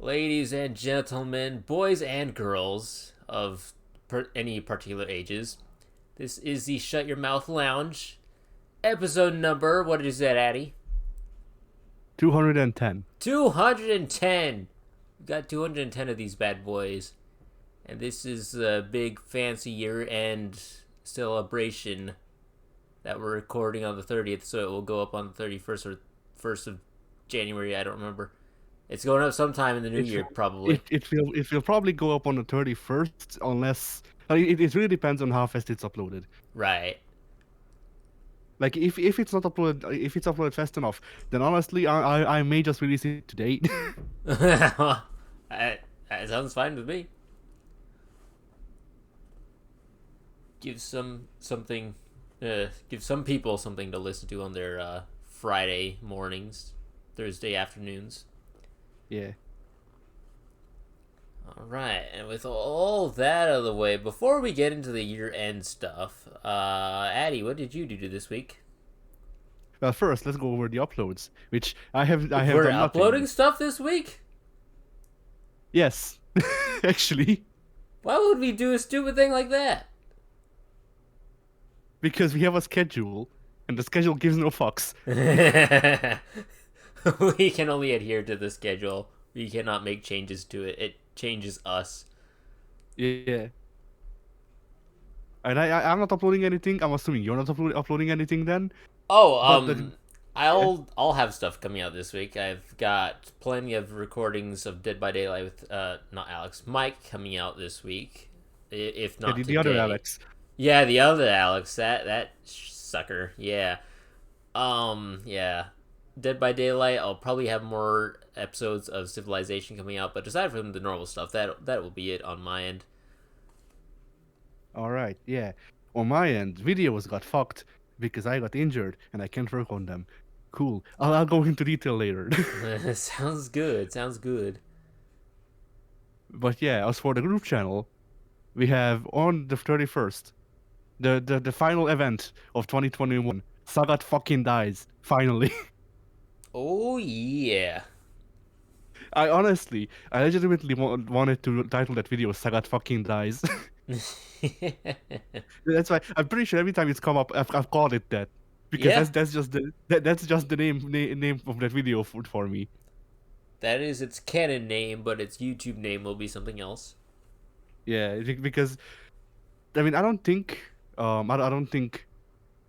Ladies and gentlemen, boys and girls of any particular ages, this is the Shut Your Mouth Lounge. Episode number, what is that, Addy? 210. 210! We've got 210 of these bad boys. And this is a big fancy year end celebration that we're recording on the 30th, so it will go up on the 31st or 1st of January, I don't remember. It's going up sometime in the new year, probably. It will probably go up on the 31st, unless it really depends on how fast it's uploaded. Right. Like if it's not uploaded, if it's uploaded fast enough, then honestly I may just release it today. that sounds fine with me. Give some people something to listen to on their Friday mornings, Thursday afternoons. Yeah. All right, and with all that out of the way, before we get into the year-end stuff, Addy, what did you do this week? Well, first let's go over the uploads, which I have We're done uploading nothing. stuff this week? Yes, actually, Why would we do a stupid thing like that? because we have a schedule, and the schedule gives no fucks. We can only adhere to the schedule. We cannot make changes to it. It changes us. Yeah. And I'm not uploading anything. I'm assuming you're not uploading anything then. Oh, But yeah. I'll have stuff coming out this week. I've got plenty of recordings of Dead by Daylight with not Alex, Mike coming out this week, if Yeah, not the today. other Alex. Yeah, the other Alex, that sucker. Yeah. Yeah. Dead by Daylight, I'll probably have more episodes of Civilization coming out, but aside from the normal stuff, that will be it on my end. All right, yeah. On my end, videos got fucked because I got injured and I can't work on them. Cool. I'll go into detail later. Sounds good. Sounds good. But yeah, as for the group channel, we have on the 31st, the final event of 2021. Sagat fucking dies finally. Oh yeah. I legitimately wanted to title that video "Sagat fucking dies." That's why I'm pretty sure every time it's come up, I've called it that because Yeah, that's just the name of that video for me. that is its canon name, but its YouTube name will be something else. Yeah, because I mean I don't think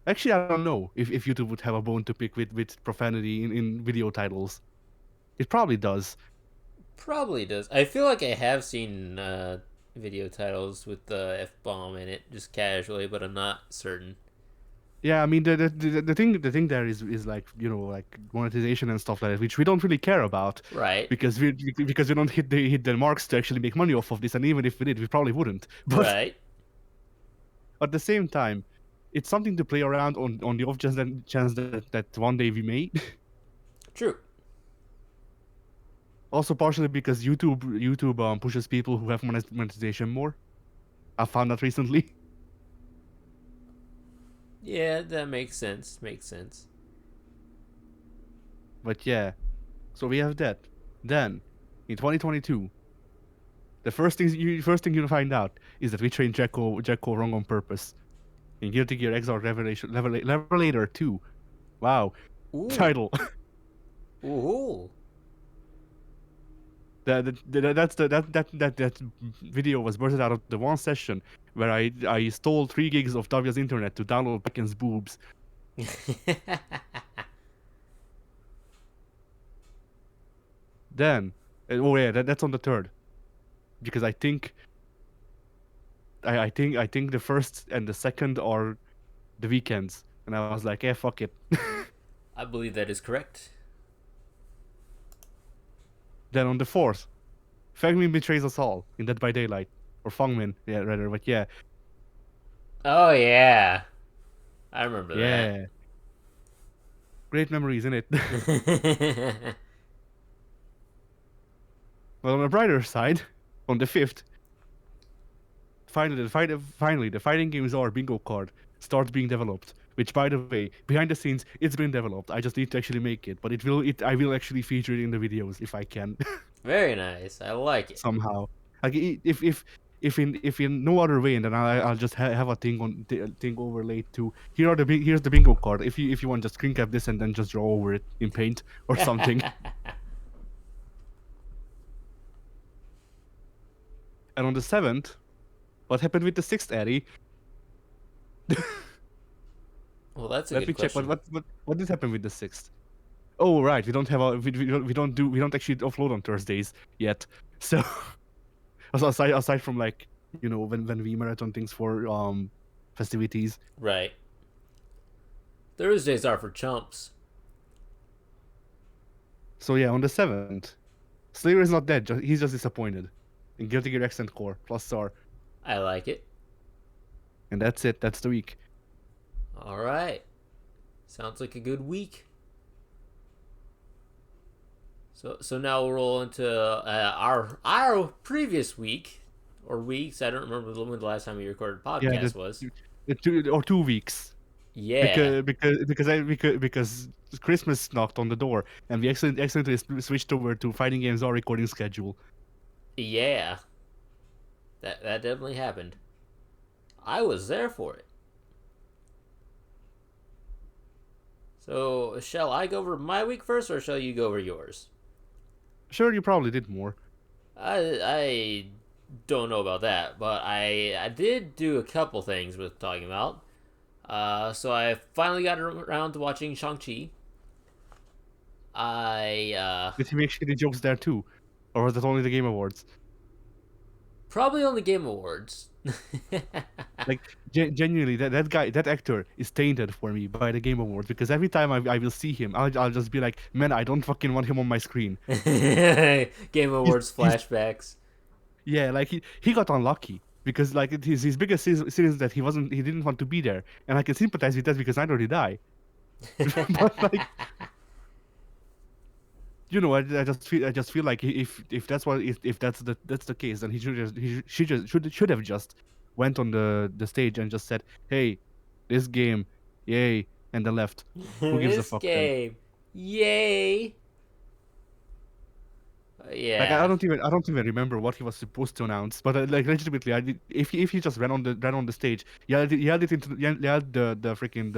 actually I don't know if YouTube would have a bone to pick with profanity in video titles. It probably does. Probably does. I feel like I have seen video titles with the F bomb in it, just casually, but I'm not certain. Yeah, I mean the thing there is like like monetization and stuff like that, which we don't really care about Right, because we don't hit the marks to actually make money off of this, and even if we did, we probably wouldn't. But right. at the same time, it's something to play around on the off chance that one day we may. True. Also, partially because YouTube pushes people who have monetization more. I found that recently. Yeah, that makes sense. Makes sense. But yeah, so we have that. Then, in 2022, the first thing you'll find out is that we trained Jacko wrong on purpose. In Guilty Gear Xrd Revelator 2. Wow. Ooh. Title. Ooh. That video was birthed out of the one session where I stole 3 gigs of Davia's internet to download Becken's boobs. Then, oh yeah, that's on the 3rd, because I think the 1st and the 2nd are the weekends, and I was like, yeah, fuck it. I believe that is correct. Then on the 4th, Fangmin betrays us all in Dead by Daylight, or Fangmin, yeah, rather, but yeah, Oh yeah, I remember that. yeah, great memories in it. Well, on the brighter side, on the 5th, finally, the fighting games are bingo card starts being developed. Which, by the way, behind the scenes, it's been developed. I just need to actually make it, but I will actually feature it in the videos if I can. Very nice. I like it. somehow. Like if in no other way, and then I'll just have a thing thing overlaid to here's the bingo card. If you want, just screen cap this and then just draw over it in paint or something. And on the 7th, what happened with the 6th, Addy? Well, that's a Let good me check. question. What did happen with the 6th? Oh right, we don't have a we don't actually offload on Thursdays yet. So aside from like when we marathon things for festivities. Right. Thursdays are for chumps. So yeah, on the 7th, Slayer is not dead. He's just disappointed. In Guilty Gear Accent Core plus star, I like it. and that's it. That's the week. All right. Sounds like a good week. So now we'll roll into our previous week or weeks. I don't remember when the last time we recorded a Yeah, podcast was. the 2 weeks. Yeah. Because Christmas knocked on the door, and we accidentally switched over to Fighting Games our recording schedule. Yeah. That definitely happened. I was there for it. So, shall I go over my week first, or shall you go over yours? Sure, you probably did more. I don't know about that, but I did do a couple things worth talking about. So I finally got around to watching Shang-Chi. Did he make shitty jokes there too, or was it only the Game Awards? Probably on the Game Awards. Like genuinely, that actor is tainted for me by the Game Awards because every time I will see him, I'll just be like, man, I don't fucking want him on my screen. Game Awards He's flashbacks. yeah, like he got unlucky because like his biggest sin is that he didn't want to be there, and I can sympathize with that because neither did I. But like I just feel like if that's what if that's the case, then he should have just went on the stage and just said, hey, this game, yay, and then left. Who gives a This fuck then? game, yay! Like Yeah. I don't even remember what he was supposed to announce, but like legitimately, if he just ran on the stage, yelled it into yelled the freaking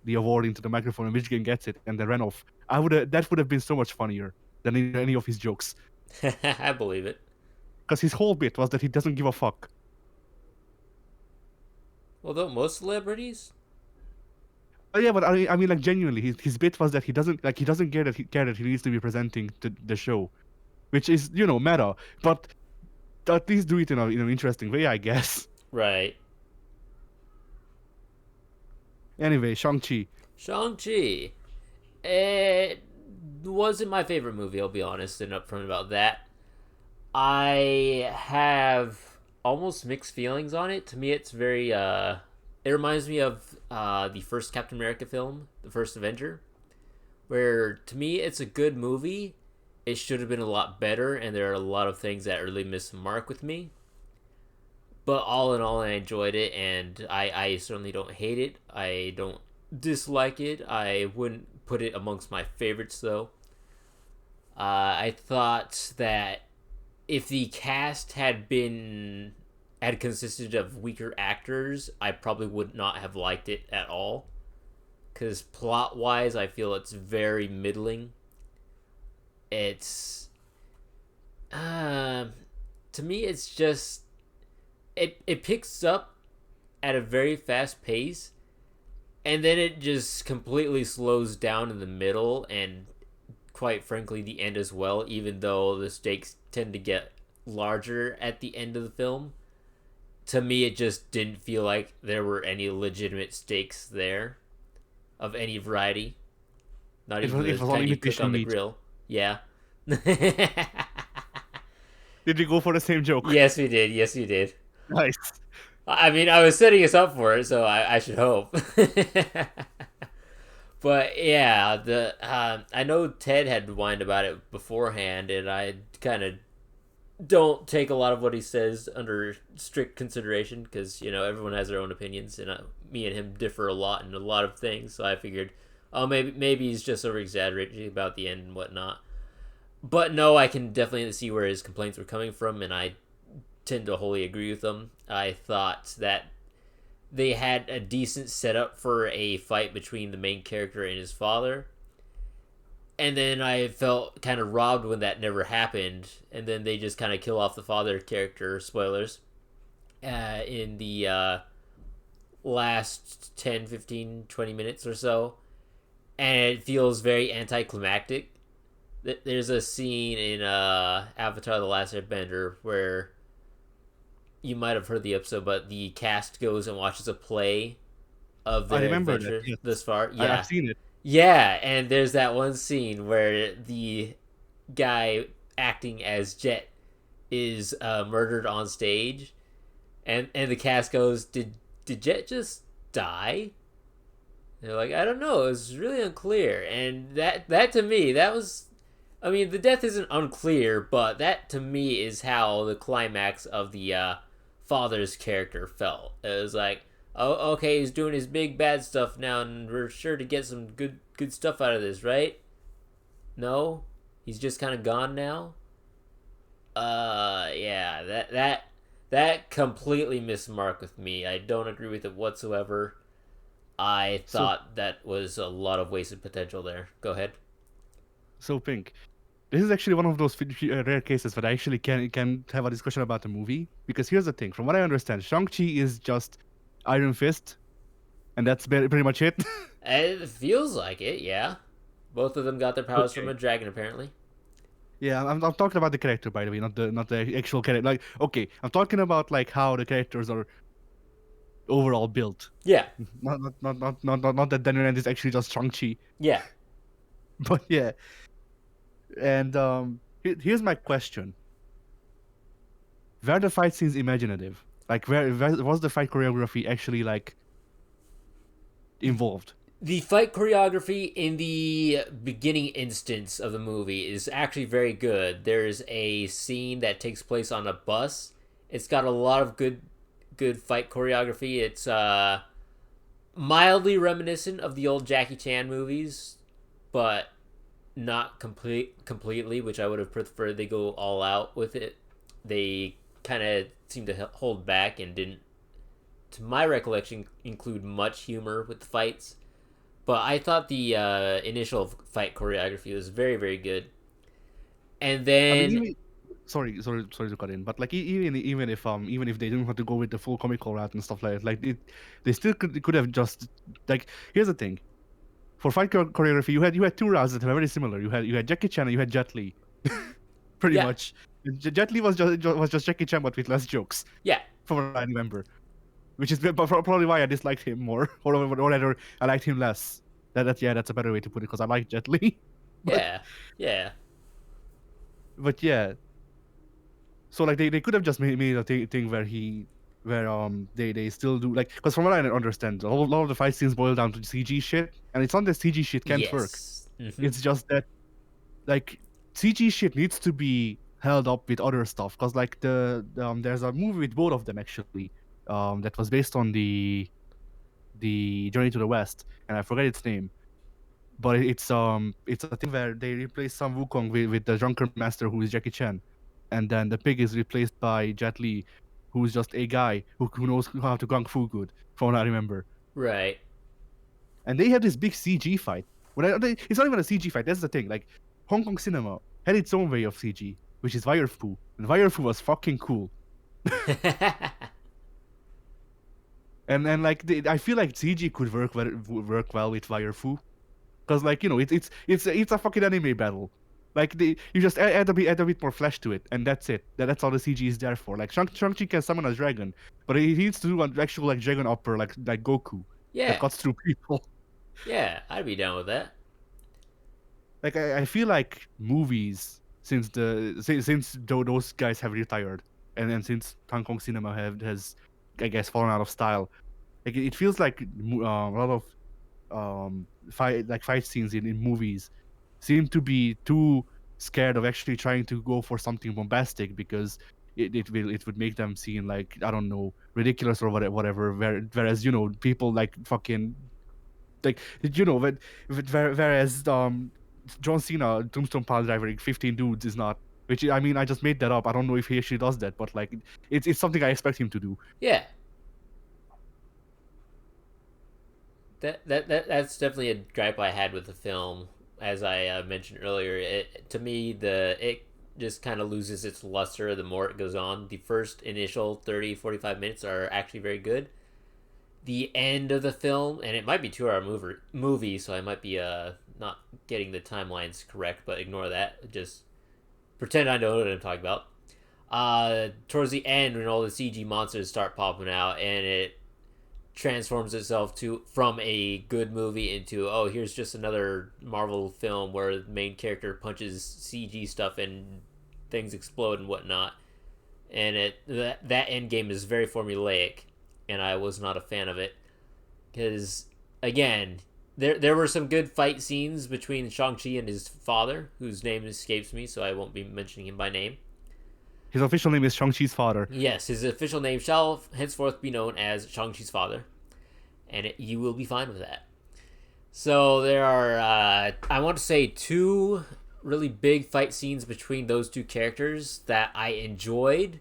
the award into the microphone, and which game gets it, and then ran off. That would have been so much funnier than any of his jokes, I believe it. because his whole bit was that he doesn't give a fuck. Well, don't most celebrities? Yeah, but I mean, like genuinely, his bit was that he doesn't care that he needs to be presenting the show, which is meta, but at least do it in an interesting way, I guess. Right. Anyway, Shang-Chi. Shang-Chi. It wasn't my favorite movie, I'll be honest and upfront about that. I have almost mixed feelings on it. To me, it's very, it reminds me of the first Captain America film, the first Avenger, where to me, it's a good movie. It should have been a lot better, and there are a lot of things that really miss the mark with me. But all in all, I enjoyed it, and I certainly don't hate it. I don't dislike it. I wouldn't put it amongst my favorites, though. I thought that if the cast had consisted of weaker actors, I probably would not have liked it at all. Because plot wise, I feel it's very middling. It's to me, it's just it picks up at a very fast pace, and then it just completely slows down in the middle, and quite frankly, the end as well. Even though the stakes tend to get larger at the end of the film, to me, it just didn't feel like there were any legitimate stakes there of any variety. Not even It the was all kind you cook imitation on the meat. grill. Yeah. Did we go for the same joke? Yes, we did. Yes, we did. Nice. I mean, I was setting us up for it, so I should hope. But yeah, the I know Ted had whined about it beforehand, and I kind of don't take a lot of what he says under strict consideration because everyone has their own opinions, and me and him differ a lot in a lot of things. So I figured, oh, maybe he's just over exaggerating about the end and whatnot. But no, I can definitely see where his complaints were coming from, and I tend to wholly agree with them. I thought that they had a decent setup for a fight between the main character and his father, and then I felt kind of robbed when that never happened, and then they just kind of kill off the father character. Spoilers. In the last 10, 15, 20 minutes or so, and it feels very anticlimactic. There's a scene in Avatar: The Last Airbender where you might have heard the episode, but the cast goes and watches a play of I their remember that. adventure Yes, thus far. I've Yeah, seen it. yeah, and there's that one scene where the guy acting as Jet is murdered on stage, and the cast goes, "Did Jet just die?" They're like, "I don't know. It was really unclear." And that to me, that was, I mean, the death isn't unclear, but that to me is how the climax of the father's character felt. It was like, oh, okay, he's doing his big bad stuff now, and we're sure to get some good stuff out of this, right? No, he's just kind of gone now. Yeah, that completely missed the mark with me. I don't agree with it whatsoever. I So thought that was a lot of wasted potential there. Go ahead. so Pink. This is actually one of those rare cases that I actually can have a discussion about the movie, because here's the thing. From what I understand, Shang-Chi is just Iron Fist, and that's pretty much it. It feels like it, yeah. Both of them got their powers from Okay. a dragon, apparently. Yeah, I'm talking about the character, by the way, not the actual character. Like, okay, I'm talking about like how the characters are overall built. Yeah, Not that Daniel Rand is actually just Shang-Chi. yeah. But yeah, and here's my question: were the fight scenes imaginative? Like, where was the fight choreography actually like involved? The fight choreography in the beginning instance of the movie is actually very good. There's a scene that takes place on a bus. It's got a lot of good fight choreography. It's mildly reminiscent of the old Jackie Chan movies, but not completely, which I would have preferred they go all out with it. They kind of seemed to hold back and didn't, to my recollection, include much humor with the fights. But I thought the initial fight choreography was very, very good. And I mean, then, even sorry to cut in, but like even if they didn't have to go with the full comical route and stuff like that, like they still could have just like, here's the thing. For fight choreography, you had two routes that were very similar. You had Jackie Chan and you had Jet Li, pretty yeah, much. Jet Li was just Jackie Chan but with less jokes, yeah, from what I remember. Which is probably why I disliked him more, or rather, I liked him less. That's a better way to put it, because I like Jet Li. but yeah, yeah, but yeah, so like they could have just made a thing where they still do, like, because from what I understand, a lot of the fight scenes boil down to CG shit, and it's not that CG shit can't work. yes. Mm-hmm. It's just that, like, CG shit needs to be held up with other stuff, because like there's a movie with both of them actually, that was based on the Journey to the West, and I forget its name. But it's a thing where they replace Sun Wukong with the drunken master who is Jackie Chan, and then the pig is replaced by Jet Li, who's just a guy who knows how to kung fu good, from what I remember. Right. And they have this big CG fight. It's not even a CG fight. That's the thing. Like, Hong Kong cinema had its own way of CG, which is wire fu, and wire fu was fucking cool. And like I feel like CG could work well with wire fu, because like, it's a fucking anime battle. Like, you just add a bit more flesh to it, and that's it. That's all the CG is there for. Like, Shang-Chi can summon a dragon, but he needs to do an actual like dragon upper, like Goku, that Yeah, cuts through people. yeah, I'd be down with that. Like, I feel like movies, since those guys have retired, and then since Hong Kong cinema has, I guess, fallen out of style, like it feels like a lot of fight scenes in movies seem to be too scared of actually trying to go for something bombastic, because it would make them seem like, I don't know, ridiculous or whatever. Whereas, people like fucking, like, whereas John Cena Tombstone pile driving 15 dudes is not. Which I mean, I just made that up. I don't know if he actually does that, but like, it's something I expect him to do. Yeah, that's definitely a gripe I had with the film. As I mentioned earlier, to me it just kind of loses its luster the more it goes on. The first initial 30-45 minutes are actually very good. The end of the film, and it might be 2 hour movie, so I might be not getting the timelines correct, but ignore that. Just pretend I know what I'm talking about. Towards the end, when all the CG monsters start popping out, and it transforms itself to from a good movie into, oh, here's just another Marvel film where the main character punches CG stuff and things explode and whatnot. And that end game is very formulaic, and I was not a fan of it because, again, there were some good fight scenes between Shang-Chi and his father, whose name escapes me, so I won't be mentioning him by name. His official name is Shang-Chi's father. Yes, his official name shall henceforth be known as Shang-Chi's father, and you will be fine with that. So there are, I want to say, 2 really big fight scenes between those 2 characters that I enjoyed,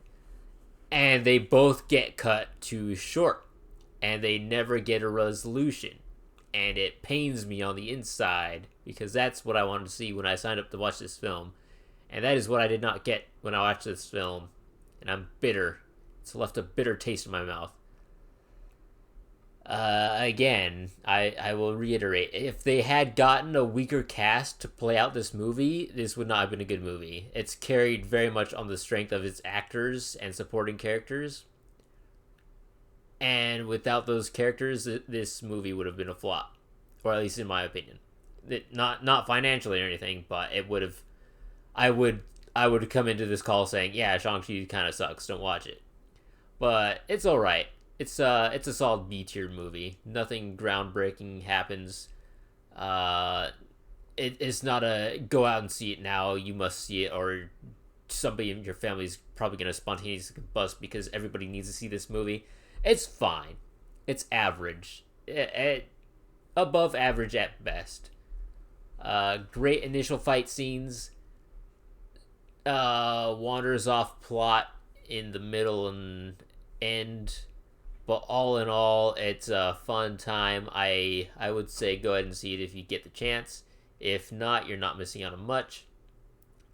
and they both get cut too short, and they never get a resolution, and it pains me on the inside because that's what I wanted to see when I signed up to watch this film, and that is what I did not get when I watched this film, and I'm bitter. It's left a bitter taste in my mouth. Again, I will reiterate, if they had gotten a weaker cast to play out this movie, this would not have been a good movie. It's carried very much on the strength of its actors and supporting characters. And without those characters, this movie would have been a flop. Or at least in my opinion. Not financially or anything, but it would have... I would come into this call saying, yeah, Shang-Chi kind of sucks, don't watch it. But it's alright. It's a solid B tier movie. Nothing groundbreaking happens. It's not a go out and see it now. You must see it, or somebody in your family is probably gonna spontaneously bust because everybody needs to see this movie. It's fine. It's average. Above average at best. Great initial fight scenes. Wanders off plot in the middle and end. But all in all, it's a fun time. I would say go ahead and see it if you get the chance. If not, you're not missing out on much.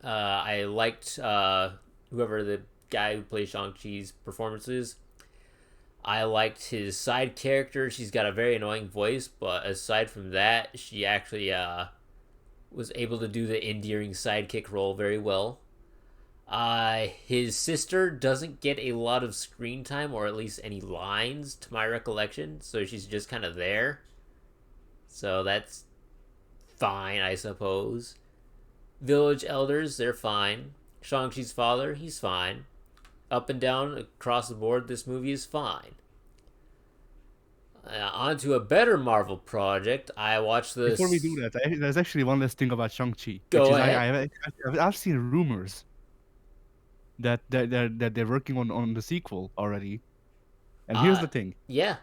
I liked whoever the guy who plays Shang-Chi's performances. I liked his side character. She's got a very annoying voice, but aside from that, she actually was able to do the endearing sidekick role very well. His sister doesn't get a lot of screen time, or at least any lines, to my recollection, so she's just kind of there. So that's fine, I suppose. Village elders, they're fine. Shang-Chi's father, he's fine. Up and down, across the board, this movie is fine. On to a better Marvel project. I watched this... Before we do that, there's actually one last thing about Shang-Chi. Go ahead. I've seen rumors that they're working on the sequel already. And here's the thing. Yeah.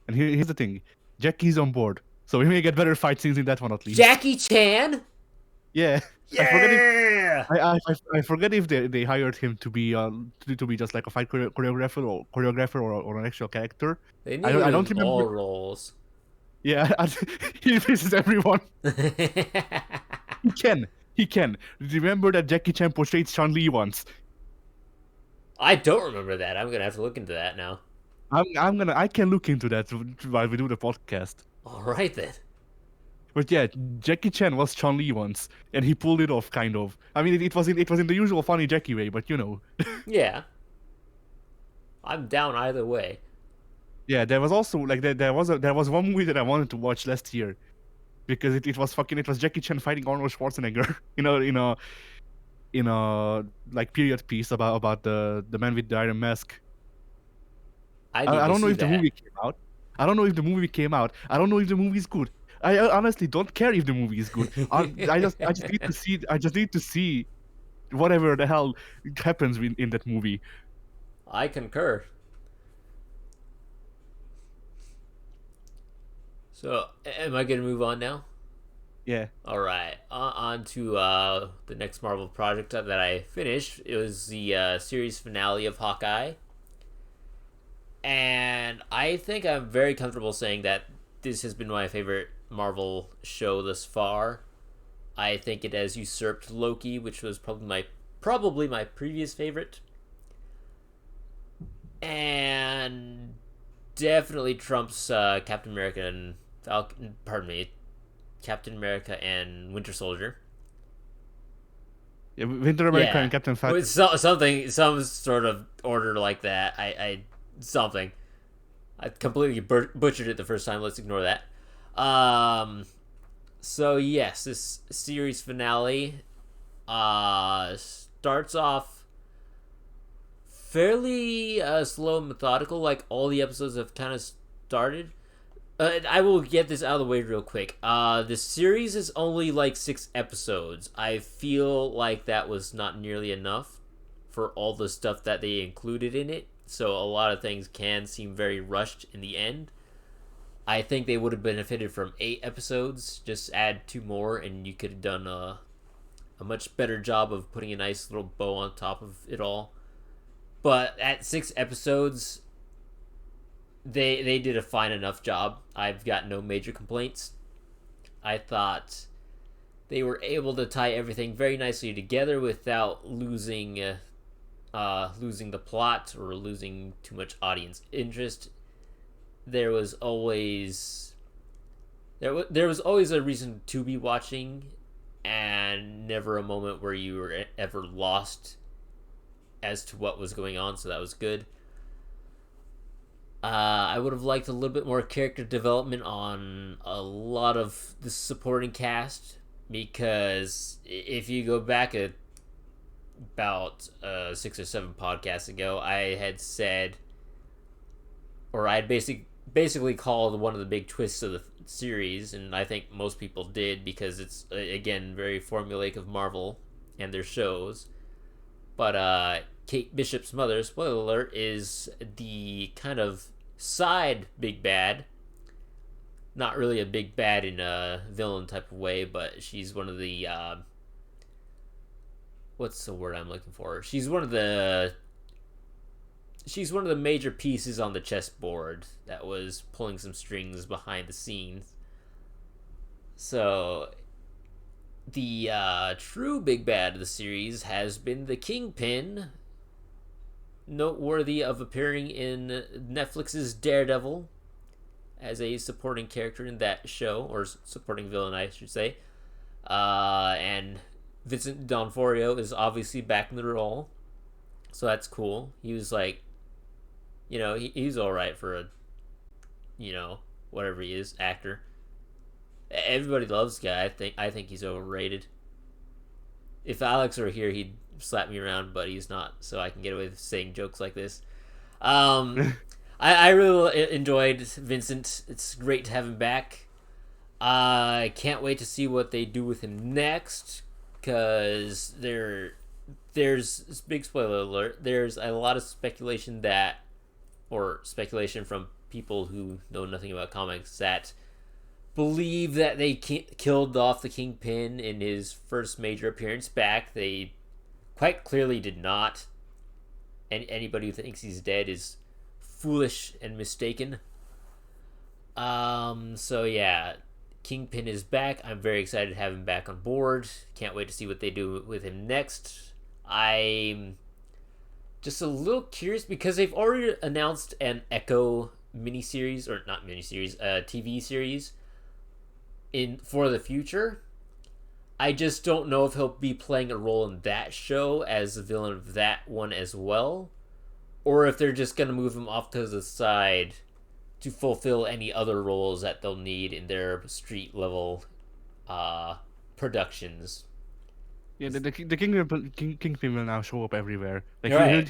And here's the thing. Jackie's on board. So we may get better fight scenes in that one at least. Jackie Chan? Yeah. Yeah. I forget if they hired him to be just like a fight choreographer or an actual character. They need I don't remember all roles. Yeah, he faces everyone. He can. Remember that Jackie Chan portrayed Chun-Li once. I don't remember that. I'm gonna have to look into that now. I can look into that while we do the podcast. All right then. But yeah, Jackie Chan was Chun-Li once, and he pulled it off, kind of. I mean, it was in the usual funny Jackie way, but you know. Yeah. I'm down either way. Yeah, there was also like there was one movie that I wanted to watch last year, because it was Jackie Chan fighting Arnold Schwarzenegger, in a like period piece about the man with the iron mask. I don't know if the movie came out. I don't know if the movie came out. I don't know if the movie is good. I honestly don't care if the movie is good. I just need to see. I just need to see whatever the hell happens in that movie. I concur. So, am I going to move on now? Yeah. All right, on to the next Marvel project that I finished. It was the series finale of Hawkeye, and I think I'm very comfortable saying that this has been my favorite Marvel show thus far. I think it has usurped Loki, which was probably my previous favorite, and definitely trumps Captain America and Falcon. Pardon me, Captain America and Winter Soldier. Yeah, Winter America Yeah, and Captain with Falcon. some sort of order like that. I something. I completely butchered it the first time. Let's ignore that. So yes, this series finale starts off fairly slow and methodical. Like all the episodes have kind of started. I will get this out of the way real quick. The series is only like 6 episodes. I feel like that was not nearly enough for all the stuff that they included in it. So a lot of things can seem very rushed in the end. I think they would have benefited from 8 episodes. Just add 2 more, and you could have done a much better job of putting a nice little bow on top of it all. But at 6 episodes, they did a fine enough job. I've got no major complaints. I thought they were able to tie everything very nicely together without losing the plot or losing too much audience interest. There was always there was always a reason to be watching, and never a moment where you were ever lost as to what was going on. So that was good. I would have liked a little bit more character development on a lot of the supporting cast, because if you go back about 6 or 7 podcasts ago, I had said, or I had basically called one of the big twists of the series, and I think most people did because it's again very formulaic of Marvel and their shows. But Kate Bishop's mother, spoiler alert, is the kind of side big bad. Not really a big bad in a villain type of way, but she's one of the what's the word I'm looking for? She's one of the major pieces on the chessboard that was pulling some strings behind the scenes. So the true big bad of the series has been the Kingpin, noteworthy of appearing in Netflix's Daredevil as a supporting character in that show, or supporting villain, I should say. And Vincent D'Onofrio is obviously back in the role, so that's cool. He was like, he's all right for a, you know, whatever he is, actor. Everybody loves the guy. I think he's overrated. If Alex were here, he'd slap me around, but he's not, so I can get away with saying jokes like this. Um, I really enjoyed Vincent. It's great to have him back. I can't wait to see what they do with him next, because there's big spoiler alert. There's a lot of speculation from people who know nothing about comics, that believe that they killed off the Kingpin in his first major appearance back. They quite clearly did not. And anybody who thinks he's dead is foolish and mistaken. So yeah, Kingpin is back. I'm very excited to have him back on board. Can't wait to see what they do with him next. I'm just a little curious because they've already announced an Echo miniseries, or not miniseries, TV series for the future. I just don't know if he'll be playing a role in that show as the villain of that one as well, or if they're just gonna move him off to the side to fulfill any other roles that they'll need in their street level productions. Yeah, Kingpin will now show up everywhere. Like Right.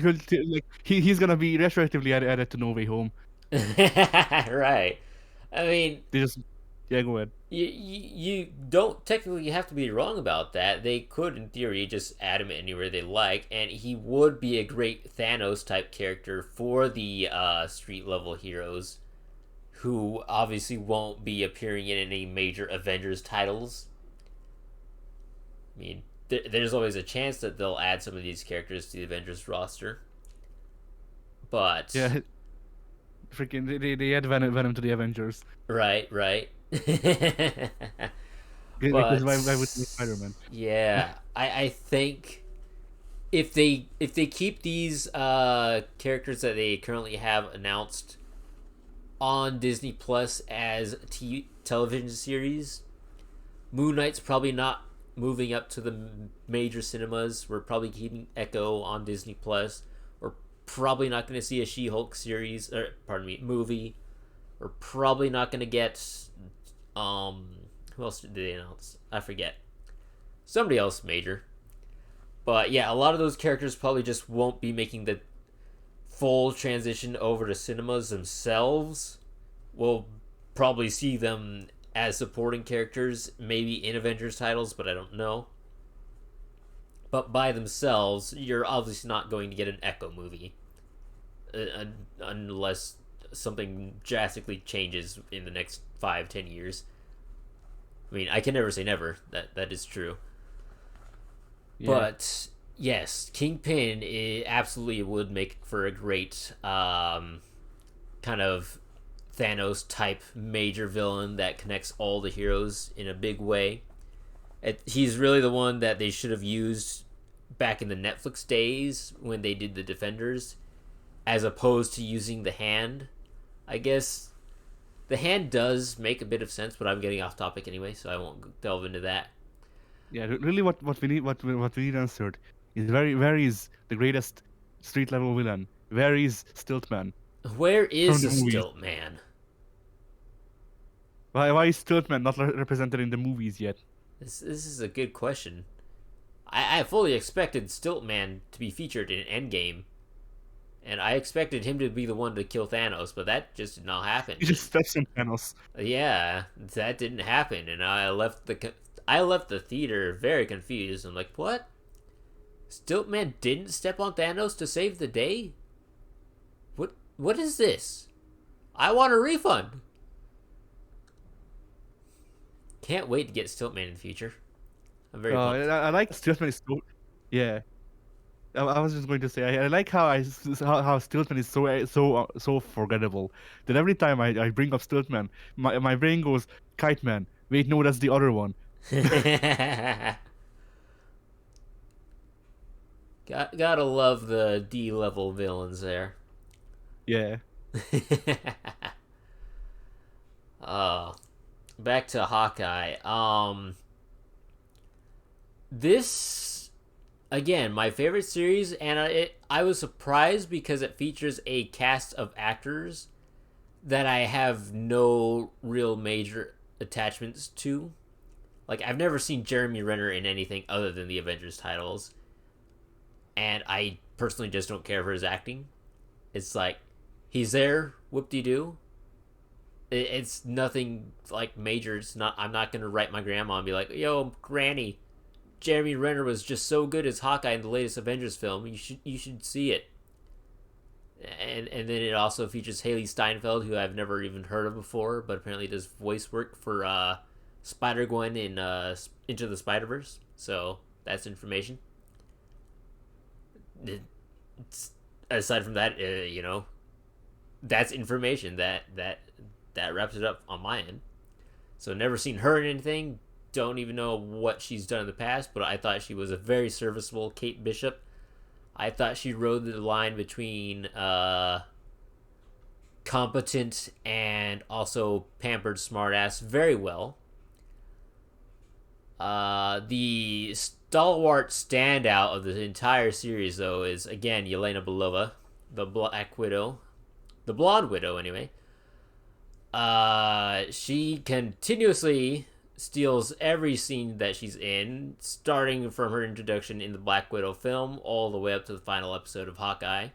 he's gonna be retroactively added to No Way Home. Right. I mean, They just yeah, go ahead. you don't technically have to be wrong about that. They could, in theory, just add him anywhere they like, and he would be a great Thanos type character for the street level heroes, who obviously won't be appearing in any major Avengers titles mean, there's always a chance that they'll add some of these characters to the Avengers roster, but Yeah, freaking they add Venom to the Avengers. right. Because why would they But Spider-Man? yeah, I think if they keep these characters that they currently have announced on Disney Plus as television series, Moon Knight's probably not moving up to the major cinemas. We're probably keeping Echo on Disney Plus. We're probably not going to see a She-Hulk series, or pardon me, movie. We're probably not going to get um who else did they announce? I forget. Somebody else major. But yeah, a lot of those characters probably just won't be making the full transition over to cinemas themselves. We'll probably see them as supporting characters, maybe in Avengers titles, but I don't know. But by themselves, you're obviously not going to get an Echo movie unless something drastically changes in the next 5-10 years. I mean, I can never say never. That is true. Yeah, But yes, Kingpin absolutely would make for a great kind of Thanos type major villain that connects all the heroes in a big way. He's really the one that they should have used back in the Netflix days when they did the Defenders, as opposed to using the Hand. I guess the Hand does make a bit of sense, but I'm getting off topic anyway, so I won't delve into that. yeah. Really, what we need, what we need answered is where is the greatest street level villain? Where is Stiltman Where is from the the movies? Stilt Man? Why is Stiltman not represented in the movies yet? This is a good question. I fully expected Stiltman to be featured in Endgame, and I expected him to be the one to kill Thanos, but that just did not happen. He just steps on Thanos. Yeah, that didn't happen, and I left the theater very confused. I'm like, what? Stiltman didn't step on Thanos to save the day? What is this? I want a refund. Can't wait to get Stiltman in the future. I'm very pumped. I like Stiltman is so. Yeah, I was just going to say I like how how Stiltman is so forgettable that every time I bring up Stiltman, my brain goes Kite Man. Wait, no, that's the other one. Gotta love the D level villains there. Yeah. uh, Back to Hawkeye. This again, my favorite series, and I was surprised because it features a cast of actors that I have no real major attachments to. Like, I've never seen Jeremy Renner in anything other than the Avengers titles, and I personally just don't care for his acting. It's like, he's there, whoop-de-doo. It's nothing like major. It's not. I'm not gonna write my grandma and be like, "Yo, Granny, Jeremy Renner was just so good as Hawkeye in the latest Avengers film. You should see it." And then it also features Haley Steinfeld, who I've never even heard of before, but apparently does voice work for Spider Gwen in Into the Spider Verse. So that's information. Aside from that, that's information that wraps it up on my end. So never seen her in anything. Don't even know what she's done in the past, but I thought she was a very serviceable Kate Bishop. I thought she rode the line between competent and also pampered smartass very well. The stalwart standout of the entire series, though, is again Yelena Belova, the Black Widow, the Blonde Widow, anyway. She continuously steals every scene that she's in, starting from her introduction in the Black Widow film all the way up to the final episode of Hawkeye.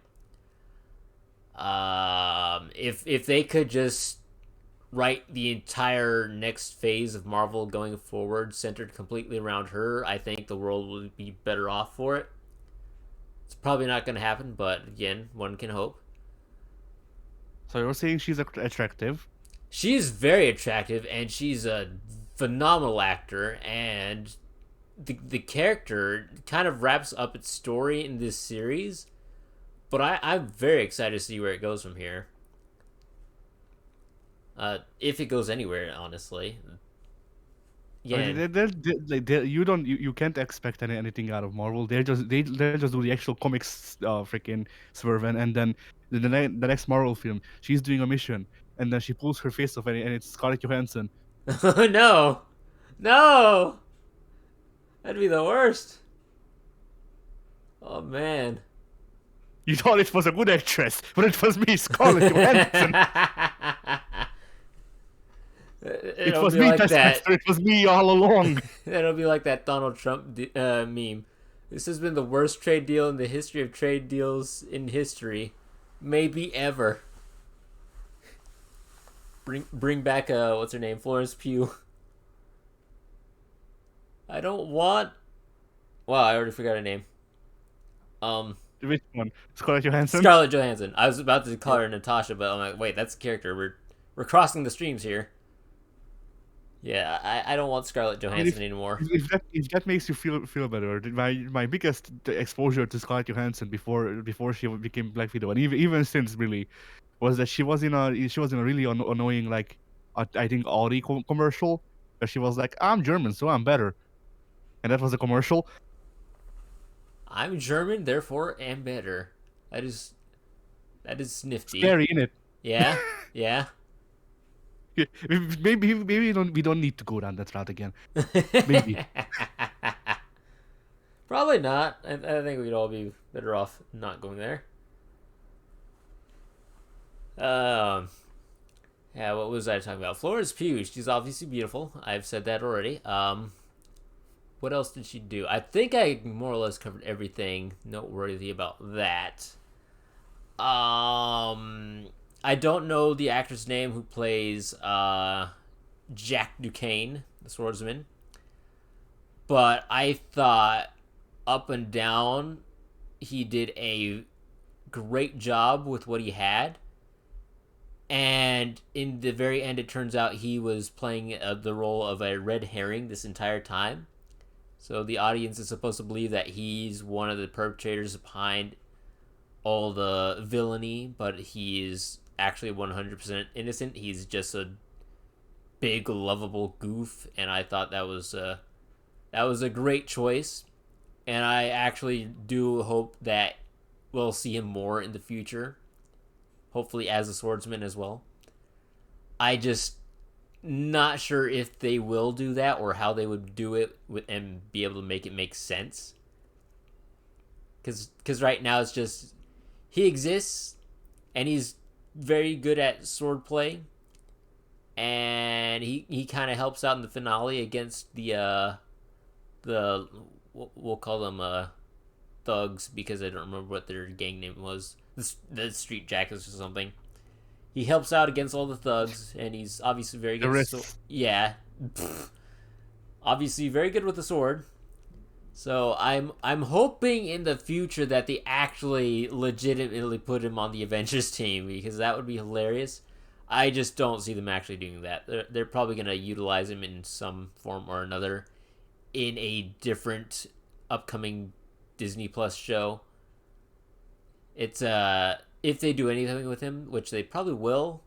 If they could just write the entire next phase of Marvel going forward centered completely around her, I think the world would be better off for it. It's probably not going to happen, but again, one can hope. So you're saying she's attractive? She's very attractive, and she's a phenomenal actor, and the character kind of wraps up its story in this series, but I'm very excited to see where it goes from here. If it goes anywhere, honestly. I Yeah, mean, you can't expect anything out of Marvel. They just do the actual comics, freaking swerve, and then the next Marvel film, she's doing a mission, and then she pulls her face off, and it's Scarlett Johansson. no, no, that'd be the worst. Oh man. You thought it was a good actress, but it was me, Scarlett Johansson. It It'll was be me, like that. Taskmaster. It was me all along. It'll be like that Donald Trump meme. This has been the worst trade deal in the history of trade deals in history, maybe ever. Bring back what's her name, Florence Pugh. I don't want. Wow, I already forgot her name. Which one? Scarlett Johansson? Scarlett Johansson. I was about to call her Natasha, but I'm like, wait, that's a character. We're crossing the streams here. Yeah, I don't want Scarlett Johansson anymore. If that makes you feel better, my biggest exposure to Scarlett Johansson before she became Black Widow, and even since really, was that she was in a really annoying, like, I think Audi commercial, where she was like, "I'm German, so I'm better," and that was a commercial. I'm German, therefore am better. That is nifty. Scary, innit? Yeah, yeah. Maybe we don't need to go down that route again. Maybe. Probably not. I think we'd all be better off not going there. Yeah, what was I talking about? Florence Pugh. She's obviously beautiful. I've said that already. What else did she do? I think I more or less covered everything noteworthy about that. I don't know the actor's name who plays Jack Duquesne, the swordsman. But I thought up and down he did a great job with what he had. And in the very end, it turns out he was playing the role of a red herring this entire time. So the audience is supposed to believe that he's one of the perpetrators behind all the villainy, but he is actually 100% innocent. He's just a big, lovable goof, and I thought that was a great choice. And I actually do hope that we'll see him more in the future, hopefully as a swordsman as well. I just not sure if they will do that or how they would do it and be able to make it make sense. Because right now it's just he exists and he's very good at swordplay, and he kind of helps out in the finale against the we'll call them thugs, because I don't remember what their gang name was, the Street Jackets or something. He helps out against all the thugs, and he's obviously very good. Yeah, obviously very good with the sword. So I'm hoping in the future that they actually legitimately put him on the Avengers team, because that would be hilarious. I just don't see them actually doing that. They're probably gonna utilize him in some form or another in a different upcoming Disney Plus show. It's if they do anything with him, which they probably will,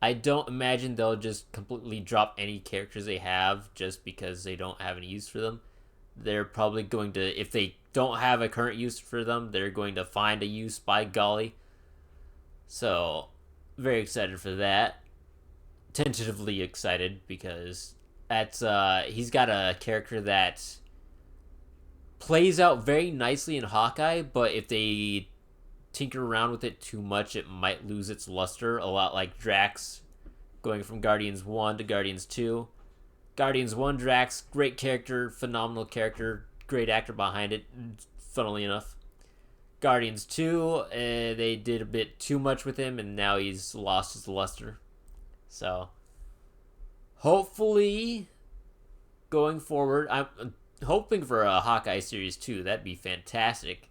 I don't imagine they'll just completely drop any characters they have just because they don't have any use for them. They're probably going to, if they don't have a current use for them, they're going to find a use, by golly. So, very excited for that. Tentatively excited, because that's he's got a character that plays out very nicely in Hawkeye, but if they tinker around with it too much, it might lose its luster, a lot like Drax going from Guardians 1 to Guardians 2. Guardians 1 Drax, great character, phenomenal character, great actor behind it, funnily enough. Guardians 2, they did a bit too much with him, and now he's lost his luster. So, hopefully, going forward, I'm hoping for a Hawkeye series too. That'd be fantastic.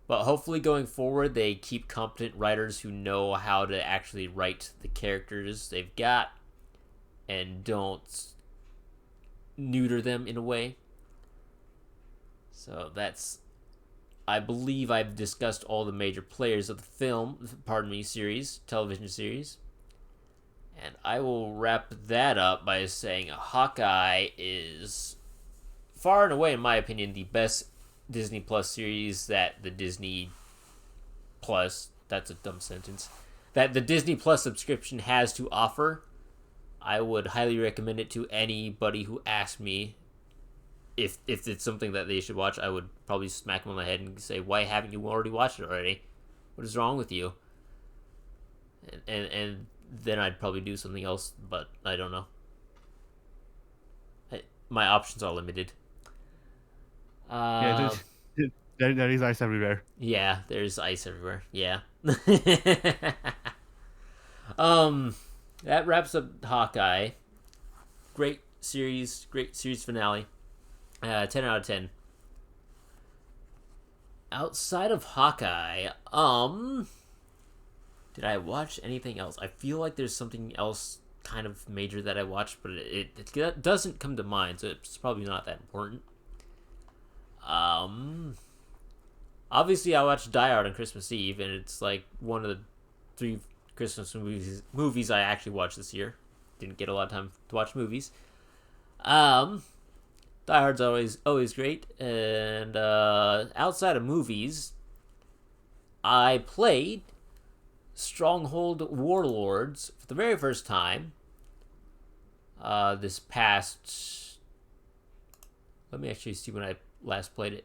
But hopefully going forward, they keep competent writers who know how to actually write the characters they've got and don't neuter them in a way. So that's, I believe I've discussed all the major players of the television series. And I will wrap that up by saying Hawkeye is far and away, in my opinion, the best Disney Plus series that the Disney Plus, that's a dumb sentence, that the Disney Plus subscription has to offer. I would highly recommend it to anybody who asks me if it's something that they should watch. I would probably smack them on the head and say, "Why haven't you already watched it already? What is wrong with you?" And then I'd probably do something else, but I don't know. My options are limited. Yeah, there is ice everywhere. Yeah, there's ice everywhere. Yeah. That wraps up Hawkeye. Great series finale. 10 out of 10. Outside of Hawkeye, did I watch anything else? I feel like there's something else kind of major that I watched, but it doesn't come to mind, so it's probably not that important. Obviously I watched Die Hard on Christmas Eve, and it's like one of the 3 Christmas movies I actually watched this year. Didn't get a lot of time to watch movies. Die Hard's always great, and outside of movies, I played Stronghold Warlords for the very first time. This past, let me actually see when I last played it.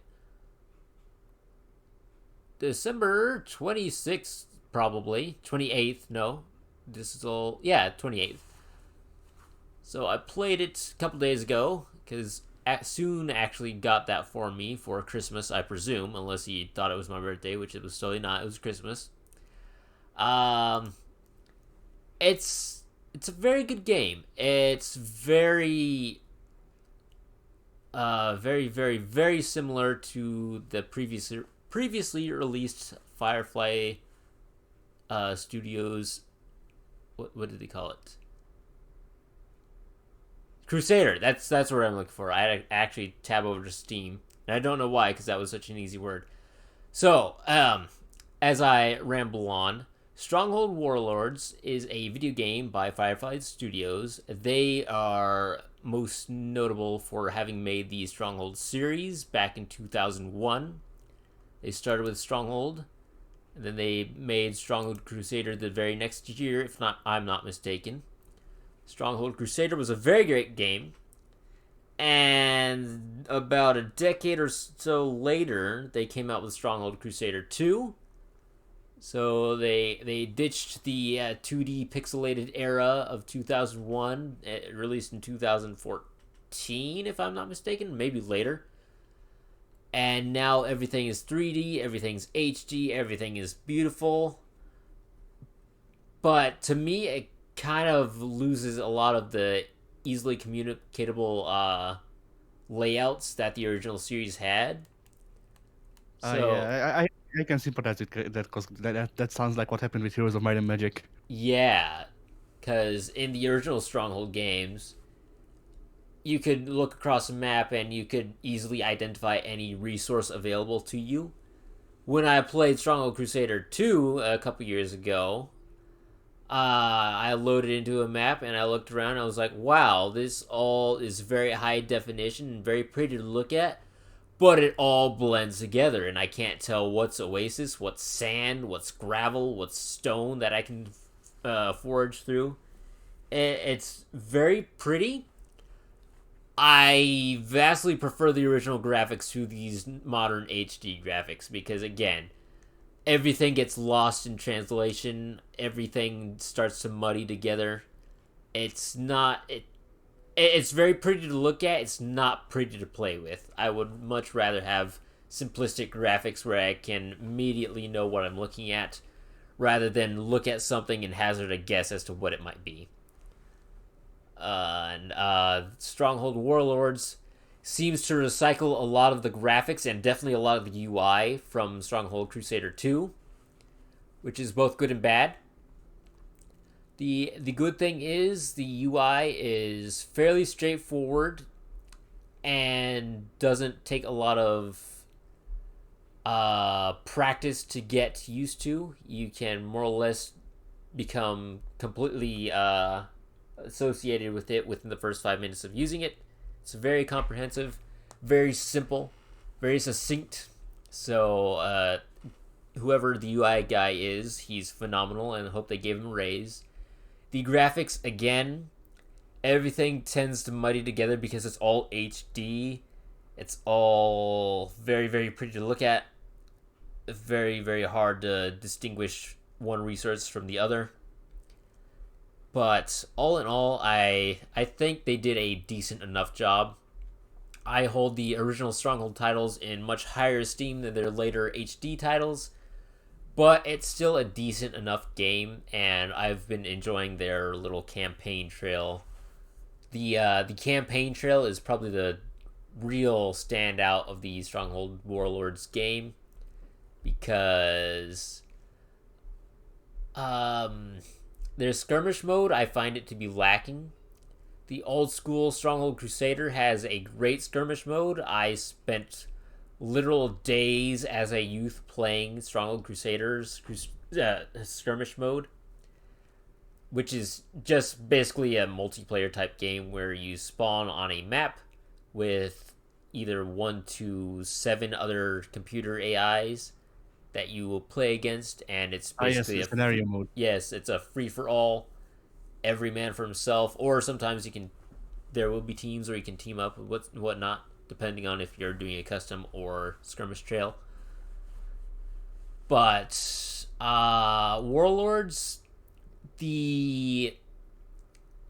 December 26th, probably 28th. No, this is all 28th. So I played it a couple days ago because Soon actually got that for me for Christmas, I presume, unless he thought it was my birthday, which it was totally not. It was Christmas. It's a very good game. It's very very similar to the previously released Firefly Studios. What did they call it? Crusader. That's what I'm looking for. I actually tab over to Steam, and I don't know why, because that was such an easy word. So, as I ramble on, Stronghold Warlords is a video game by Firefly Studios. They are most notable for having made the Stronghold series back in 2001. They started with Stronghold, and then they made Stronghold Crusader the very next year, if not, I'm not mistaken. Stronghold Crusader was a very great game, and about a decade or so later, they came out with Stronghold Crusader 2. So they ditched the 2D pixelated era of 2001, released in 2014, if I'm not mistaken, maybe later. And now everything is 3D, everything's HD, everything is beautiful. But to me, it kind of loses a lot of the easily communicatable layouts that the original series had. So I can sympathize with that because that sounds like what happened with Heroes of Might and Magic. yeah, because in the original Stronghold games, you could look across a map and you could easily identify any resource available to you. When I played Stronghold Crusader 2 a couple years ago, I loaded into a map and I looked around and I was like, wow, this all is very high definition and very pretty to look at, but it all blends together and I can't tell what's oasis, what's sand, what's gravel, what's stone that I can forage through. It's very pretty. I vastly prefer the original graphics to these modern HD graphics because, again, everything gets lost in translation. Everything starts to muddy together. It's not... It's very pretty to look at. It's not pretty to play with. I would much rather have simplistic graphics where I can immediately know what I'm looking at rather than look at something and hazard a guess as to what it might be. Stronghold Warlords seems to recycle a lot of the graphics and definitely a lot of the UI from Stronghold Crusader 2, which is both good and bad. The good thing is the UI is fairly straightforward and doesn't take a lot of practice to get used to. You can more or less become completely associated with it within the first 5 minutes of using it. It's very comprehensive, very simple, very succinct. So whoever the UI guy is, he's phenomenal, and I hope they gave him a raise. The graphics, again, everything tends to muddy together because it's all HD. It's all very, very pretty to look at. Very, very hard to distinguish one resource from the other. But all in all, I think they did a decent enough job. I hold the original Stronghold titles in much higher esteem than their later HD titles, but it's still a decent enough game, and I've been enjoying their little campaign trail. The campaign trail is probably the real standout of the Stronghold Warlords game, because their skirmish mode, I find it to be lacking. The old school Stronghold Crusader has a great skirmish mode. I spent literal days as a youth playing Stronghold Crusaders skirmish mode, which is just basically a multiplayer type game where you spawn on a map with either 1 to 7 other computer AIs that you will play against, and it's basically yes, scenario mode. Yes, it's a free for all, every man for himself, or sometimes there will be teams where you can team up with whatnot, depending on if you're doing a custom or skirmish trail. But Warlords, the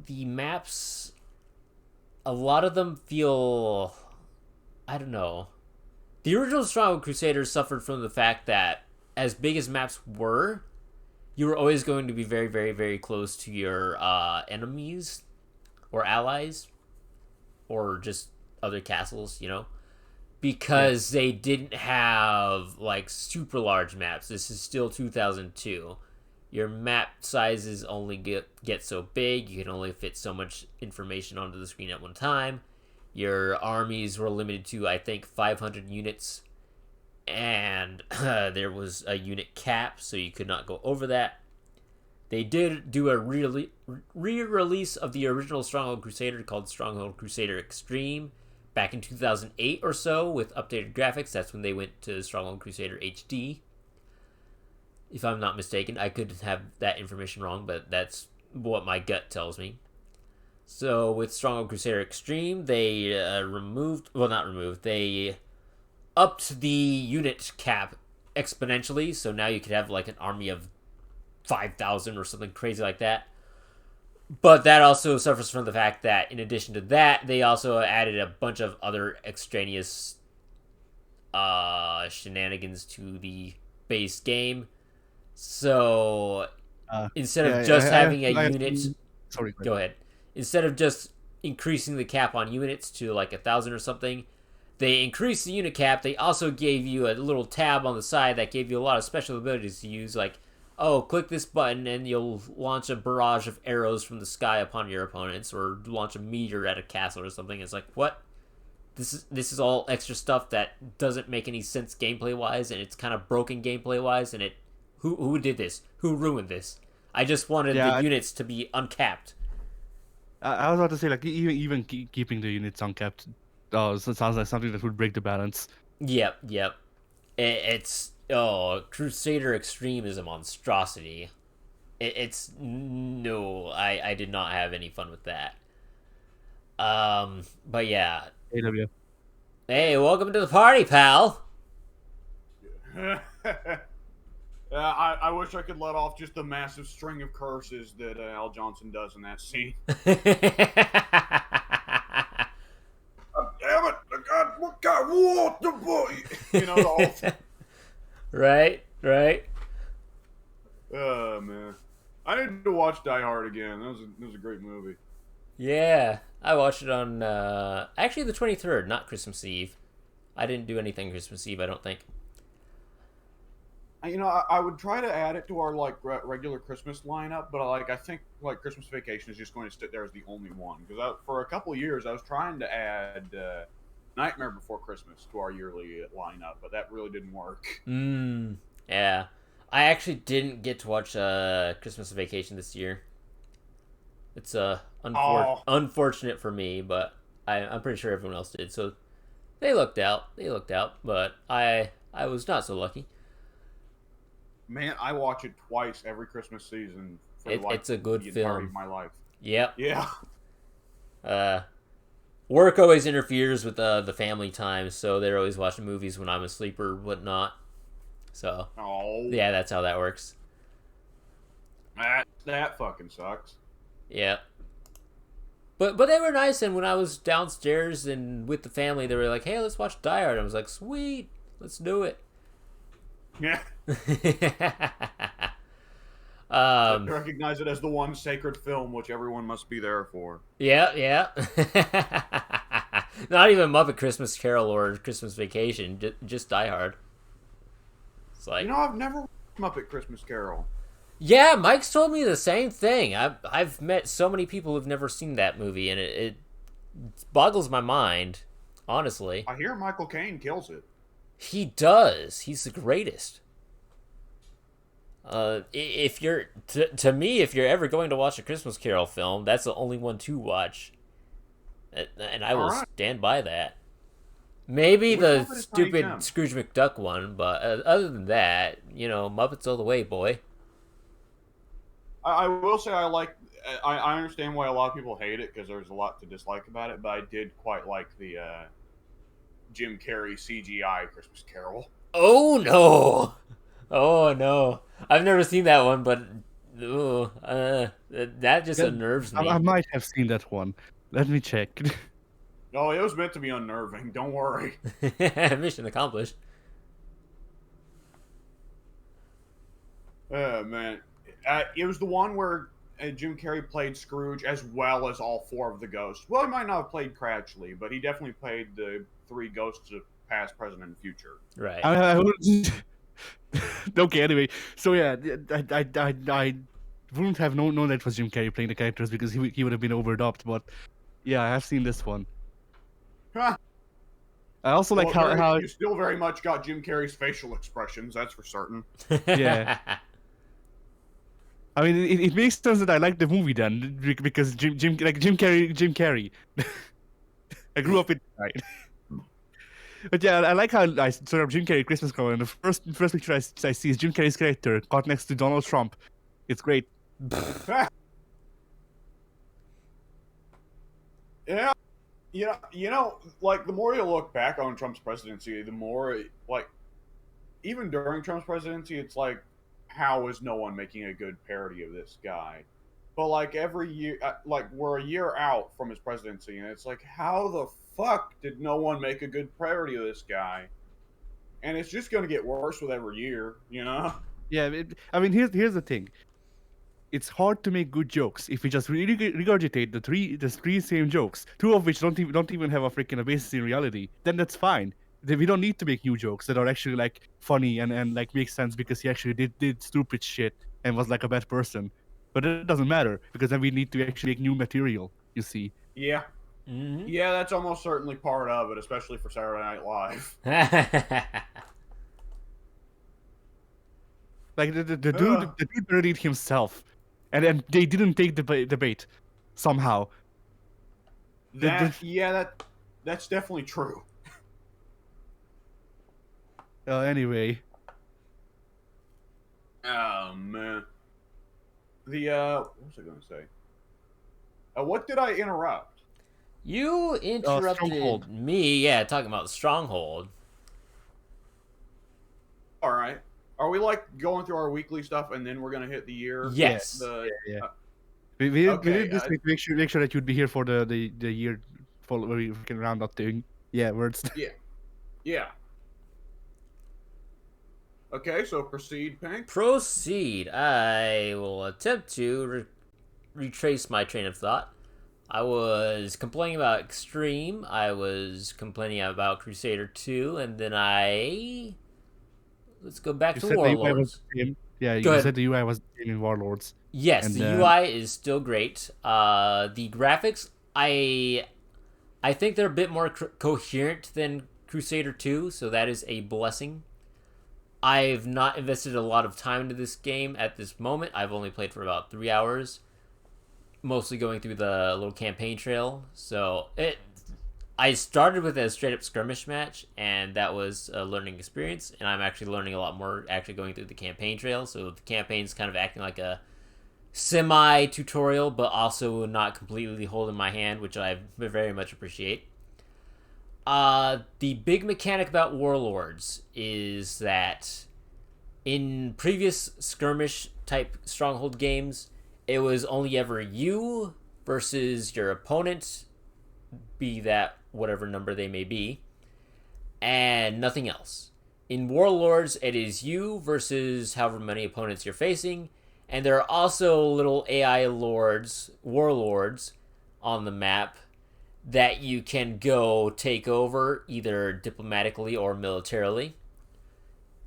maps, a lot of them feel, I don't know. The original Stronghold Crusaders suffered from the fact that, as big as maps were, you were always going to be very, very, very close to your enemies or allies or just other castles, because they didn't have like super large maps. This is still 2002. Your map sizes only get so big. You can only fit so much information onto the screen at one time. Your armies were limited to, I think, 500 units, and there was a unit cap, so you could not go over that. They did do a re-release of the original Stronghold Crusader called Stronghold Crusader Extreme back in 2008 or so with updated graphics. That's when they went to Stronghold Crusader HD. If I'm not mistaken, I could have that information wrong, but that's what my gut tells me. So with Stronghold Crusader Extreme, they they upped the unit cap exponentially, so now you could have like an army of 5,000 or something crazy like that. But that also suffers from the fact that, in addition to that, they also added a bunch of other extraneous shenanigans to the base game. So instead of just having a unit, sorry, go ahead. Instead of just increasing the cap on units to like 1,000 or something, they increased the unit cap. They also gave you a little tab on the side that gave you a lot of special abilities to use, like, oh, click this button and you'll launch a barrage of arrows from the sky upon your opponents, or launch a meteor at a castle or something. It's like, what? This is all extra stuff that doesn't make any sense gameplay wise, and it's kind of broken gameplay wise. And who did this? Who ruined this? I just wanted the units to be uncapped. I was about to say, like, even keeping the units uncapped, so it sounds like something that would break the balance. Yep. It's Crusader Extreme is a monstrosity. I did not have any fun with that. But yeah. AW. Hey, welcome to the party, pal. I wish I could let off just the massive string of curses that Al Johnson does in that scene. Damn it! God, what the boy? The whole thing. Right. Oh man, I need to watch Die Hard again. That was a great movie. Yeah, I watched it on actually the 23rd, not Christmas Eve. I didn't do anything Christmas Eve, I don't think. I would try to add it to our like regular Christmas lineup, but I think like Christmas Vacation is just going to sit there as the only one, because for a couple of years I was trying to add Nightmare Before Christmas to our yearly lineup, but that really didn't work. Yeah. I actually didn't get to watch Christmas Vacation this year. It's unfortunate for me, but I'm pretty sure everyone else did. So they looked out. They looked out, but I was not so lucky. Man, I watch it twice every Christmas season for It's a good the entirety film. of my life. Yep. Yeah. Work always interferes with the family time, so they're always watching movies when I'm asleep or whatnot. So Oh. yeah, that's how that works. That fucking sucks. Yeah. But they were nice, and when I was downstairs and with the family, they were like, "Hey, let's watch Die Hard." I was like, "Sweet, let's do it." Yeah. I recognize it as the one sacred film which everyone must be there for. Yeah. Not even Muppet Christmas Carol or Christmas Vacation, just Die Hard. It's like, I've never watched Muppet Christmas Carol. Yeah, Mike's told me the same thing. I've met so many people who've never seen that movie, and it boggles my mind, honestly. I hear Michael Caine kills it. He does. He's the greatest. If you're to me, if you're ever going to watch a Christmas Carol film, that's the only one to watch, and I will stand by that. Maybe the stupid Scrooge McDuck one, but other than that, Muppets all the way, boy. I will say I understand why a lot of people hate it because there's a lot to dislike about it, but I did quite like the Jim Carrey CGI Christmas Carol. Oh no! Oh no! I've never seen that one, but that just unnerves me. I might have seen that one. Let me check. No, it was meant to be unnerving. Don't worry. Mission accomplished. Man. It was the one where Jim Carrey played Scrooge as well as all four of the ghosts. Well, he might not have played Cratchly, but he definitely played the three ghosts of past, present, and future. Right. Okay, anyway. So yeah, I wouldn't have known that it was Jim Carrey playing the characters because he would have been overdubbed, but yeah, I have seen this one. Huh. I also like how you still very much got Jim Carrey's facial expressions, that's for certain. Yeah. I mean, it makes sense that I like the movie then, because Jim Carrey. I grew up with right. But yeah, I like how I sort of Jim Carrey Christmas Carol, and the first picture I see is Jim Carrey's character caught next to Donald Trump. It's great. Yeah. Like, the more you look back on Trump's presidency, the more, like, even during Trump's presidency, it's like, how is no one making a good parody of this guy? But, like, every year, like, we're a year out from his presidency, and it's like, how the fuck did no one make a good parody of this guy? And it's just going to get worse with every year, Yeah, I mean, here's the thing. It's hard to make good jokes if we just really regurgitate the three same jokes, two of which don't even have a basis in reality. Then that's fine. We don't need to make new jokes that are actually like funny and like make sense because he actually did stupid shit and was like a bad person. But it doesn't matter because then we need to actually make new material. You see? Yeah. Mm-hmm. Yeah, that's almost certainly part of it, especially for Saturday Night Live. Like the dude parodied himself, and they didn't take the bait somehow. That's definitely true. Anyway. Oh man. What was I going to say? What did I interrupt? You interrupted me. Yeah, talking about Stronghold. All right. Are we like going through our weekly stuff and then we're gonna hit the year? Yes. We did this to make sure that you'd be here for the year where we can round up doing words. Yeah. Okay, so proceed, Pink. Proceed. I will attempt to retrace my train of thought. I was complaining about Extreme. I was complaining about Crusader 2, and then let's go back to Warlords. You said the UI was in Warlords. Yes, the UI is still great. The graphics, I I think they're a bit more coherent than Crusader 2, so that is a blessing. I've not invested a lot of time into this game at this moment. I've only played for about 3 hours, mostly going through the little campaign trail. I started with a straight up skirmish match, and that was a learning experience. And I'm actually learning a lot more actually going through the campaign trail. So the campaign's kind of acting like a semi tutorial, but also not completely holding my hand, which I very much appreciate. The big mechanic about Warlords is that in previous skirmish type stronghold games, it was only ever you versus your opponent, be that whatever number they may be, and nothing else. In Warlords, it is you versus however many opponents you're facing, and there are also little AI warlords on the map that you can go take over either diplomatically or militarily.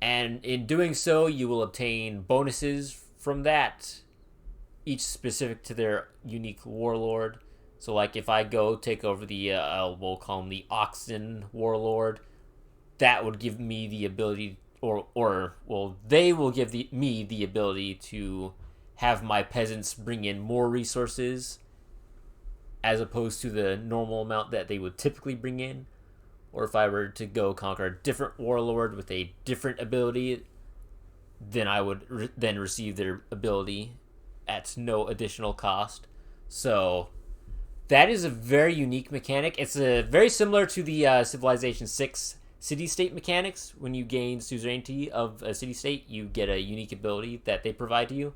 And in doing so, you will obtain bonuses from that, each specific to their unique warlord. So, like, if I go take over we'll call him the Oxen warlord, that would give me the ability, they will give me the ability to have my peasants bring in more resources as opposed to the normal amount that they would typically bring in. Or if I were to go conquer a different warlord with a different ability, then I would then receive their ability at no additional cost. So that is a very unique mechanic. It's very similar to the Civilization 6 city-state mechanics. When you gain suzerainty of a city-state, you get a unique ability that they provide to you.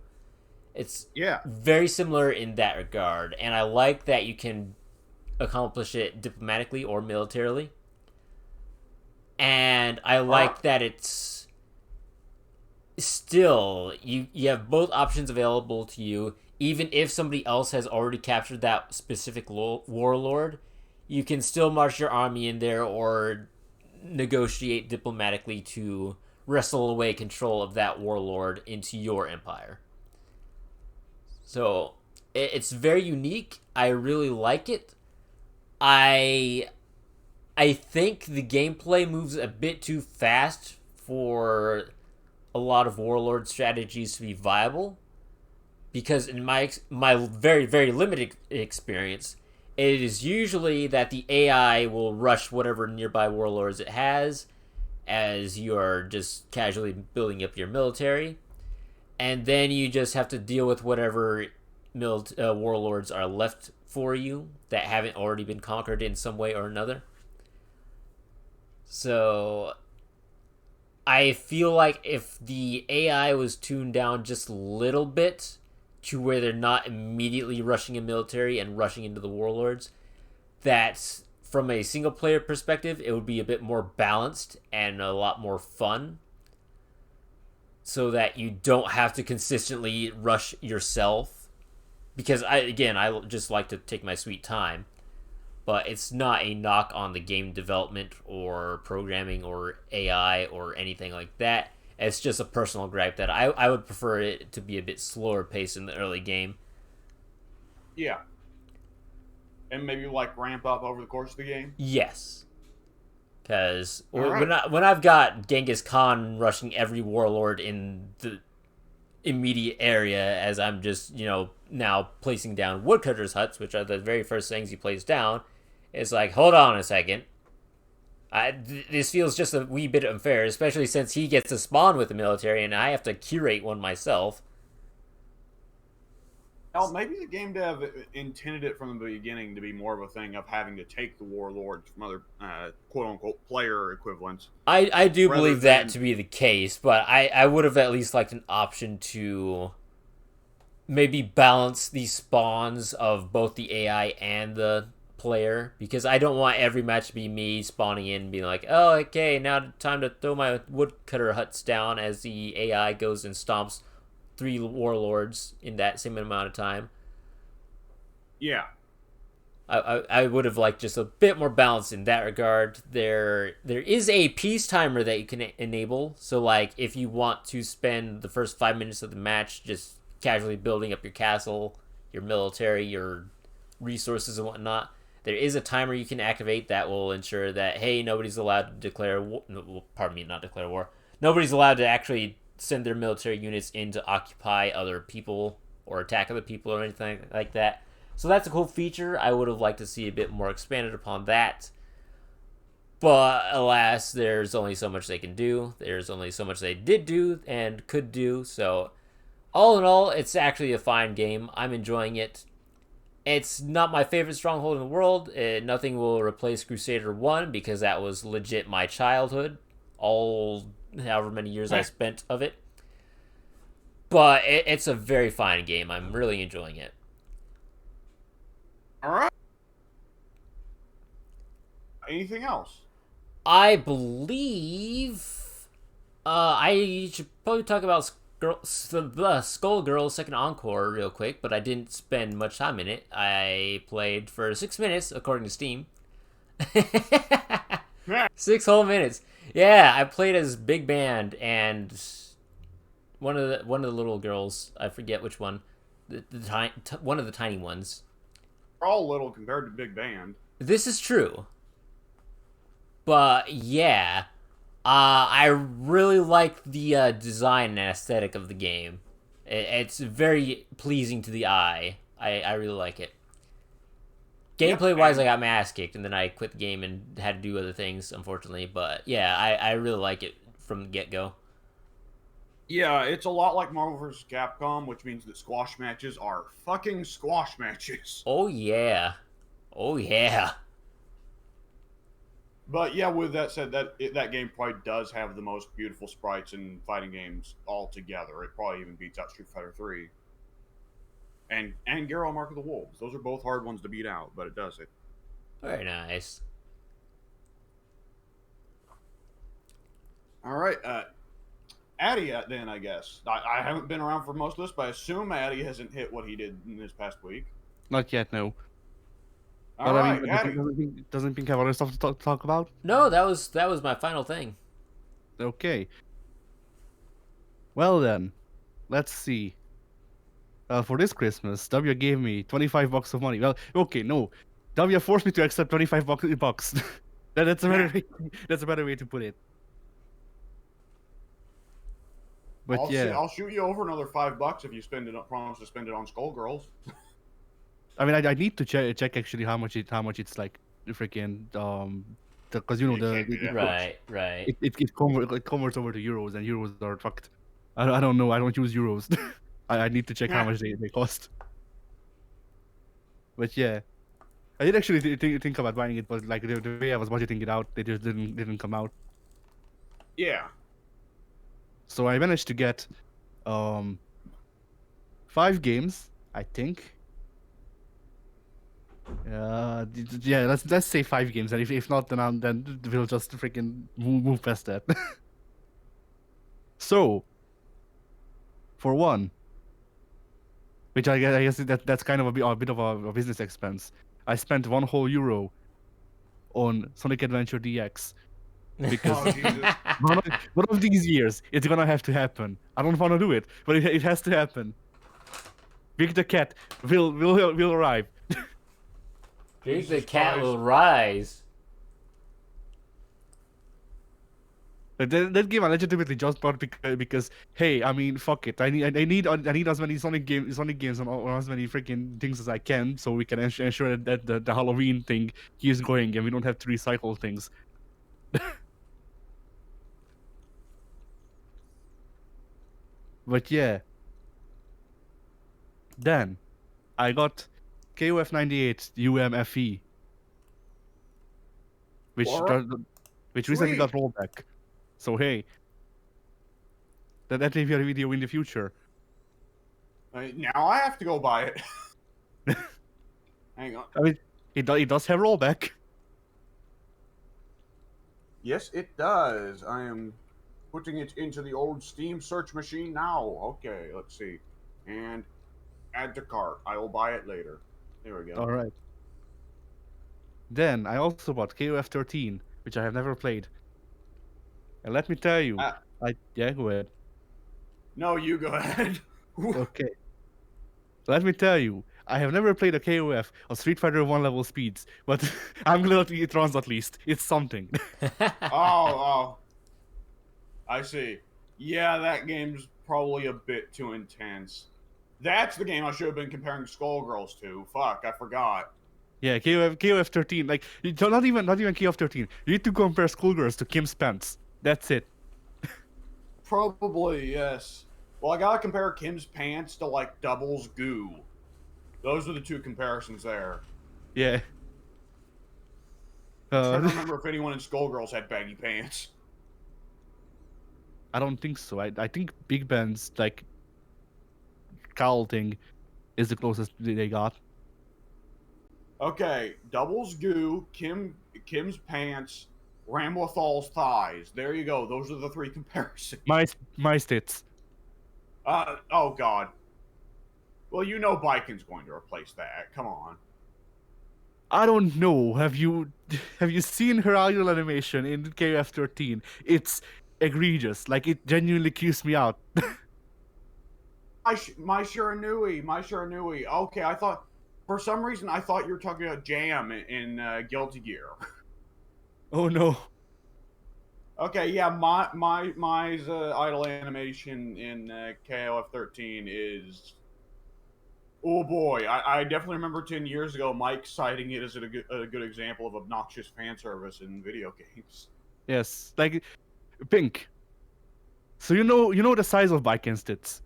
It's very similar in that regard, and I like that you can accomplish it diplomatically or militarily. And I like that it's still, you have both options available to you. Even if somebody else has already captured that specific warlord, you can still march your army in there or negotiate diplomatically to wrestle away control of that warlord into your empire. So it's very unique. I really like it. I think the gameplay moves a bit too fast for a lot of warlord strategies to be viable, because in my very, very limited experience, it is usually that the AI will rush whatever nearby warlords it has as you are just casually building up your military, and then you just have to deal with whatever warlords are left for you that haven't already been conquered in some way or another. So I feel like if the AI was tuned down just a little bit to where they're not immediately rushing a military and rushing into the warlords, that from a single player perspective, it would be a bit more balanced and a lot more fun, so that you don't have to consistently rush yourself. Because I just like to take my sweet time. But it's not a knock on the game development or programming or AI or anything like that. It's just a personal gripe that I would prefer it to be a bit slower paced in the early game. Yeah. And maybe like ramp up over the course of the game? Yes. Because when I've got Genghis Khan rushing every warlord in the immediate area as I'm just, now placing down woodcutters' huts, which are the very first things he plays down, it's like, hold on a second. This feels just a wee bit unfair, especially since he gets to spawn with the military and I have to curate one myself. Oh, maybe the game dev intended it from the beginning to be more of a thing of having to take the warlords from other quote-unquote player equivalents. I do believe that to be the case, but I would have at least liked an option to maybe balance the spawns of both the AI and the player, because I don't want every match to be me spawning in and being like, oh, okay, now time to throw my woodcutter huts down as the AI goes and stomps 3 warlords in that same amount of time. Yeah. I would have liked just a bit more balance in that regard. There is a peace timer that you can enable. So, like, if you want to spend the first 5 minutes of the match just casually building up your castle, your military, your resources and whatnot, There is a timer you can activate that will ensure that, hey, nobody's allowed to declare war. No, pardon me, not declare war. Nobody's allowed to actually send their military units in to occupy other people or attack other people or anything like that. So that's a cool feature. I would have liked to see a bit more expanded upon that. But alas, there's only so much they can do. There's only so much they did do and could do. So, all in all, it's actually a fine game. I'm enjoying it. It's not my favorite stronghold in the world. Nothing will replace Crusader 1 because that was legit my childhood. All however many years I spent of it. But it's a very fine game. I'm really enjoying it. All right. Anything else? I believe I should probably talk about Skullgirls Second Encore real quick, but I didn't spend much time in it. I played for 6 minutes, according to Steam. 6 whole minutes. Yeah, I played as Big Band and one of the little girls. I forget which one. One of the tiny ones. They're all little compared to Big Band. This is true. But yeah, I really like the design and aesthetic of the game. It's very pleasing to the eye. I really like it. Gameplay wise, I got my ass kicked, and then I quit the game and had to do other things, unfortunately. But yeah, I really like it from the get go. Yeah, it's a lot like Marvel vs. Capcom, which means that squash matches are fucking squash matches. Oh yeah, oh yeah. But yeah, with that said, that game probably does have the most beautiful sprites in fighting games altogether. It probably even beats out Street Fighter 3. And Garou Mark of the Wolves. Those are both hard ones to beat out, but it does it. Very nice. All right, Addy then, I guess. I haven't been around for most of this, but I assume Addy hasn't hit what he did in this past week. Not yet, no. All But right, I mean, Addy. doesn't Pink have other stuff to talk about? No, that was my final thing. Okay. Well then, let's see. For this Christmas, W gave me $25 of money. Well, okay, no, W forced me to accept $25 bucks. That's a better way. That's a better way to put it. But I'll shoot you over another $5 if you promise to spend it on Skullgirls. I mean, I need to check actually how much it's like freaking because you know right. it converts over to euros, and euros are fucked. I don't know. I don't use euros. I need to check how much they cost. But yeah, I did actually think about buying it, but like the way I was budgeting it out, they just didn't come out. Yeah. So I managed to get 5 games, I think. Yeah, let's say 5 games, and if not, then we'll just freaking move past that. So, for one, which I guess that's kind of a bit of a business expense, I spent €1 whole on Sonic Adventure DX. Because one of these years, it's gonna have to happen. I don't want to do it, but it has to happen. Big the Cat will arrive. Big the Cat will rise. But that game I legitimately just bought because hey, I mean, fuck it. I need as many Sonic games on as many freaking things as I can, so we can ensure that the Halloween thing keeps going and we don't have to recycle things. But yeah. Then I got KOF 98 UMFE, which recently got rollback. So hey, that may be a video in the future. Now I have to go buy it. Hang on. I mean, it does have rollback. Yes, it does. I am putting it into the old Steam search machine now. Okay, let's see. And add to cart. I will buy it later. There we go. All right. Then I also bought KOF 13, which I have never played. And let me tell you, go ahead. No, you go ahead. Okay. Let me tell you, I have never played a KOF or Street Fighter 1 level speeds, but I'm glad it runs at least. It's something. Oh, I see. Yeah, that game's probably a bit too intense. That's the game I should have been comparing Skullgirls to. Fuck, I forgot. Yeah, KOF 13. Like, not even KOF 13. You need to compare Schoolgirls to Kim's Pants. That's it. Probably, yes. Well, I gotta compare Kim's Pants to, like, Double's Goo. Those are the two comparisons there. Yeah. I'm trying to remember if anyone in Skullgirls had baggy pants. I don't think so. I think Big Ben's like cowl thing is the closest they got. Okay, Double's Goo, Kim's Pants, Ramlethal's Thighs. There you go. Those are the three comparisons. My stits. Oh god. Well, you know Biken's going to replace that. Come on. I don't know. Have you seen her idol animation in KF 13? It's egregious. Like, it genuinely creeps me out. My Shiranui. Okay, I thought for some reason I thought you were talking about Jam in Guilty Gear. Oh no. Okay, yeah, my idol animation in KOF 13 is. Oh boy, I definitely remember 10 years ago Mike citing it as a good example of obnoxious fan service in video games. Yes, like Pink. So you know the size of Biken's tits.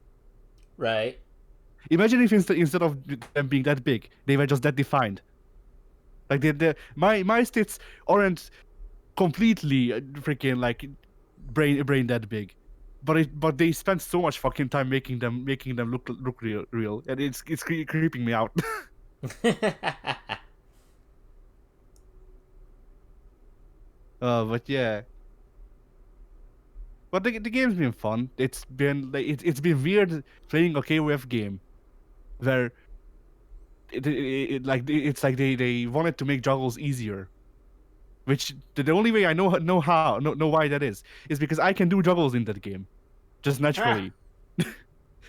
Right. Imagine if instead of them being that big, they were just that defined. Like my tits aren't completely freaking like brain that big, but they spend so much fucking time making them look real, and it's creeping me out. But yeah. But the game's been fun. It's been like it's been weird playing a KOF game where it's like they wanted to make juggles easier. Which the only way I know why that is because I can do juggles in that game, just naturally.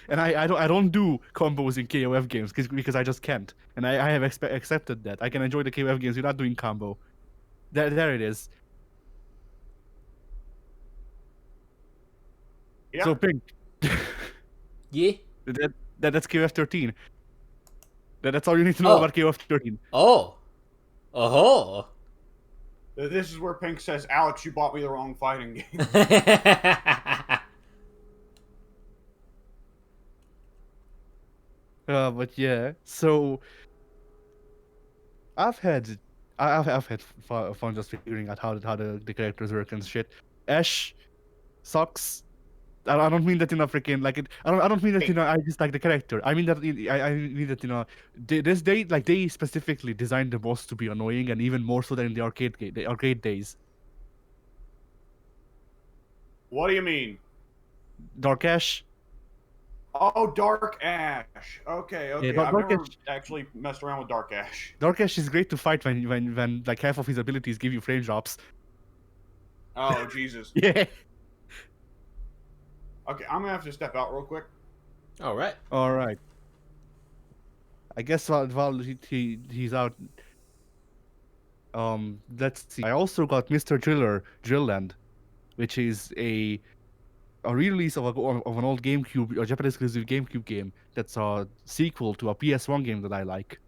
And I don't do combos in KOF games because I just can't, and I have accepted that I can enjoy the KOF games without doing combo. There it is. Yeah. So Pink. Yeah. That's KOF 13. That's all you need to know about KOF 13. Oh. Oh. This is where Pink says, "Alex, you bought me the wrong fighting game." But yeah, so I've had fun just figuring out how the characters work and shit. Ash sucks. I don't mean that in a freaking like it. I don't mean that I dislike the character. I mean that I mean that they specifically designed the boss to be annoying, and even more so than in the arcade days. What do you mean? Dark Ash. Oh, Dark Ash. Okay. Yeah, I've never actually messed around with Dark Ash. Dark Ash is great to fight when like half of his abilities give you frame drops. Oh Jesus. Yeah. Okay, I'm gonna have to step out real quick. All right. I guess while he's out, let's see. I also got Mr. Driller Drillland, which is a re-release of an old GameCube, a Japanese exclusive GameCube game that's a sequel to a PS1 game that I like.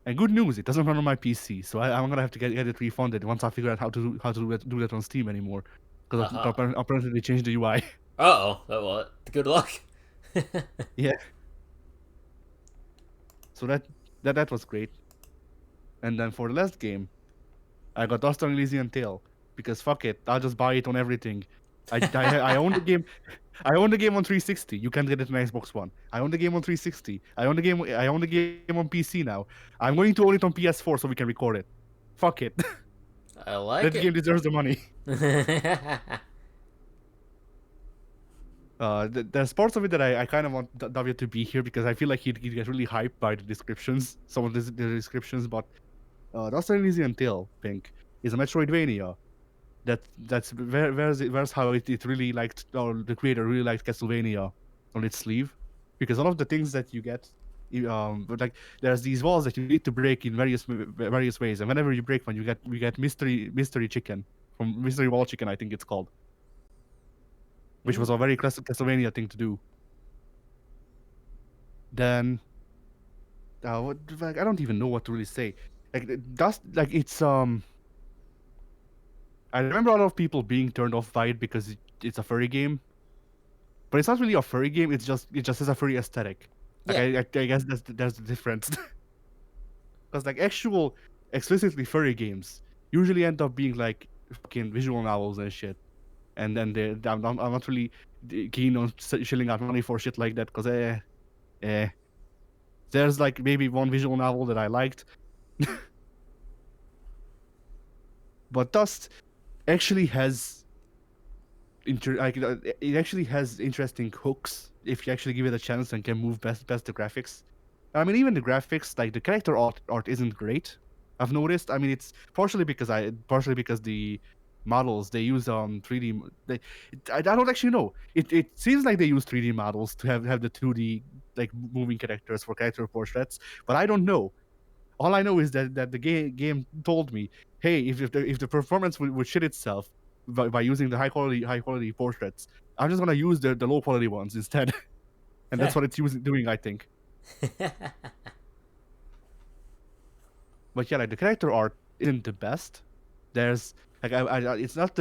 And good news, it doesn't run on my PC, so I'm gonna have to get it refunded once I figure out how to do that on Steam anymore, because apparently they changed the UI. Oh, well, good luck. Yeah. So that was great. And then for the last game, I got Lost on Elysian Tale because fuck it, I'll just buy it on everything. I own the game. I own the game on 360. You can't get it on Xbox One. I own the game on 360. I own the game on PC now. I'm going to own it on PS4 so we can record it. Fuck it. I like that it. game deserves the money. There's parts of it that I kind of want W to be here because I feel like he'd get really hyped by the descriptions, some of the descriptions. But Lost Elysian Tale, Pink, is a Metroidvania. Where's how it really liked, or the creator really liked Castlevania. on its sleeve, because all of the things that you get, but like there's these walls that you need to break in various ways, and whenever you break one, you get mystery chicken from mystery wall chicken, I think it's called, which was a very classic Castlevania thing to do. Then, what like I don't even know what to really say. Like that's like it's I remember a lot of people being turned off by it because it's a furry game, but it's not really a furry game. It just has a furry aesthetic. Like Yeah. I guess that's the difference. Because like actual explicitly furry games usually end up being like fucking visual novels and shit, and then I'm not really keen on shelling out money for shit like that because there's like maybe one visual novel that I liked, but Dust actually has it actually has interesting hooks if you actually give it a chance and can move best the graphics. I mean, even the graphics, like the character art isn't great. I've noticed. I mean, it's partially because the models they use 3D. I don't actually know. It seems like they use 3D models to have the 2D like moving characters for character portraits, but I don't know. All I know is that the game told me, hey, if the performance would shit itself by using the high quality portraits, I'm just gonna use the low quality ones instead, and that's what it's doing, I think. But yeah, like the character art isn't the best. There's like it's not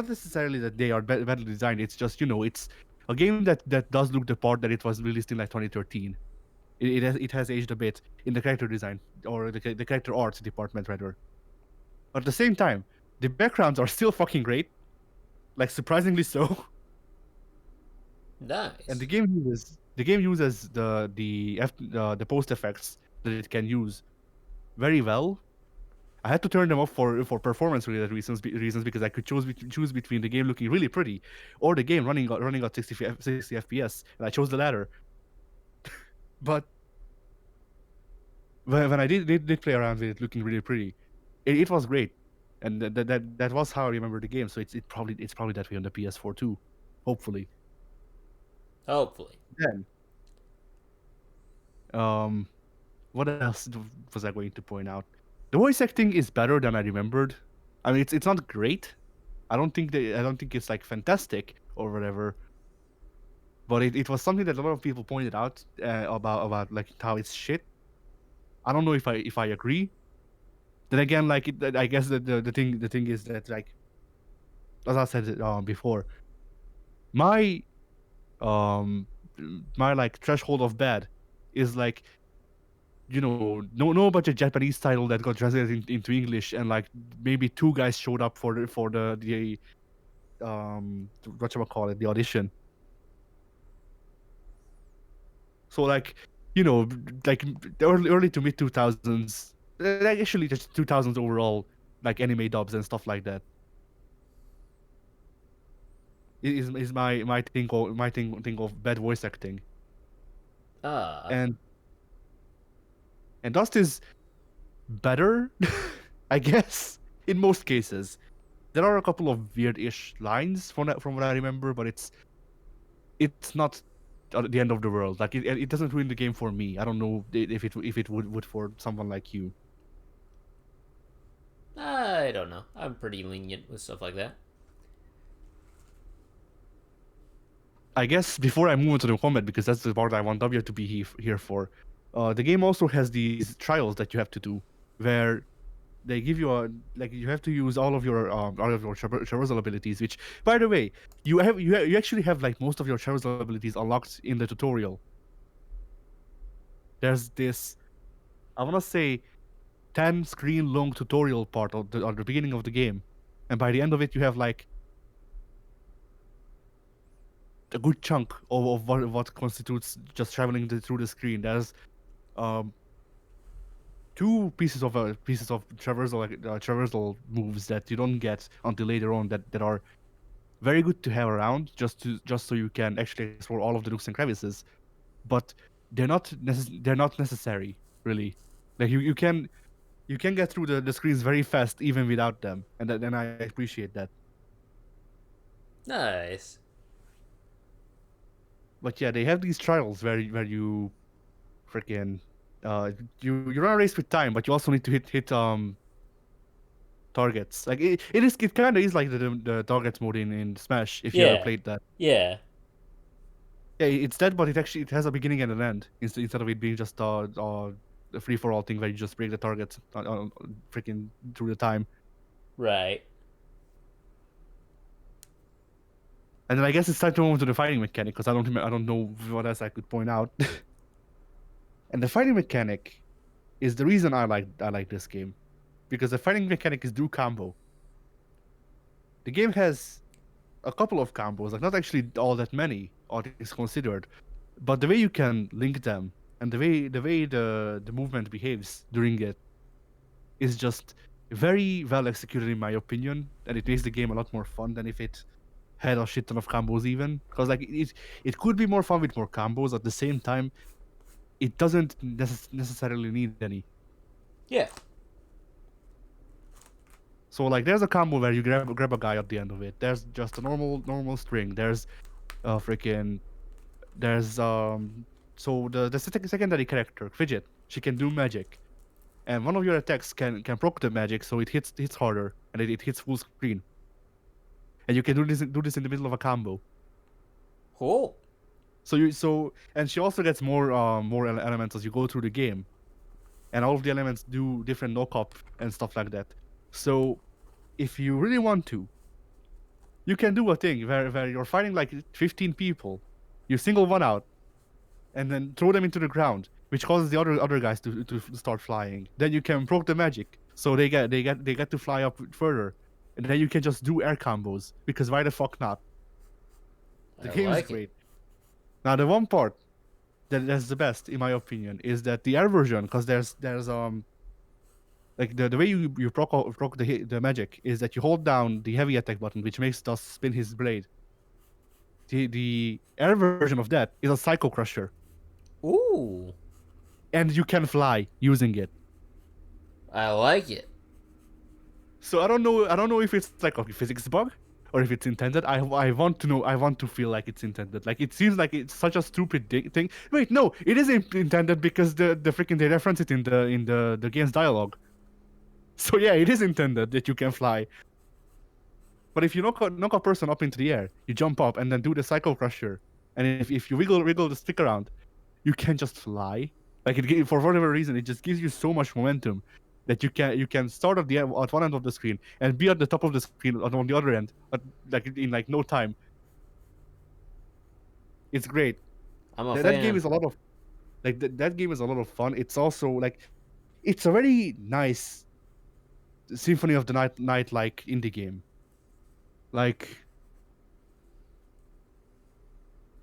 necessarily that they are badly designed. It's just it's a game that does look the part that it was released in like 2013. It has aged a bit in the character design or the character arts department rather. But at the same time, the backgrounds are still fucking great, like surprisingly so. Nice. And the game uses the post effects that it can use very well. I had to turn them off for performance related reasons because I could choose between the game looking really pretty or the game running at 60 FPS, and I chose the latter. But when I did play around with it looking really pretty, it was great, and that was how I remember the game. So it's probably that way on the PS4 too, hopefully. Hopefully. Then, what else was I going to point out? The voice acting is better than I remembered. I mean, it's not great. I don't think it's like fantastic or whatever. But it was something that a lot of people pointed out about like how it's shit. I don't know if I agree. Then again, like I guess the thing is that like as I said before, my um my like threshold of bad is like no budget Japanese title that got translated into English and like maybe two guys showed up for the whatchamacallit, the audition. So like like the early to mid 2000s, like actually just 2000s overall, like anime dubs and stuff like that. Is my thing of bad voice acting. Ah. And Dust is better, I guess, in most cases. There are a couple of weird-ish lines from what I remember, but it's not the end of the world. Like it doesn't ruin the game for me. I don't know if it would for someone like you. I don't know. I'm pretty lenient with stuff like that. I guess before I move on to the combat, because that's the part I want W to be here for. The game also has these trials that you have to do, where they give you you have to use all of your traversal abilities. Which, by the way, you actually have like most of your traversal abilities unlocked in the tutorial. There's this, I want to say, 10 screen long tutorial part at the beginning of the game, and by the end of it, you have like a good chunk of what constitutes just traveling through the screen. There's um two pieces of traversal moves that you don't get until later on that are very good to have around just so you can actually explore all of the nooks and crevices, but they're not necessary really. Like you can get through the screens very fast even without them, and I appreciate that. Nice. But yeah, they have these trials where you freaking you run a race with time, but you also need to hit targets. Like it kind of is like the targets mode in Smash if you ever Yeah. played that. Yeah. Yeah, it's that, but it has a beginning and an end instead of it being just a free for all thing where you just break the targets freaking through the time. Right. And then I guess it's time to move on to the fighting mechanic because I don't know what else I could point out. And the fighting mechanic is the reason I like this game, because the fighting mechanic is do combo. The game has a couple of combos, like not actually all that many, all things considered, but the way you can link them and the way the movement behaves during it is just very well executed in my opinion, and it makes the game a lot more fun than if it had a shit ton of combos even. Because like it could be more fun with more combos. At the same time, it doesn't necessarily need any. Yeah. So like there's a combo where you grab a guy at the end of it. There's just a normal string. There's freaking there's so the secondary character Fidget, she can do magic, and one of your attacks can proc the magic so it hits harder and it hits full screen, and you can do this in the middle of a combo. Cool. And she also gets more elements as you go through the game, and all of the elements do different knock up and stuff like that. So if you really want to, you can do a thing where you're fighting like 15 people, you single one out, and then throw them into the ground, which causes the other guys to start flying. Then you can proc the magic, so they get to fly up further, and then you can just do air combos because why the fuck not? The I game is like it. great. Now the one part that's the best in my opinion is that the air version, because there's like the way you proc the magic is that you hold down the heavy attack button, which makes Dust spin his blade. The air version of that is a Psycho Crusher, Ooh. and you can fly using it. I like it. So I don't know if it's like a physics bug or if it's intended. I want to know. I want to feel like it's intended. Like it seems like it's such a stupid thing. Wait, no, it is intended because the freaking they reference it in the game's dialogue. So yeah, it is intended that you can fly. But if you knock a person up into the air, you jump up and then do the Psycho Crusher, and if you wiggle the stick around, you can just fly. Like for whatever reason, it just gives you so much momentum that you can start at one end of the screen and be at the top of the screen on the other end, like in like no time. It's great. I'm a That game fan. is a lot of that game is a lot of fun. It's also like it's a very nice Symphony of the Night like indie game. Like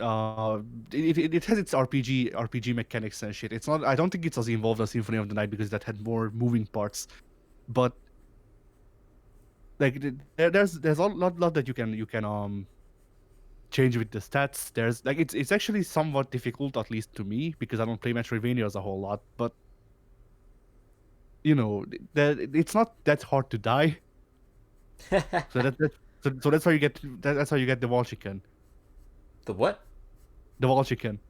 uh it has its RPG mechanics and shit. It's not, I don't think it's as involved as Symphony of the Night because that had more moving parts, but like there's a lot that you can change with the stats. There's like it's actually somewhat difficult, at least to me, because I don't play Metroidvanias a whole lot, but you know that it's not that hard to die. So so that's how you get that's how you get the wall chicken. The what? The wall chicken.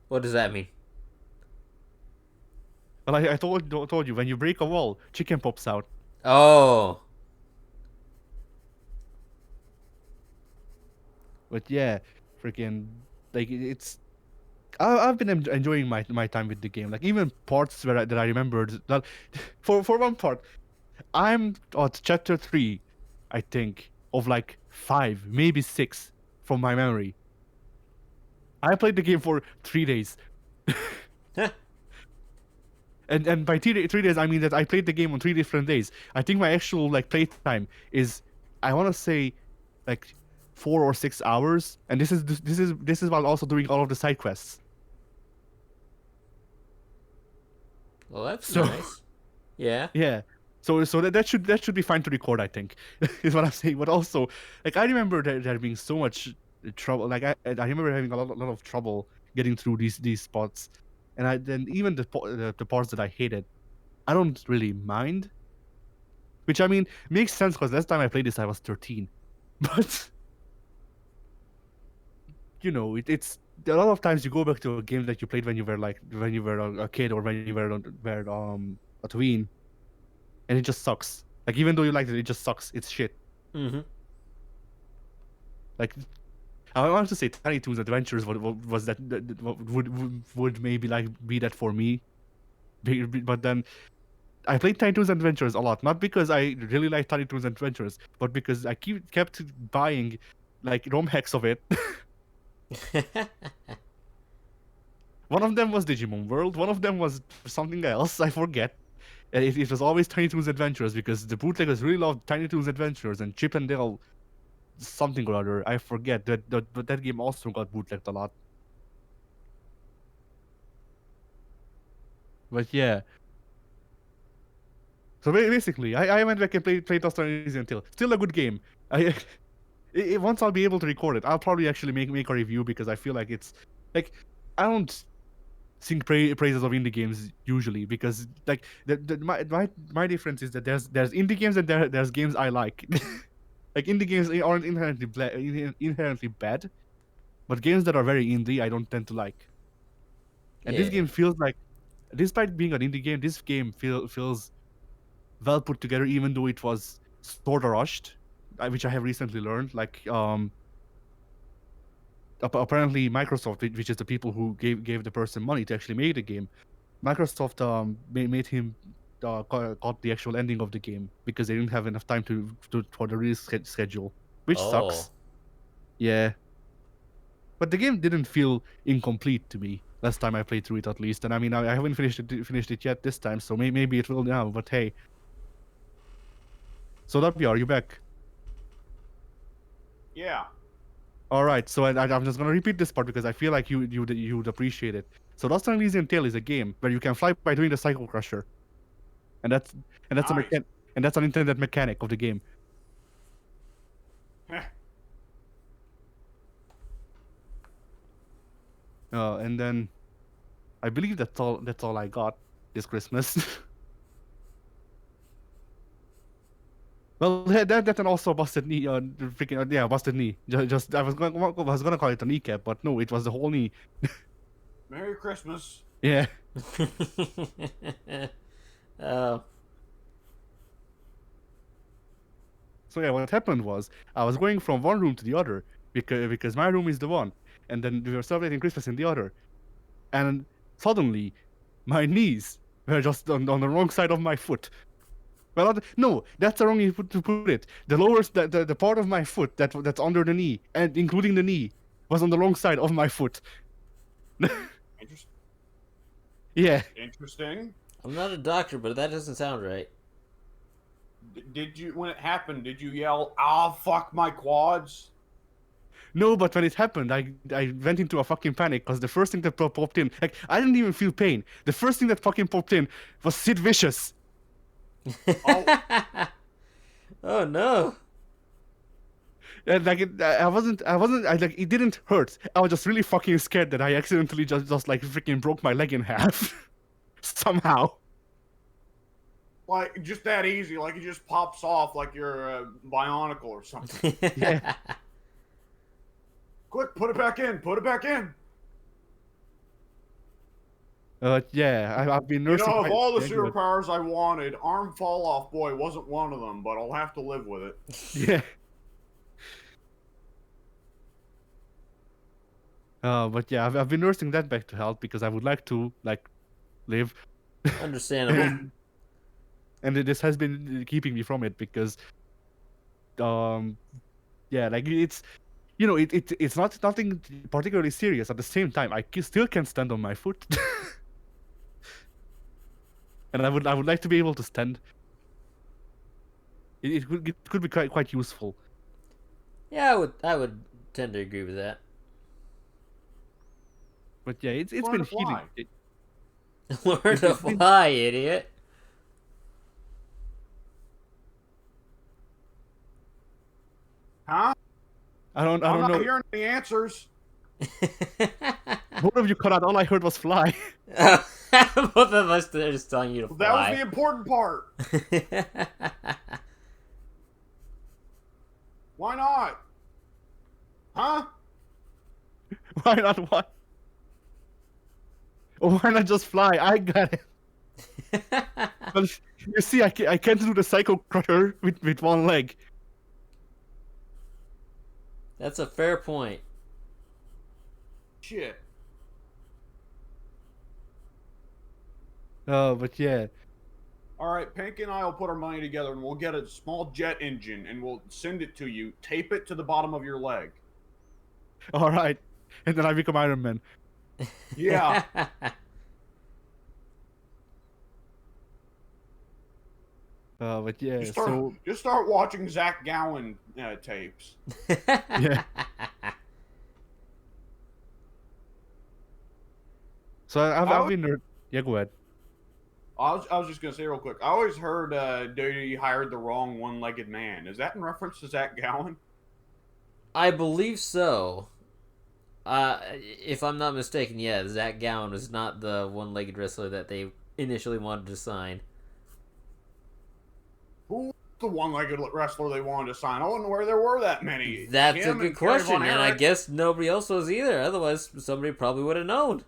What does that mean? Well, I told you, when you break a wall, chicken pops out. Oh. But yeah, freaking like it's. I've been enjoying my time with the game. Like even parts that I remembered. That, for one part, I'm at chapter 3, I think, of like 5, maybe 6 from my memory. I played the game for 3 days. And by 3 days, I mean that I played the game on 3 different days. I think my actual like playtime is, I want to say, like 4 or 6 hours, and this is while also doing all of the side quests. Well, that's So nice. Yeah. yeah, so that should be fine to record, I think, is what I'm saying. But also, like I remember there being so much trouble. Like I remember having a lot of trouble getting through these spots, and then even the parts that I hated, I don't really mind. Which I mean makes sense because last time I played this I was 13, but it's a lot of times you go back to a game that you played when you were a kid or when you a tween, and it just sucks. Like even though you liked it, it just sucks. It's shit. Mm-hmm. Like I want to say Tiny Toons Adventures was that would maybe like be that for me, but then I played Tiny Toons Adventures a lot, not because I really like Tiny Toons Adventures, but because I kept buying like ROM hacks of it. One of them was Digimon World, one of them was something else, I forget. And it was always Tiny Toons Adventures because the bootleggers really loved Tiny Toons Adventures and Chip and Dale something or other. I forget but that game also got bootlegged a lot. But yeah. So basically, I went back and played Lost Ark Tale. Still a good game. Once I'll be able to record it, I'll probably actually make a review because I feel like it's like I don't sing praises of indie games usually because like my difference is that there's indie games and there's games I like. Like indie games aren't inherently bad, but games that are very indie I don't tend to like. And this Yeah. game feels like, despite being an indie game, this game feels well put together, even though it was sort of rushed, which I have recently learned. Like apparently Microsoft, which is the people who gave the person money to actually make the game, Microsoft made him got the actual ending of the game because they didn't have enough time for the release schedule, which Oh. sucks. Yeah, but the game didn't feel incomplete to me last time I played through it, at least. And I mean, I haven't finished it yet this time, so maybe it will now. But hey, so W, are you back? Yeah. All right, so I'm just gonna repeat this part because I feel like you'd appreciate it. So Lost Elysian Tale is a game where you can fly by doing the Cycle Crusher, and that's Nice. and that's an intended mechanic of the game. And then I believe that's all I got this Christmas. Well, that and also busted knee, busted knee. Just I was gonna call it a kneecap, but no, it was the whole knee. Merry Christmas. Yeah. Oh. So yeah, what happened was I was going from one room to the other because my room is the one, and then we were celebrating Christmas in the other, and suddenly my knees were just on the wrong side of my foot. Well, no, that's the wrong way to put it. The part of my foot that's under the knee and including the knee was on the wrong side of my foot. Yeah. Interesting. I'm not a doctor, but that doesn't sound right. Did you, when it happened, did you yell, "Ah, fuck my quads"? No, but when it happened, I went into a fucking panic because the first thing that popped in, like I didn't even feel pain. The first thing that fucking popped in was Sid Vicious. Oh. Oh no. And like it didn't hurt. I was just really fucking scared that I accidentally just like freaking broke my leg in half somehow. Like, just that easy. Like, it just pops off like you're a bionicle or something. Yeah. Quick, put it back in. Put it back in. Yeah, I've been You nursing. know, of all the leg, but- superpowers I wanted, arm fall off boy wasn't one of them, but I'll have to live with it. Yeah. But yeah, I've been nursing that back to health because I would like to like live. Understandable. And this has been keeping me from it because, yeah, like it's, it's nothing particularly serious. At the same time, I still can't stand on my foot, and I would like to be able to stand. It could be quite useful. Yeah, I would tend to agree with that. But yeah, it's Learn been to fly. healing. Learn to fly, idiot. Huh? I don't I'm not know. hearing the answers. Both of you cut out. All I heard was fly. Both of us are just telling you to That was fly. the important part. Why not? Huh? Why not what? Or why not just fly? I got it. But you see, I can't do the Psycho Crusher with one leg. That's a fair point. Shit. But yeah. All right, Pink and I will put our money together and we'll get a small jet engine and we'll send it to you. Tape it to the bottom of your leg. All right. And then I become Iron Man. Yeah. But yeah, Just start watching Zach Gowan tapes. yeah. So I've been. Yeah, go ahead. I was just gonna say real quick. I always heard WWE hired the wrong one-legged man. Is that in reference to Zach Gowan? I believe so. If I'm not mistaken, yeah, Zach Gowan was not the one-legged wrestler that they initially wanted to sign. Who's the one-legged wrestler they wanted to sign? I wasn't aware there were that many. That's a Him good and Kerry question, Von and I Erich. guess nobody else was either. Otherwise, somebody probably would have known.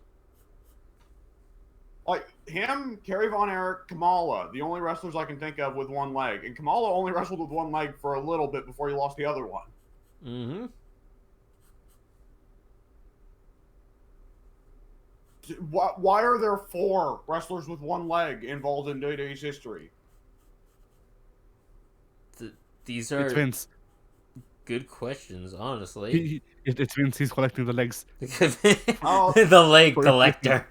Like him, Kerry Von Erich, Kamala, the only wrestlers I can think of with one leg. And Kamala only wrestled with one leg for a little bit before he lost the other one. Mm-hmm. Why are there 4 wrestlers with one leg involved in WWE's history? These It's are Vince. good questions, honestly. It's Vince. He's collecting the legs. Oh. The leg collector.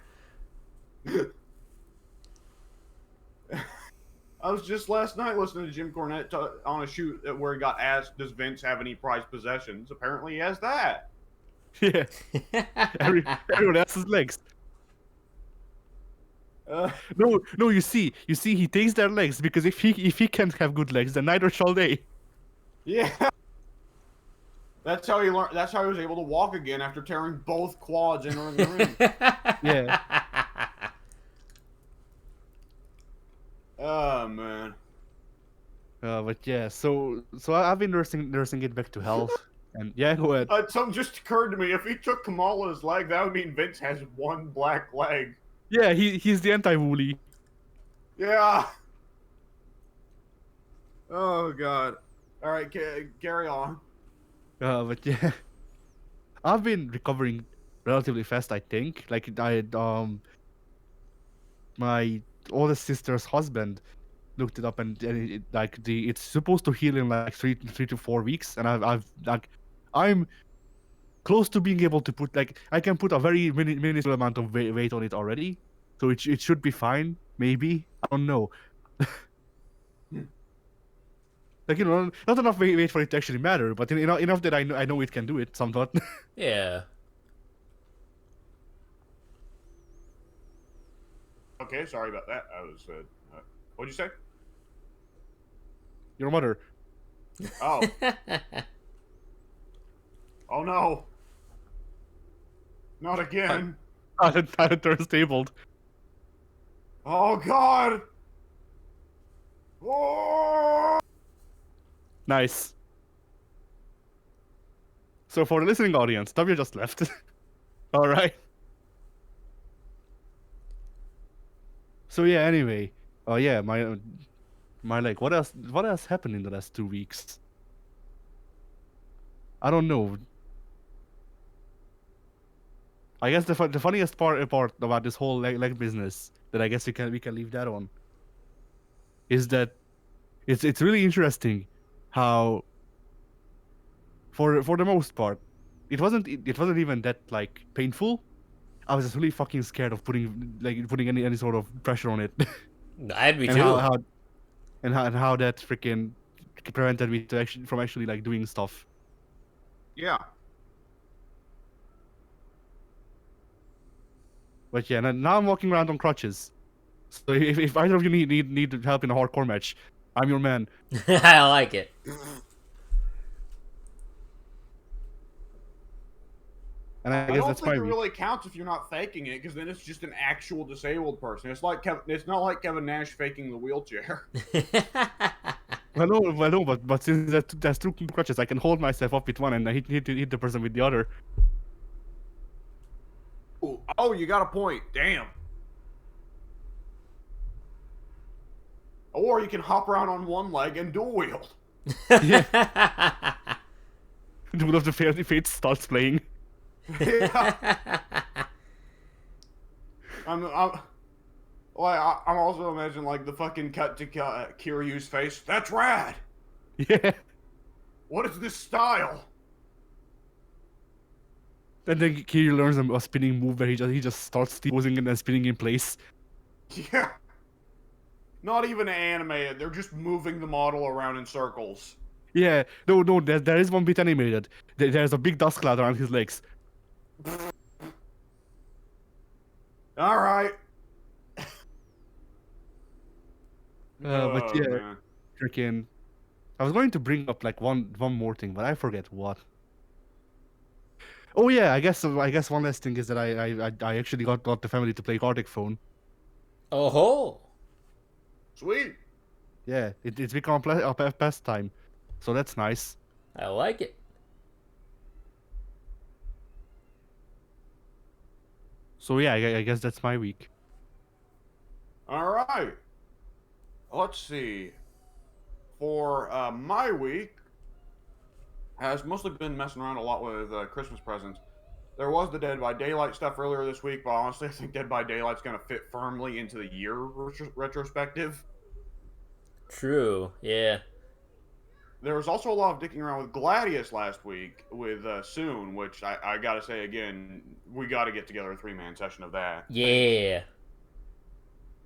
I was just last night listening to Jim Cornette on a shoot where he got asked, "Does Vince have any prized possessions?" Apparently, he has that. Yeah. Everyone has his legs. No. You see, he takes their legs because if he can't have good legs, then neither shall they. Yeah. That's how he learned. That's how he was able to walk again after tearing both quads entering the ring. Yeah. Oh man. But yeah, so I've been nursing it back to health, and yeah, go ahead. Something just occurred to me. If he took Kamala's leg, that would mean Vince has one black leg. Yeah, he's the anti-Wooly. Yeah. Oh god. All right, carry on. But yeah, I've been recovering relatively fast. I think. Like my oldest sister's husband looked it up, and it's supposed to heal in like three to 4 weeks, and I'm close to being able to put I can put a very minuscule amount of weight on it already, so it should be fine. Maybe, I don't know. Like, not enough weight for it to actually matter, but enough that I know it can do it somewhat. Yeah. Okay, sorry about that. I was. What'd you say? Your mother. Oh. Oh no. Not again. Tyler turns tabled. Oh god. Oh! Nice. So for the listening audience, W just left. All right. So yeah. Anyway. Yeah. My leg. What else happened in the last 2 weeks? I don't know. I guess the funniest part about this whole leg business that I guess we can leave that on is that it's really interesting how for the most part it wasn't even that like painful. I was just really fucking scared of putting any sort of pressure on it. I'd be and too. how that freaking prevented me from actually like doing stuff. Yeah. But yeah, now I'm walking around on crutches. So if either of you need help in a hardcore match, I'm your man. I like it. And I I guess don't that's think it my really counts if you're not faking it, because then it's just an actual disabled person. It's not like Kevin Nash faking the wheelchair. Well, no, but since that's two crutches, I can hold myself up with one and hit the person with the other. Oh, you got a point. Damn. Or you can hop around on one leg and dual wield. Yeah. One of the Fairy Fates starts playing. Yeah. I'm also imagining like the fucking cut to Kiryu's face. That's rad. Yeah. What is this style? And then Kiryu learns a spinning move where he just starts posing and then spinning in place. Yeah. Not even animated. They're just moving the model around in circles. Yeah, no, there is one bit animated. There's a big dust cloud around his legs. All right. But yeah, Man. freaking. I was going to bring up like one more thing, but I forget what. Oh yeah, I guess one last thing is that I actually got the family to play Arctic Phone. Oh ho! Sweet. Yeah, it's become a pastime, so that's nice. I like it. So yeah, I guess that's my week. All right. Let's see. For my week, has mostly been messing around a lot with Christmas presents. There was the Dead by Daylight stuff earlier this week, but honestly, I think Dead by Daylight's going to fit firmly into the year retrospective. True. Yeah. There was also a lot of dicking around with Gladius last week with Soon, which I gotta say again, we gotta get together a 3-man session of that. Yeah.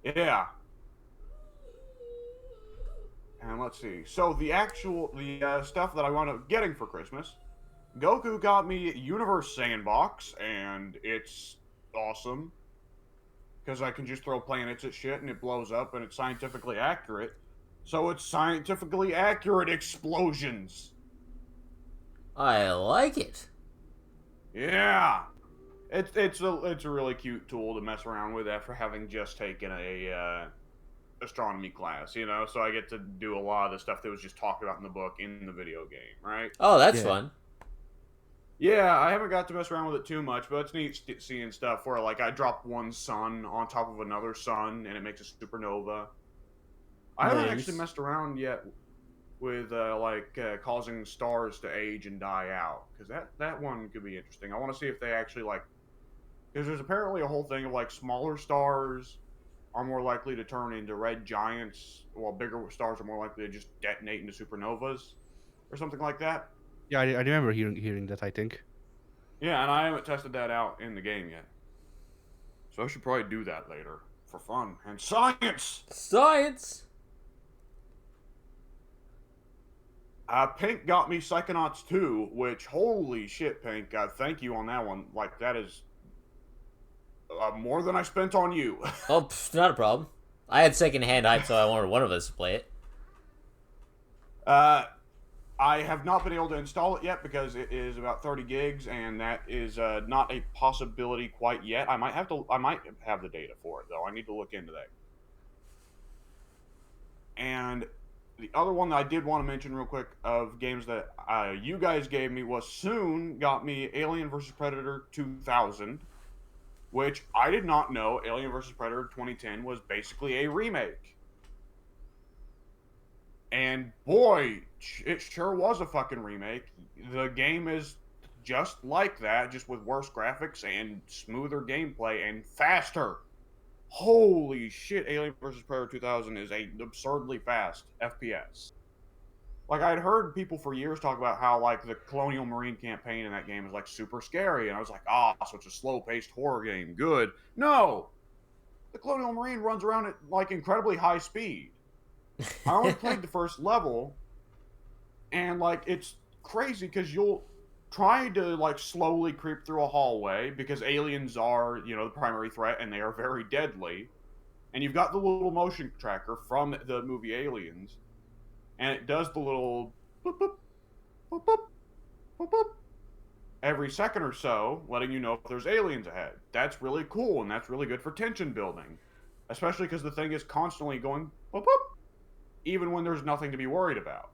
Yeah. And let's see. So the stuff that I wound up getting for Christmas, Goku got me Universe Sandbox, and it's awesome because I can just throw planets at shit and it blows up and it's scientifically accurate. So it's scientifically accurate explosions. I like it. Yeah. It's a really cute tool to mess around with after having just taken a astronomy class, you know, so I get to do a lot of the stuff that was just talked about in the book in the video game, right? Oh, that's Yeah. fun. Yeah, I haven't got to mess around with it too much, but it's neat seeing stuff where, like, I drop one sun on top of another sun and it makes a supernova. I haven't Nice. actually messed around yet with, causing stars to age and die out, because that one could be interesting. I want to see if they actually, like, because there's apparently a whole thing of, like, smaller stars are more likely to turn into red giants, while bigger stars are more likely to just detonate into supernovas, or something like that. Yeah, I remember hearing that. I think. Yeah, and I haven't tested that out in the game yet. So I should probably do that later for fun and science. Science. Pink got me Psychonauts 2, which, holy shit, Pink, thank you on that one. Like, that is more than I spent on you. Oh, not a problem. I had secondhand hype, so I wanted one of us to play it. I have not been able to install it yet because it is about 30 gigs, and that is not a possibility quite yet. I might have the data for it, though. I need to look into that. And the other one that I did want to mention real quick of games that you guys gave me was Soon got me Alien vs. Predator 2000, which I did not know Alien vs. Predator 2010 was basically a remake. And boy, it sure was a fucking remake. The game is just like that, just with worse graphics and smoother gameplay and faster. Holy shit, Alien vs. Predator 2000 is a absurdly fast FPS. Like, I'd heard people for years talk about how, like, the Colonial Marine campaign in that game is, like, super scary, and I was like, so it's a slow-paced horror game. Good. No! The Colonial Marine runs around at, like, incredibly high speed. I only played the first level, and, like, it's crazy because you'll try to, like, slowly creep through a hallway because aliens are, you know, the primary threat and they are very deadly. And you've got the little motion tracker from the movie Aliens, and it does the little boop, boop, boop, boop, boop, boop, every second or so, letting you know if there's aliens ahead. That's really cool, and that's really good for tension building, especially because the thing is constantly going boop, boop, even when there's nothing to be worried about.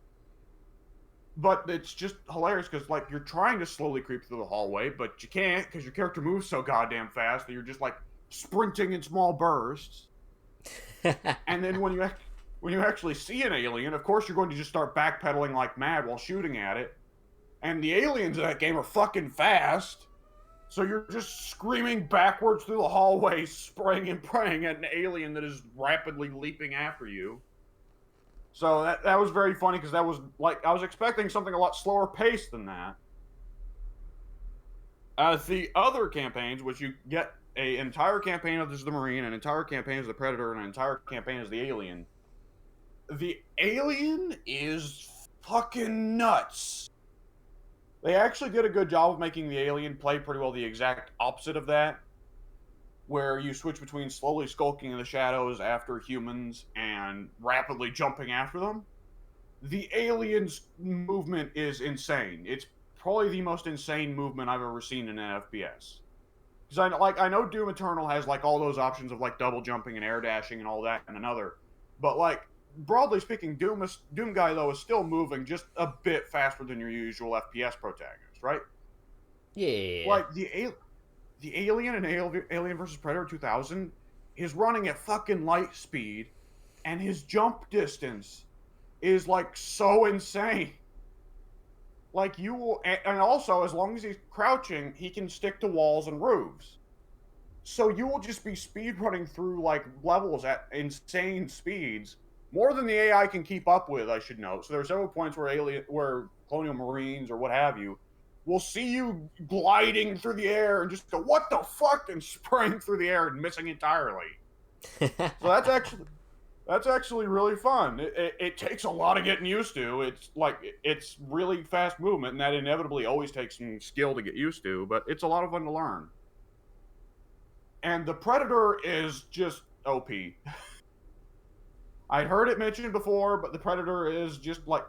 but it's just hilarious because like you're trying to slowly creep through the hallway, but you can't because your character moves so goddamn fast that you're just like sprinting in small bursts. And then when you actually see an alien, of course you're going to just start backpedaling like mad while shooting at it. And the aliens in that game are fucking fast. So you're just screaming backwards through the hallway, spraying and praying at an alien that is rapidly leaping after you. So that was very funny because that was like I was expecting something a lot slower paced than that. The other campaigns, which you get an entire campaign as the Marine, an entire campaign as the Predator, and an entire campaign as the Alien. The Alien is fucking nuts. They actually did a good job of making the Alien play pretty well the exact opposite of that, where you switch between slowly skulking in the shadows after humans and rapidly jumping after them. The Alien's movement is insane. It's probably the most insane movement I've ever seen in an FPS. Because I know Doom Eternal has like all those options of like double jumping and air dashing and all that and another, but like broadly speaking, Doom guy though is still moving just a bit faster than your usual FPS protagonist, right? Yeah. Like the Alien and Alien versus Predator 2000 is running at fucking light speed, and his jump distance is like so insane. Like you will, and also as long as he's crouching, he can stick to walls and roofs. So you will just be speed running through like levels at insane speeds, more than the AI can keep up with. I should note. So there are several points where Colonial Marines or what have you, will see you gliding through the air and just go, "What the fuck?" and spraying through the air and missing entirely. So that's actually really fun. It takes a lot of getting used to. It's really fast movement, and that inevitably always takes some skill to get used to. But it's a lot of fun to learn. And the Predator is just OP. I'd heard it mentioned before, but the Predator is just like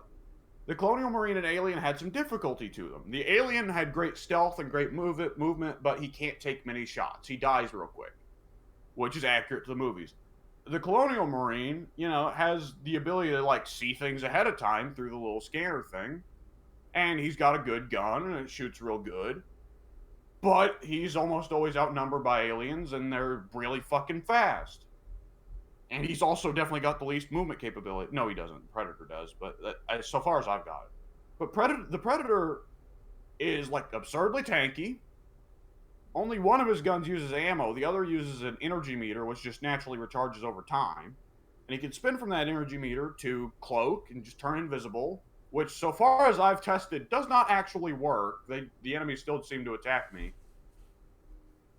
the Colonial Marine and Alien had some difficulty to them. The Alien had great stealth and great movement, but he can't take many shots. He dies real quick, which is accurate to the movies. The Colonial Marine, has the ability to like see things ahead of time through the little scanner thing, and he's got a good gun and it shoots real good. But he's almost always outnumbered by aliens, and they're really fucking fast. And he's also definitely got the least movement capability. No, he doesn't. Predator does, but so far as I've got it. But the Predator is like absurdly tanky. Only one of his guns uses ammo. The other uses an energy meter, which just naturally recharges over time. And he can spin from that energy meter to cloak and just turn invisible, which so far as I've tested does not actually work. The enemies still seem to attack me.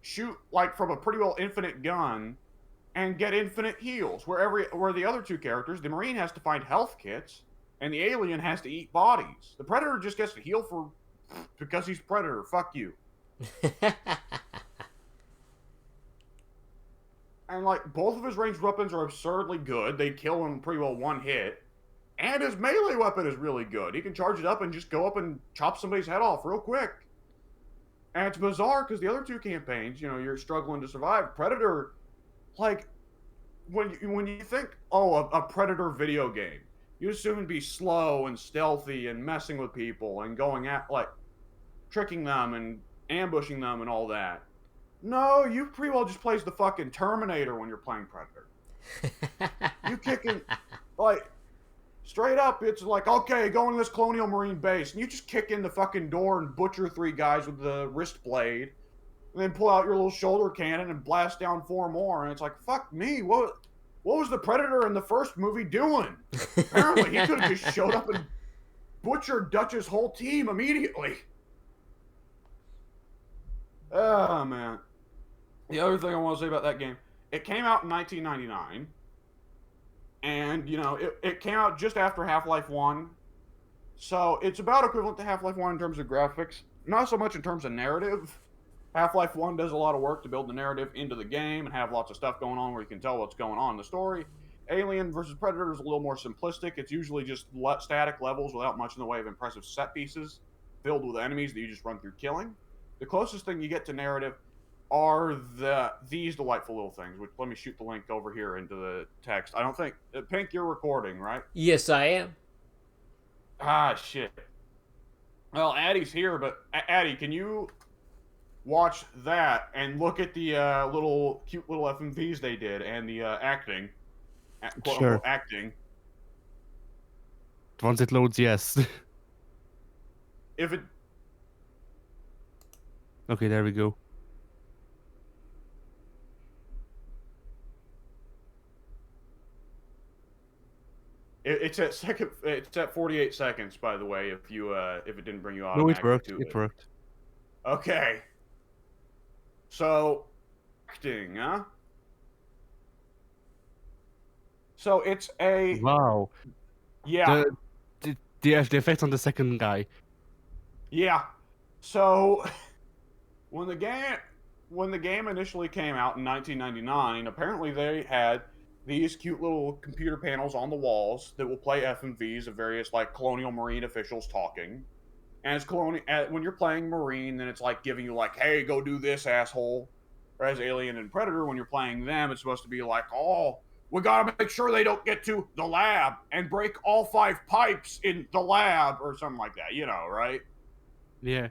Shoot like from a pretty well infinite gun and get infinite heals. Where the other two characters, the Marine has to find health kits and the Alien has to eat bodies. The Predator just gets to heal because he's Predator. Fuck you. And like both of his ranged weapons are absurdly good. They kill him pretty well one hit. And his melee weapon is really good. He can charge it up and just go up and chop somebody's head off real quick. And it's bizarre because the other two campaigns, you're struggling to survive. Predator, like, when you think, a Predator video game, you assume it'd be slow and stealthy and messing with people and going at, like, tricking them and ambushing them and all that. No, you pretty well just plays the fucking Terminator when you're playing Predator. You kicking, like, straight up, it's like, okay, go into this Colonial Marine base, and you just kick in the fucking door and butcher 3 guys with the wrist blade, and then pull out your little shoulder cannon and blast down 4 more, and it's like, fuck me, what was the Predator in the first movie doing? Apparently, he could have just showed up and butchered Dutch's whole team immediately. Oh, man. The other thing I want to say about that game, it came out in 1999. And, it came out just after Half-Life 1. So it's about equivalent to Half-Life 1 in terms of graphics. Not so much in terms of narrative. Half-Life 1 does a lot of work to build the narrative into the game and have lots of stuff going on where you can tell what's going on in the story. Alien vs. Predator is a little more simplistic. It's usually just static levels without much in the way of impressive set pieces filled with enemies that you just run through killing. The closest thing you get to narrative are these delightful little things, which let me shoot the link over here into the text. I don't think Pink, you're recording, right? Yes, I am. Ah, shit. Well, Addie's here, but Addie, can you watch that and look at the cute little FMVs they did and the acting, quote Sure. unquote acting. Once it loads, yes. If it Okay, there we go. it's at second, it's at 48 seconds. By the way, if it didn't bring you No, it automatically worked. to It it. worked. Okay. So acting, huh? So it's a Wow. yeah. The effects on the second guy. Yeah. So when the game when the game initially came out in 1999, apparently they had these cute little computer panels on the walls that will play FMVs of various like colonial marine officials talking. And as colonial when you're playing marine, then it's like giving you like, "Hey, go do this, asshole." Whereas Alien and Predator, when you're playing them, it's supposed to be like, "Oh, we gotta make sure they don't get to the lab and break all 5 pipes in the lab," or something like that, right? Yeah.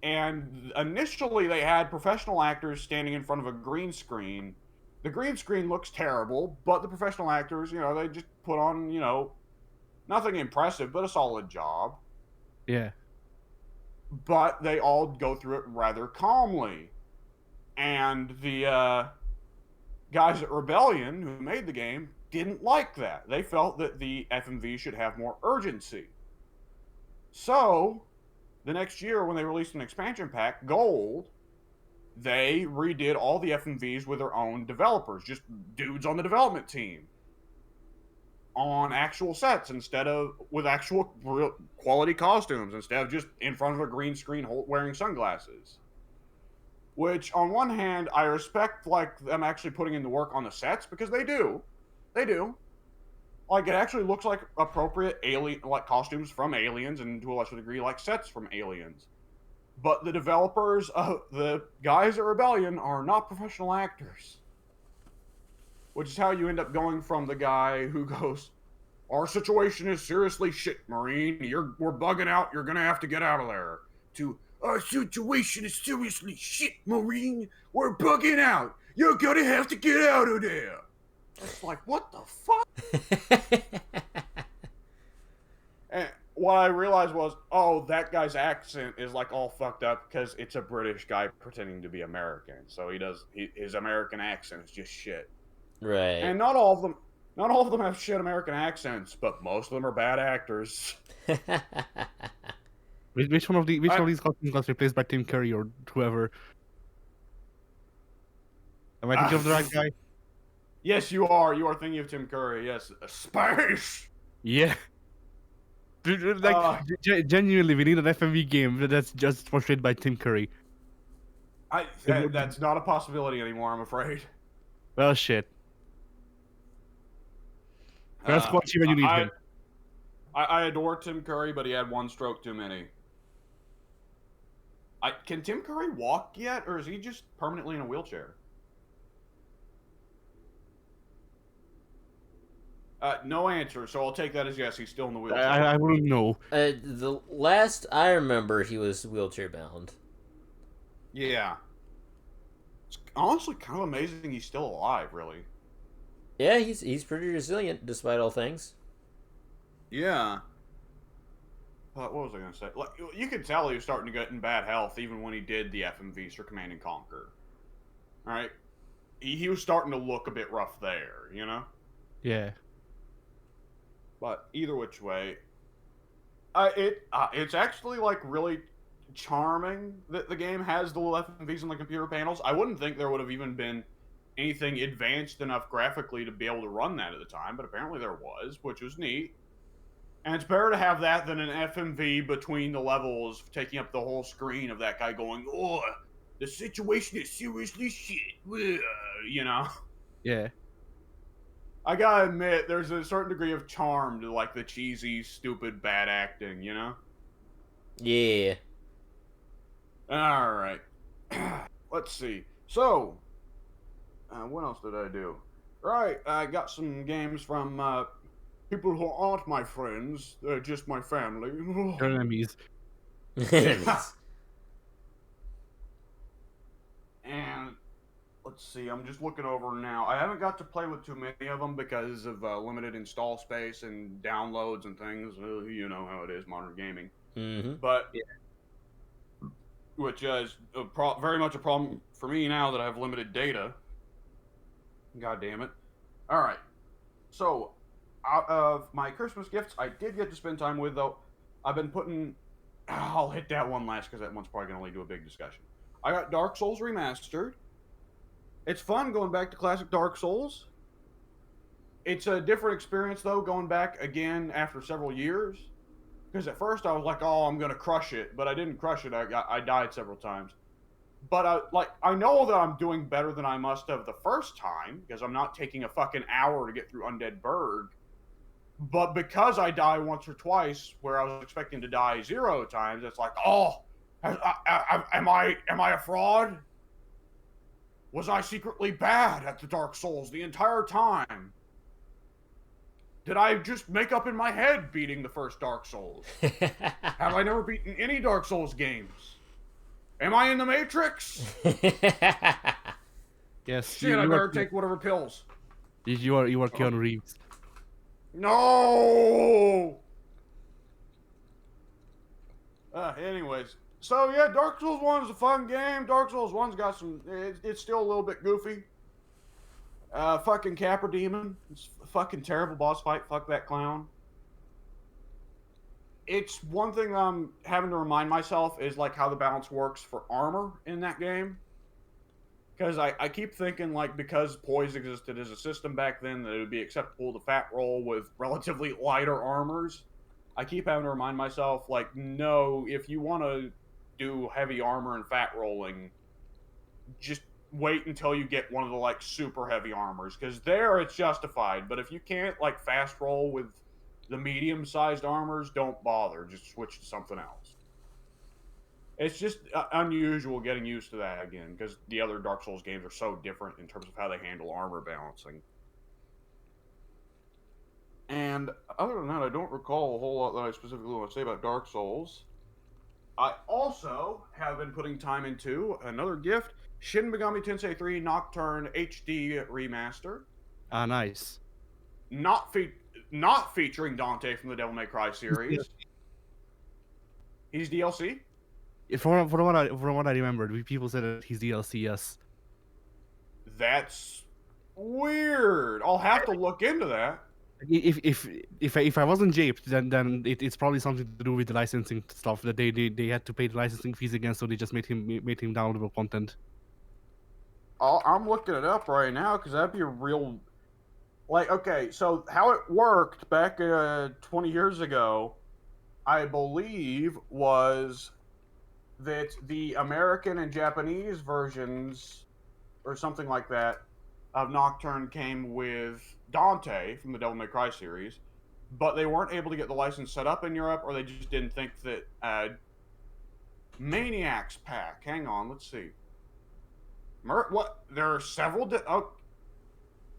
And initially, they had professional actors standing in front of a green screen. The green screen looks terrible, but the professional actors, they just put on, nothing impressive, but a solid job. Yeah. But they all go through it rather calmly. And the guys at Rebellion, who made the game, didn't like that. They felt that the FMV should have more urgency. So, the next year, when they released an expansion pack, Gold, they redid all the FMVs with their own developers, just dudes on the development team, on actual sets instead of with actual real quality costumes, instead of just in front of a green screen wearing sunglasses. Which, on one hand, I respect like them actually putting in the work on the sets because they do. Like it actually looks like appropriate alien like costumes from Aliens, and to a lesser degree, like sets from Aliens. But the developers, the guys at Rebellion, are not professional actors. Which is how you end up going from the guy who goes, "Our situation is seriously shit, Marine. We're bugging out. You're gonna have to get out of there." To "Our situation is seriously shit, Marine. We're bugging out. You're gonna have to get out of there." It's like, what the fuck? And what I realized was, oh, that guy's accent is like all fucked up because it's a British guy pretending to be American. So his American accent is just shit. Right. And not all of them have shit American accents, but most of them are bad actors. Which one of these costumes got replaced by Tim Curry or whoever? Am I thinking of the right guy? Yes, you are. You are thinking of Tim Curry. Yes, space. Yeah. Dude, like genuinely, we need an FMV game that's just portrayed by Tim Curry. That's not a possibility anymore, I'm afraid. Well, shit. First watch when you need him. I adore Tim Curry, but he had one stroke too many. Can Tim Curry walk yet, or is he just permanently in a wheelchair? No answer, so I'll take that as yes, he's still in the wheelchair. I wouldn't know. The last I remember, he was wheelchair bound. Yeah. It's honestly kind of amazing he's still alive, really. Yeah, he's pretty resilient despite all things. Yeah. What was I going to say? Like, you could tell he was starting to get in bad health even when he did the FMVs for Command and Conquer. All right? He was starting to look a bit rough there, you know? Yeah. But either which way, it's actually like really charming that the game has the little FMVs on the computer panels. I wouldn't think there would have even been anything advanced enough graphically to be able to run that at the time, but apparently there was, which was neat. And it's better to have that than an FMV between the levels taking up the whole screen of that guy going, "Oh, the situation is seriously shit," you know? Yeah. I gotta admit, there's a certain degree of charm to like the cheesy, stupid, bad acting, you know? Yeah. Alright. Let's see. So, what else did I do? Right, I got some games from people who aren't my friends, they're just my family. Your enemies. Enemies. And let's see, I'm just looking over now. I haven't got to play with too many of them because of limited install space and downloads and things. You know how it is, modern gaming. Mm-hmm. But which is very much a problem for me now that I have limited data. God damn it! All right, so out of my Christmas gifts, I did get to spend time with though. I've been putting. I'll hit that one last because that one's probably gonna lead to a big discussion. I got Dark Souls Remastered. It's fun going back to classic Dark Souls. It's a different experience though, going back again after several years. Because at first I was like, "Oh, I'm gonna crush it," but I didn't crush it. I died several times. But I know that I'm doing better than I must have the first time because I'm not taking a fucking hour to get through Undead Burg. But because I die once or twice, where I was expecting to die 0 times, it's like, "Oh, am I a fraud? Was I secretly bad at the Dark Souls the entire time? Did I just make up in my head beating the first Dark Souls? Have I never beaten any Dark Souls games? Am I in the Matrix? Yes. Shit, I better take whatever pills. You are Keanu Reeves. No! Anyways. So, yeah, Dark Souls 1 is a fun game. Dark Souls 1's got some... It's still a little bit goofy. Fucking Capra Demon. It's a fucking terrible boss fight. Fuck that clown. It's one thing I'm having to remind myself is, like, how the balance works for armor in that game. Because I keep thinking, like, because poise existed as a system back then, that it would be acceptable to fat roll with relatively lighter armors. I keep having to remind myself, like, no, if you want to do heavy armor and fat rolling, just wait until you get one of the, like, super heavy armors. Because there, it's justified. But if you can't, like, fast roll with the medium-sized armors, don't bother. Just switch to something else. It's just unusual getting used to that again, because the other Dark Souls games are so different in terms of how they handle armor balancing. And other than that, I don't recall a whole lot that I specifically want to say about Dark Souls. I also have been putting time into another gift, Shin Megami Tensei 3 Nocturne HD Remaster. Ah, nice. Not featuring Dante from the Devil May Cry series. He's DLC? From what I remembered, people said that he's DLC. Yes. That's weird. I'll have to look into that. If I wasn't japed, then it's probably something to do with the licensing stuff that they had to pay the licensing fees again, so they just made him downloadable content. I'm looking it up right now because that'd be a real, like, okay, so how it worked back 20 years ago, I believe, was that the American and Japanese versions or something like that of Nocturne came with Dante from the Devil May Cry series, but they weren't able to get the license set up in Europe, or they just didn't think that Maniacs Pack. Hang on, let's see. What? There are several.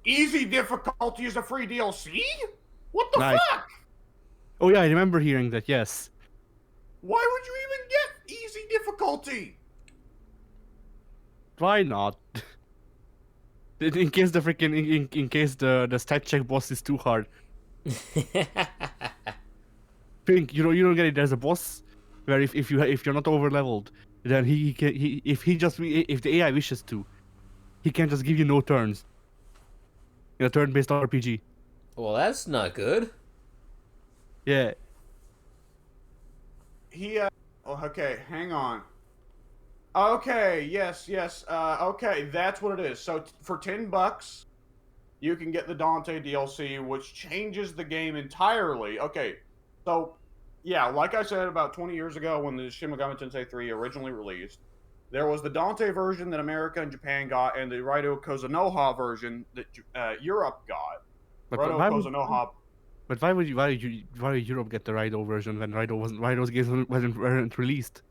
Easy difficulty is a free DLC. What the fuck? Oh yeah, I remember hearing that. Yes. Why would you even get easy difficulty? Why not? In case the freaking in case the stat check boss is too hard. Think you don't get it. There's a boss where if you're not over leveled, then if the AI wishes to, he can just give you no turns. In a turn-based RPG. Well, that's not good. Yeah. Okay, hang on. Okay, yes. Okay, that's what it is. So for $10, you can get the Dante DLC, which changes the game entirely. Okay, so yeah, like I said, about 20 years ago when the Shin Megami Tensei 3 originally released, there was the Dante version that America and Japan got, and the Raido Kozunoha version that Europe got. But why would Europe get the Raido version when Raido's games weren't released?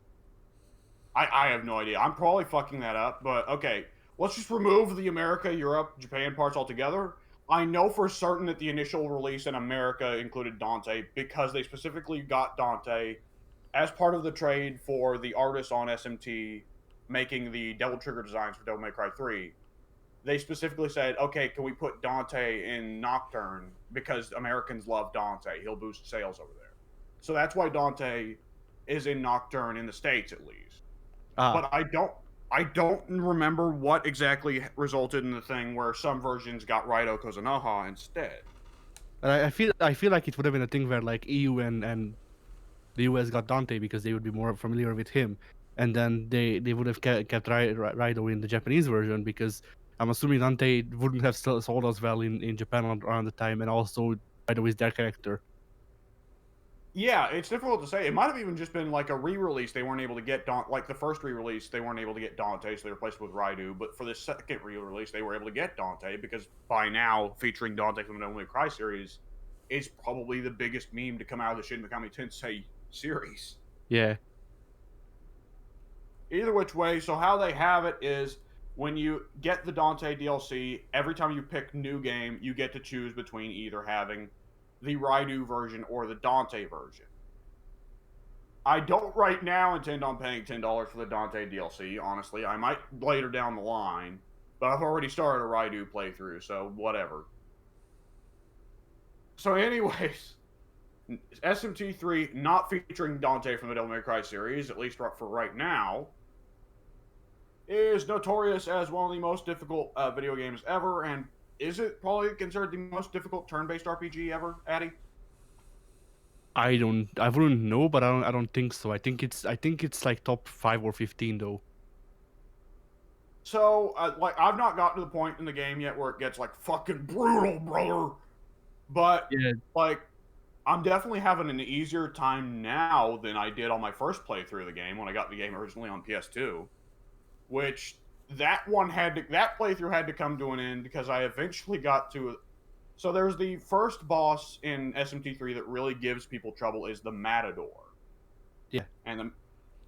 I have no idea. I'm probably fucking that up, but okay. Let's just remove the America, Europe, Japan parts altogether. I know for certain that the initial release in America included Dante because they specifically got Dante as part of the trade for the artists on SMT making the Devil Trigger designs for Devil May Cry 3. They specifically said, okay, can we put Dante in Nocturne because Americans love Dante. He'll boost sales over there. So that's why Dante is in Nocturne in the States at least. Ah, But I don't remember what exactly resulted in the thing where some versions got Raido Kozunoha instead. and I feel like it would have been a thing where like EU and the US got Dante because they would be more familiar with him, and then they would have kept Raido in the Japanese version because I'm assuming Dante wouldn't have sold as well in Japan around the time, and also Raido is their character. Yeah, it's difficult to say. It might have even just been like a re-release. They weren't able to get like the first re-release, they weren't able to get Dante, so they replaced it with Raidu. But for the second re-release, they were able to get Dante because by now, featuring Dante from the Devil May Cry series is probably the biggest meme to come out of the Shin Megami Tensei series. Yeah. Either which way, so how they have it is when you get the Dante DLC, every time you pick new game, you get to choose between either having the Raidu version or the Dante version. I don't right now intend on paying $10 for the Dante DLC, honestly. I might later down the line, but I've already started a Raidu playthrough, so whatever. So anyways, SMT3 not featuring Dante from the Devil May Cry series, at least for right now, is notorious as one of the most difficult video games ever, and is it probably considered the most difficult turn-based RPG ever, Addy? I wouldn't know, but I don't think so. I think it's like top 5 or 15 though. So, like, I've not gotten to the point in the game yet where it gets like fucking brutal, brother. But Yeah. like, I'm definitely having an easier time now than I did on my first playthrough of the game when I got the game originally on PS2. Which that playthrough had to come to an end because I eventually got to. So there's the first boss in SMT3 that really gives people trouble is the Matador. Yeah. And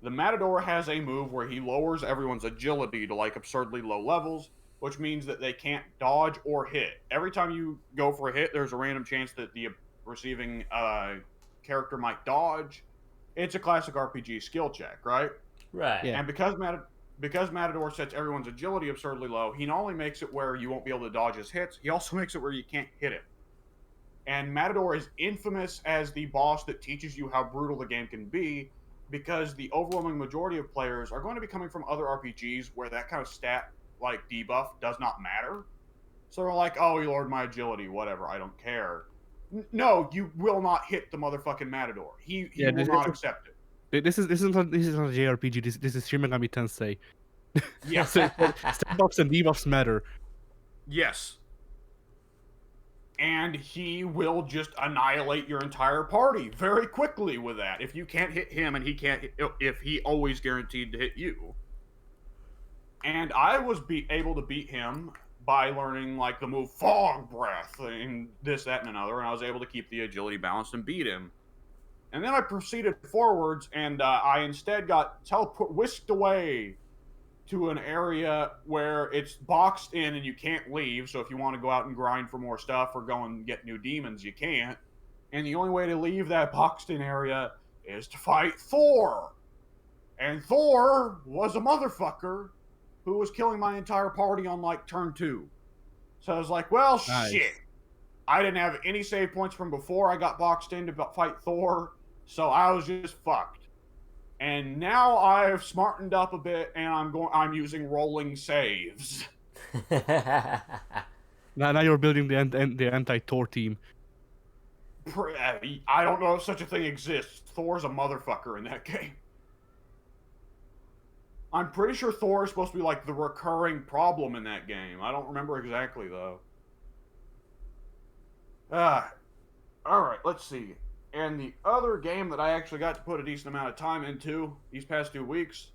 the Matador has a move where he lowers everyone's agility to like absurdly low levels, which means that they can't dodge or hit. Every time you go for a hit, there's a random chance that the receiving character might dodge. It's a classic RPG skill check, right? Right. Yeah. And because Matador sets everyone's agility absurdly low, he not only makes it where you won't be able to dodge his hits, he also makes it where you can't hit him. And Matador is infamous as the boss that teaches you how brutal the game can be, because the overwhelming majority of players are going to be coming from other RPGs where that kind of stat, like debuff, does not matter. So they're like, oh, you lowered my agility, whatever, I don't care. No, you will not hit the motherfucking Matador. He will not accept it. This is not a JRPG. This is Shin Megami Tensei. Yeah. So stat buffs and debuffs matter. Yes. And he will just annihilate your entire party very quickly with that. If you can't hit him and he can't hit, if he always guaranteed to hit you. And I was able to beat him by learning like the move Fog Breath and this, that, and another, and I was able to keep the agility balanced and beat him. And then I proceeded forwards, and I instead got whisked away to an area where it's boxed in and you can't leave. So if you want to go out and grind for more stuff or go and get new demons, you can't. And the only way to leave that boxed in area is to fight Thor. And Thor was a motherfucker who was killing my entire party on like turn 2. So I was like, well, Nice. shit. I didn't have any save points from before I got boxed in to fight Thor. So I was just fucked. And now I've smartened up a bit, and I'm using rolling saves. Now you're building the anti-Thor team. I don't know if such a thing exists. Thor's a motherfucker in that game. I'm pretty sure Thor is supposed to be like the recurring problem in that game. I don't remember exactly though. Alright, let's see. And the other game that I actually got to put a decent amount of time into these past 2 weeks,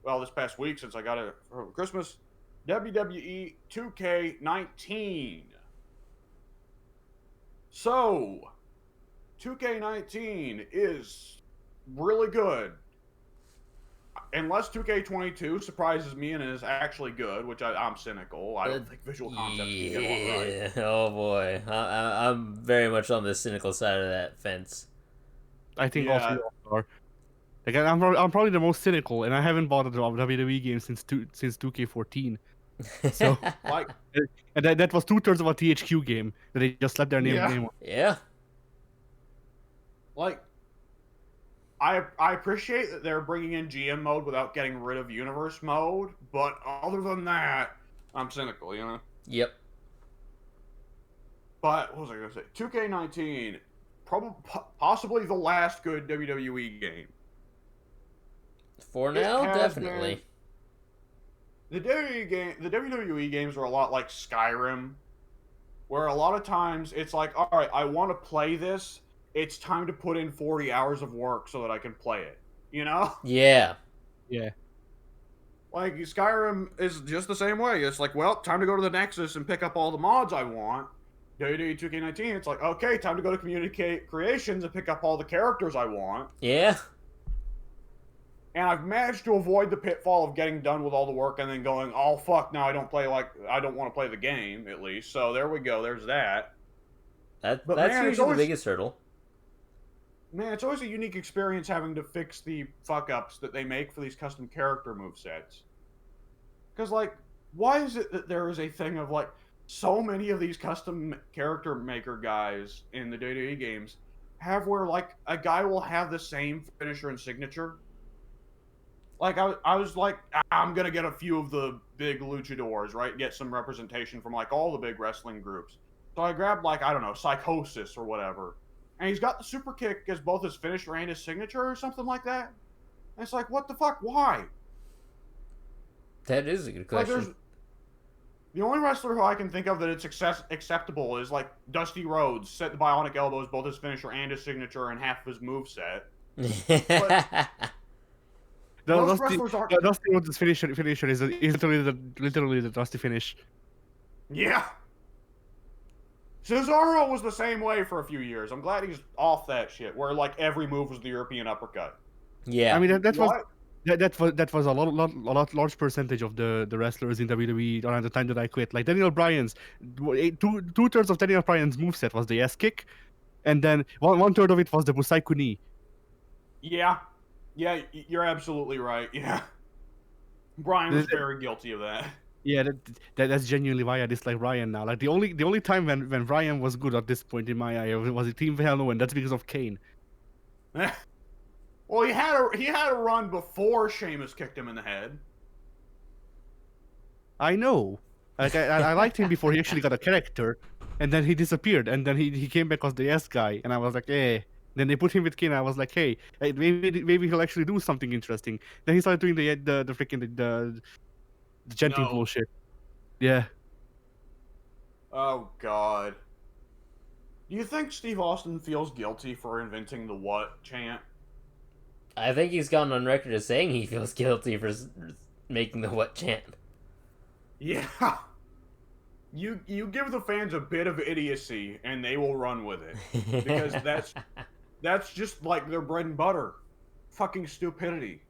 well, this past week since I got it for Christmas, WWE 2K19. So, 2K19 is really good. unless 2K22 surprises me and is actually good, which I'm cynical. I don't think visual concepts can get one right. Yeah. Oh boy, I'm very much on the cynical side of that fence. I think all three of us are. Like, I'm probably the most cynical, and I haven't bought a WWE game since 2K14. So, Like, and that was 2/3 of a THQ game that they just slapped their name on. Yeah. like, I appreciate that they're bringing in GM mode without getting rid of universe mode, but other than that, I'm cynical, you know? Yep. But, what was I going to say? 2K19, possibly the last good WWE game. For now, definitely. The WWE games are a lot like Skyrim, where a lot of times it's like, all right, I want to play this. It's time to put in 40 hours of work so that I can play it. You know? Yeah. Yeah. Like, Skyrim is just the same way. It's like, well, time to go to the Nexus and pick up all the mods I want. WWE 2K19, it's like, okay, time to go to Communicate Creations and pick up all the characters I want. Yeah. And I've managed to avoid the pitfall of getting done with all the work and then going, oh, fuck, now I don't want to play the game, at least. So there we go, there's that. That's man, usually the biggest hurdle. Man, it's always a unique experience having to fix the fuck-ups that they make for these custom character movesets. Because, like, why is it that there is a thing of, like, so many of these custom character maker guys in the WWE games have where, like, a guy will have the same finisher and signature? Like, I was like, I'm going to get a few of the big luchadors, right? Get some representation from, like, all the big wrestling groups. So I grabbed, like, I don't know, Psychosis or whatever. And he's got the super kick as both his finisher and his signature or something like that. And it's like, what the fuck? Why? That is a good question. Like, the only wrestler who I can think of that it's acceptable is, like, Dusty Rhodes. Set the bionic elbows, both his finisher and his signature, and half of his moveset. Most wrestlers aren't... Dusty Rhodes' finisher is literally the Dusty finish. Yeah. Cesaro was the same way for a few years. I'm glad he's off that shit, where, like, every move was the European uppercut. Yeah. I mean, that was a large percentage of the wrestlers in WWE around the time that I quit. Like, Daniel Bryan's, 2/3 of Daniel Bryan's moveset was the ass kick, and then 1/3 of it was the Busaiku knee. Yeah. Yeah, you're absolutely right. Yeah. Bryan was very guilty of that. Yeah, that's genuinely why I dislike Bryan now. Like, the only time when Bryan was good at this point in my eye was a Team Hell No, and that's because of Kane. Well, he had a run before Sheamus kicked him in the head. I know. Like, I liked him before he actually got a character, and then he disappeared, and then he came back as the S guy, and I was like, eh. Then they put him with Kane, and I was like, hey, maybe he'll actually do something interesting. Then he started doing the freaking the chanting bullshit. Yeah. Oh God. Do you think Steve Austin feels guilty for inventing the what chant? I think he's gone on record as saying he feels guilty for making the what chant. Yeah. You give the fans a bit of idiocy, and they will run with it. Because that's just like their bread and butter. Fucking stupidity.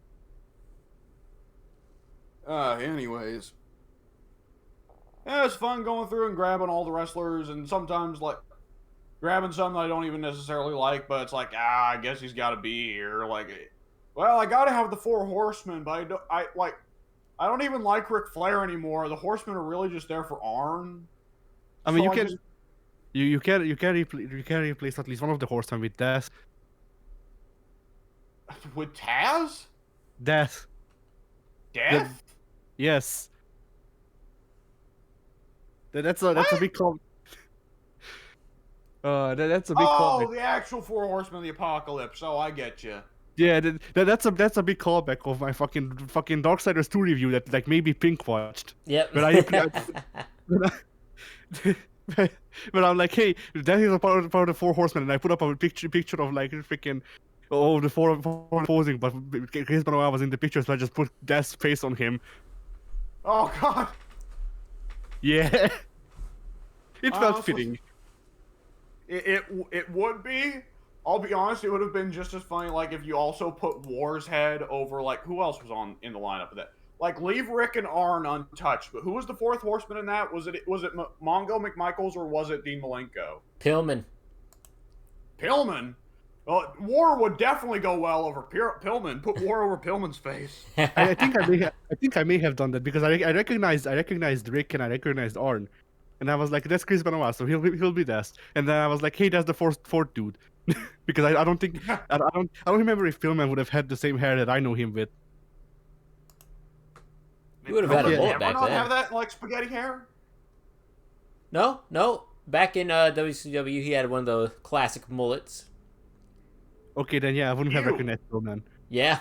Anyways. Yeah, it's fun going through and grabbing all the wrestlers, and sometimes, like, grabbing some that I don't even necessarily like, but it's like, I guess he's got to be here. Like, well, I got to have the 4 Horsemen, but I don't even like Ric Flair anymore. The Horsemen are really just there for Arn. I mean, you can replace at least one of the Horsemen with Death. With Taz? Death. Death? Yes. That's a big call. That's a big callback. Oh, the actual 4 Horsemen of the Apocalypse. Oh, I get you. Yeah, that's a big callback of my fucking Darksiders 2 review that, like, maybe Pink watched. Yep. But I'm like, hey, that is a part of the 4 Horsemen, and I put up a picture of, like, freaking the four posing, but Chris Benoit was in the picture, so I just put Death's face on him. Oh God. Yeah. It felt fitting. It would be, I'll be honest, it would have been just as funny, like, if you also put War's head over, like, who else was on in the lineup of that? Like, leave Rick and Arn untouched, but who was the fourth horseman in that? Was it Mongo McMichaels or was it Dean Malenko? Pillman. Pillman? Well, War would definitely go well over Pillman. Put War over Pillman's face. I think I may have done that because I recognized Rick and I recognized Arn, and I was like, that's Chris Benoit, so he'll be this. And then I was like, hey, that's the fourth dude, because I don't think I don't remember if Pillman would have had the same hair that I know him with. You would have had a mullet back not then. Have that like spaghetti hair? No. Back in WCW, he had one of the classic mullets. Okay, then yeah, I wouldn't have Ew. recognized Pillman. Yeah.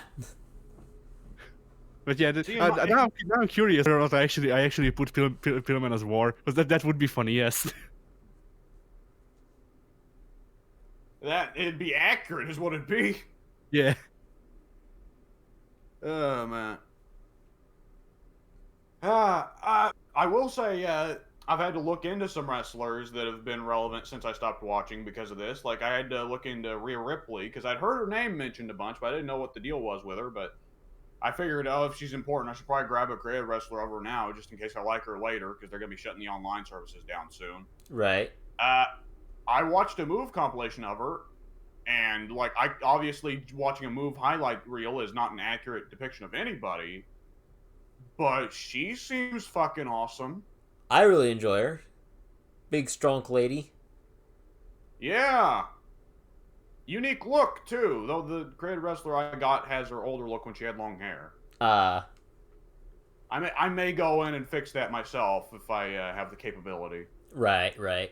But yeah, now I'm curious whether or not I actually put Pillman as War, because that would be funny, yes. It'd be accurate, is what it'd be. Yeah. Oh man. I will say, I've had to look into some wrestlers that have been relevant since I stopped watching because of this. Like, I had to look into Rhea Ripley, because I'd heard her name mentioned a bunch, but I didn't know what the deal was with her. But I figured, if she's important, I should probably grab a creative wrestler over now, just in case I like her later, because they're going to be shutting the online services down soon. Right. I watched a Move compilation of her, and, like, obviously watching a Move highlight reel is not an accurate depiction of anybody, but she seems fucking awesome. I really enjoy her. Big, strong lady. Yeah. Unique look, too, though the creative wrestler I got has her older look when she had long hair. I may go in and fix that myself if I have the capability. Right.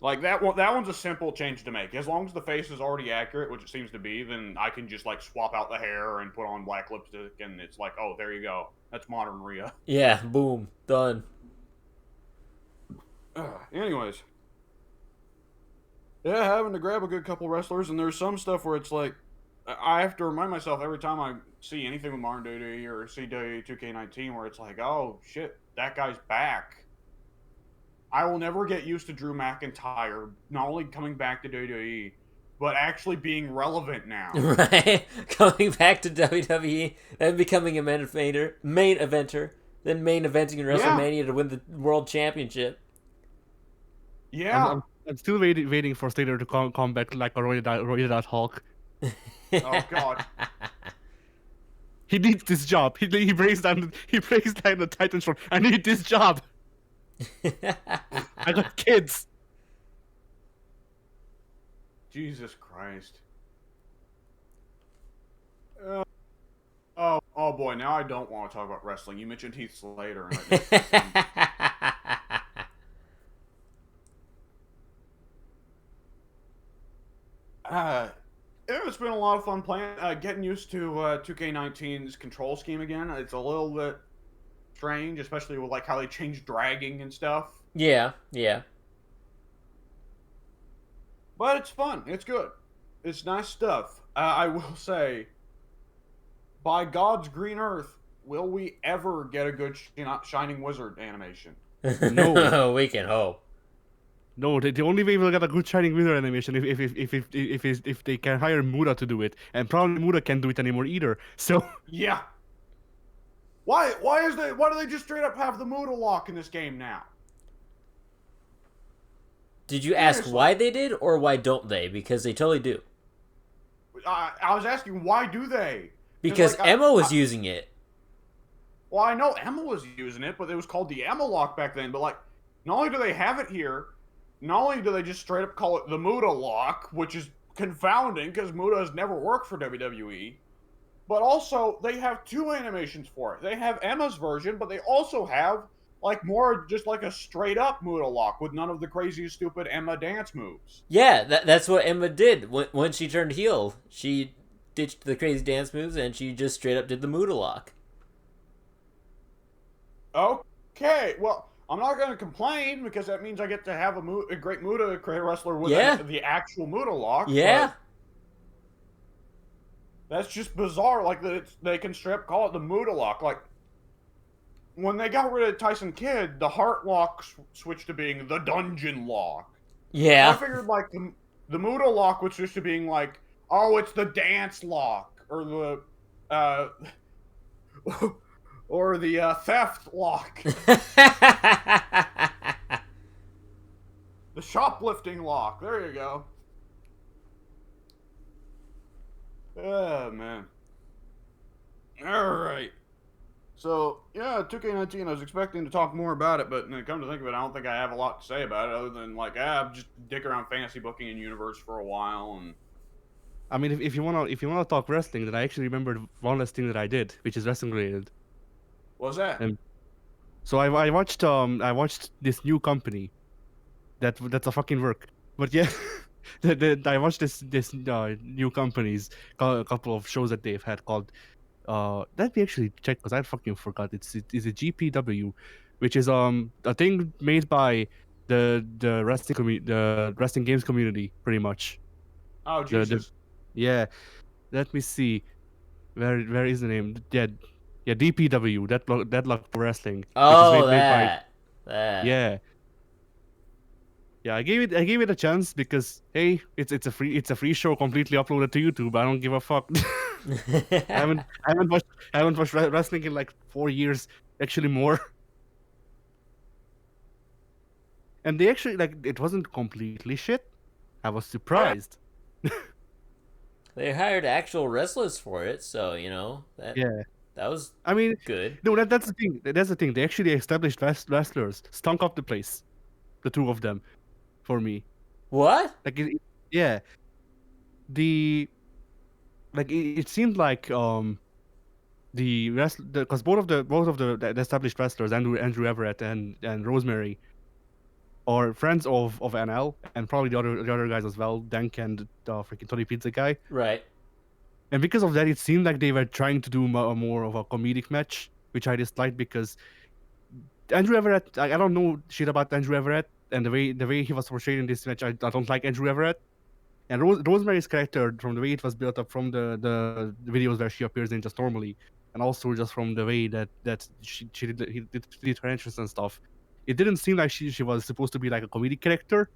Like, that one's a simple change to make. As long as the face is already accurate, which it seems to be, then I can just, like, swap out the hair and put on black lipstick, and it's like, oh, there you go. That's modern Rhea. Yeah, boom. Done. Anyways. Yeah, having to grab a good couple wrestlers, and there's some stuff where it's like, I have to remind myself every time I see anything with modern WWE or see WWE 2K19 where it's like, oh, shit, that guy's back. I will never get used to Drew McIntyre not only coming back to WWE, but actually being relevant now. Right? Coming back to WWE, then becoming a main eventer, then main eventing in WrestleMania to win the World Championship. Yeah. I'm still waiting for Slater to come back like a roided out Hulk. Oh, God. He needs this job. He breaks down the Titantron. I need this job. I got kids. Jesus Christ. Oh boy, now I don't want to talk about wrestling. You mentioned Heath Slater. It's been a lot of fun playing, getting used to 2K19's control scheme again. It's a little bit strange, especially with like how they changed dragging and stuff. Yeah. But it's fun. It's good. It's nice stuff. I will say, by God's green earth, will we ever get a good Shining Wizard animation? No. We can hope. No, the only way we'll get a good Shining Wizard animation if they can hire Muda to do it, and probably Muda can't do it anymore either. So yeah. Why do they just straight up have the Muda lock in this game now? Did you ask why they did, or why don't they? Because they totally do. I was asking, why do they? Because like, Emma was using it. Well, I know Emma was using it, but it was called the Emma lock back then. But, like, not only do they have it here, not only do they just straight up call it the Muda lock, which is confounding because Muda has never worked for WWE, but also they have two animations for it. They have Emma's version, but they also have, like, more just like a straight up Muda lock with none of the crazy, stupid Emma dance moves. Yeah, that's what Emma did when she turned heel. She ditched the crazy dance moves and she just straight up did the Muda lock. Okay, well, I'm not going to complain because that means I get to have a great Muda creative wrestler with the actual Muda lock. Yeah. That's just bizarre. Like, they can straight up call it the Muda lock. Like, when they got rid of Tyson Kidd, the Heart lock switched to being the Dungeon lock. Yeah. I figured, like, The Muda lock was just to being like, oh, it's the dance lock or the or the theft lock, the shoplifting lock. There you go. Oh man. All right. So yeah, 2K19. I was expecting to talk more about it, but come to think of it, I don't think I have a lot to say about it other than like, I've just dick around fantasy booking in universe for a while, and I mean, if you wanna talk wrestling, then I actually remembered one last thing that I did, which is wrestling related. what's that? And so I watched this new company that's a fucking work. But yeah, I watched this new company's a couple of shows that they've had called let me actually check because I fucking forgot. It's a GPW, which is a thing made by the wrestling games community pretty much. Oh The Jesus. yeah. Let me see. Where is the name? Yeah, DPW, Deadlock Pro Wrestling, which is Oh, made by that. yeah. Yeah, I gave it a chance because hey, it's a free show completely uploaded to YouTube. I don't give a fuck. I haven't watched wrestling in like 4 years, actually more. And they actually like it wasn't completely shit. I was surprised. They hired actual wrestlers for it, so that Yeah, that was I mean, good. no, that's the thing. That's the thing. They actually established wrestlers, stunk up the place, the two of them, for me. What? Like, yeah, the it seemed like the rest because both of the established wrestlers, Andrew Everett and Rosemary, are friends of NL and probably the other guys as well, Dank and freaking Tony Pizza guy. Right. And because of that, it seemed like they were trying to do more of a comedic match, which I disliked because Andrew Everett. I don't know shit about Andrew Everett, and the way he was portrayed in this match, I don't like Andrew Everett. And Rosemary's character, from the way it was built up from the videos where she appears in just normally, and also just from the way that he did her entrance and stuff, it didn't seem like she was supposed to be like a comedic character,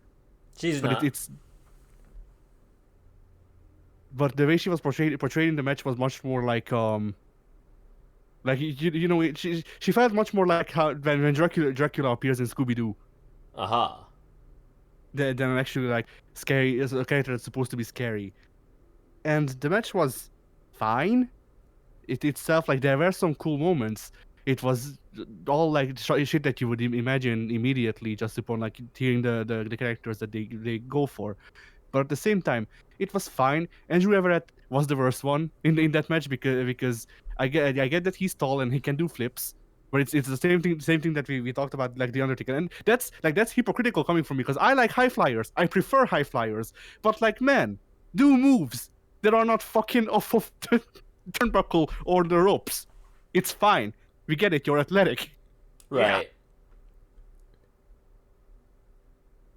She's but not. but the way she was portrayed in the match was much more like you know she felt much more like how when Dracula appears in Scooby Doo Aha. than actually like scary as a character that's supposed to be scary. And the match was fine. It itself, like, there were some cool moments. It was all like shit that you would imagine immediately just upon like hearing the characters that they go for. But at the same time, it was fine. Andrew Everett was the worst one in that match because I get that he's tall and he can do flips, but it's the same thing that we talked about, like the Undertaker, and that's hypocritical coming from me because I like high flyers. I prefer high flyers, but like, man, do moves that are not fucking off of the turnbuckle or the ropes. It's fine. We get it. You're athletic. Right.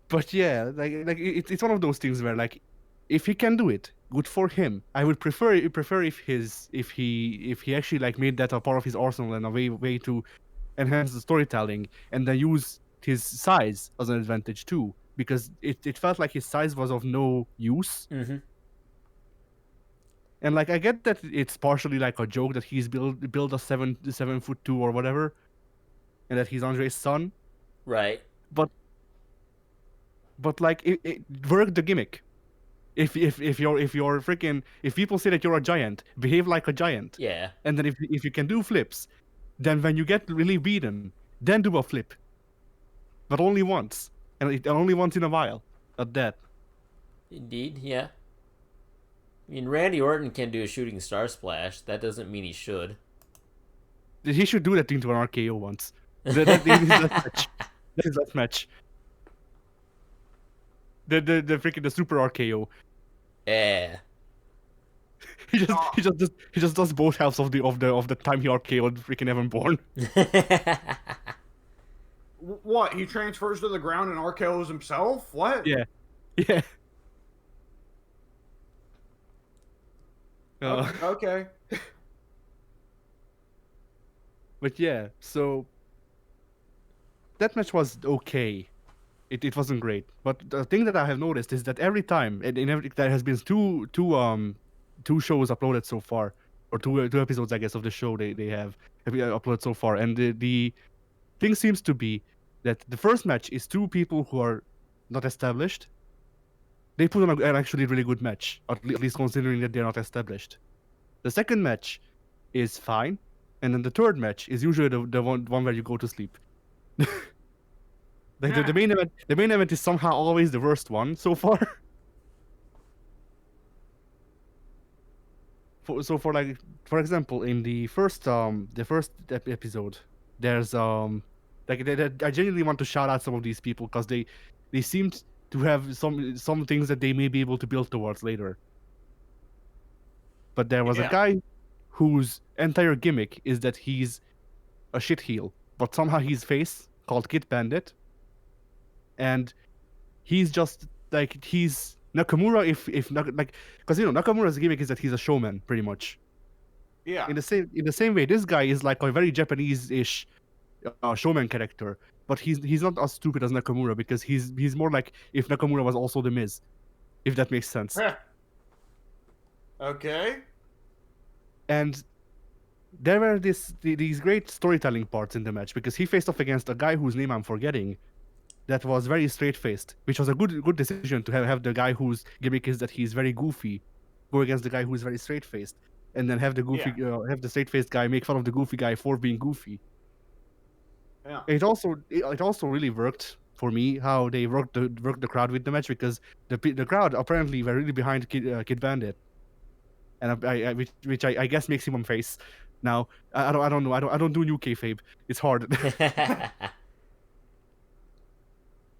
But yeah, like it's one of those things where like, if he can do it, good for him. I would prefer if he actually like made that a part of his arsenal and a way to enhance the storytelling, and then use his size as an advantage too, because it felt like his size was of no use. Mm-hmm. And like, I get that it's partially like a joke that he's built a 7'2" or whatever, and that he's Andre's son. Right. But like, it work the gimmick. If you're freaking, if people say that you're a giant, behave like a giant. Yeah. And then if you can do flips, then when you get really beaten, then do a flip. But only once, and only once in a while. At that. Indeed. Yeah. I mean, Randy Orton can do a shooting star splash. That doesn't mean he should. He should do that into an RKO once. That is that match. That is that match. The freaking the super RKO. Yeah. He just does both halves of the time he RKO'd freaking Evan Bourne. What? He transfers to the ground and RKO's himself? What? Yeah. Yeah. Okay. But yeah, so that match was okay. it wasn't great. But the thing that I have noticed is that every time, and in every there has been two shows uploaded so far, or two episodes, I guess, of the show they have uploaded so far, and the thing seems to be that the first match is two people who are not established. They put on an actually really good match, at least considering that they're not established. The second match is fine, and then the third match is usually the one where you go to sleep. Like the main event is somehow always the worst one so far. For example, in the first episode, there's like I genuinely want to shout out some of these people because they seemed to have some things that they may be able to build towards later. But there was a guy whose entire gimmick is that he's a shit heel, but somehow his face called Kid Bandit, and he's just like he's Nakamura if like because Nakamura's gimmick is that he's a showman pretty much. Yeah. In the same way, this guy is like a very Japanese-ish showman character, but he's not as stupid as Nakamura because he's more like if Nakamura was also the Miz, if that makes sense. Okay. And there were these great storytelling parts in the match because he faced off against a guy whose name I'm forgetting, that was very straight-faced, which was a good decision to have the guy whose gimmick is that he's very goofy go against the guy who's very straight-faced, and then have the goofy have the straight-faced guy make fun of the goofy guy for being goofy. Yeah. It also really worked for me how they worked the crowd with the match because the crowd apparently were really behind Kid Bandit, and which I guess makes him on face. Now I don't know I don't do new kayfabe. It's hard.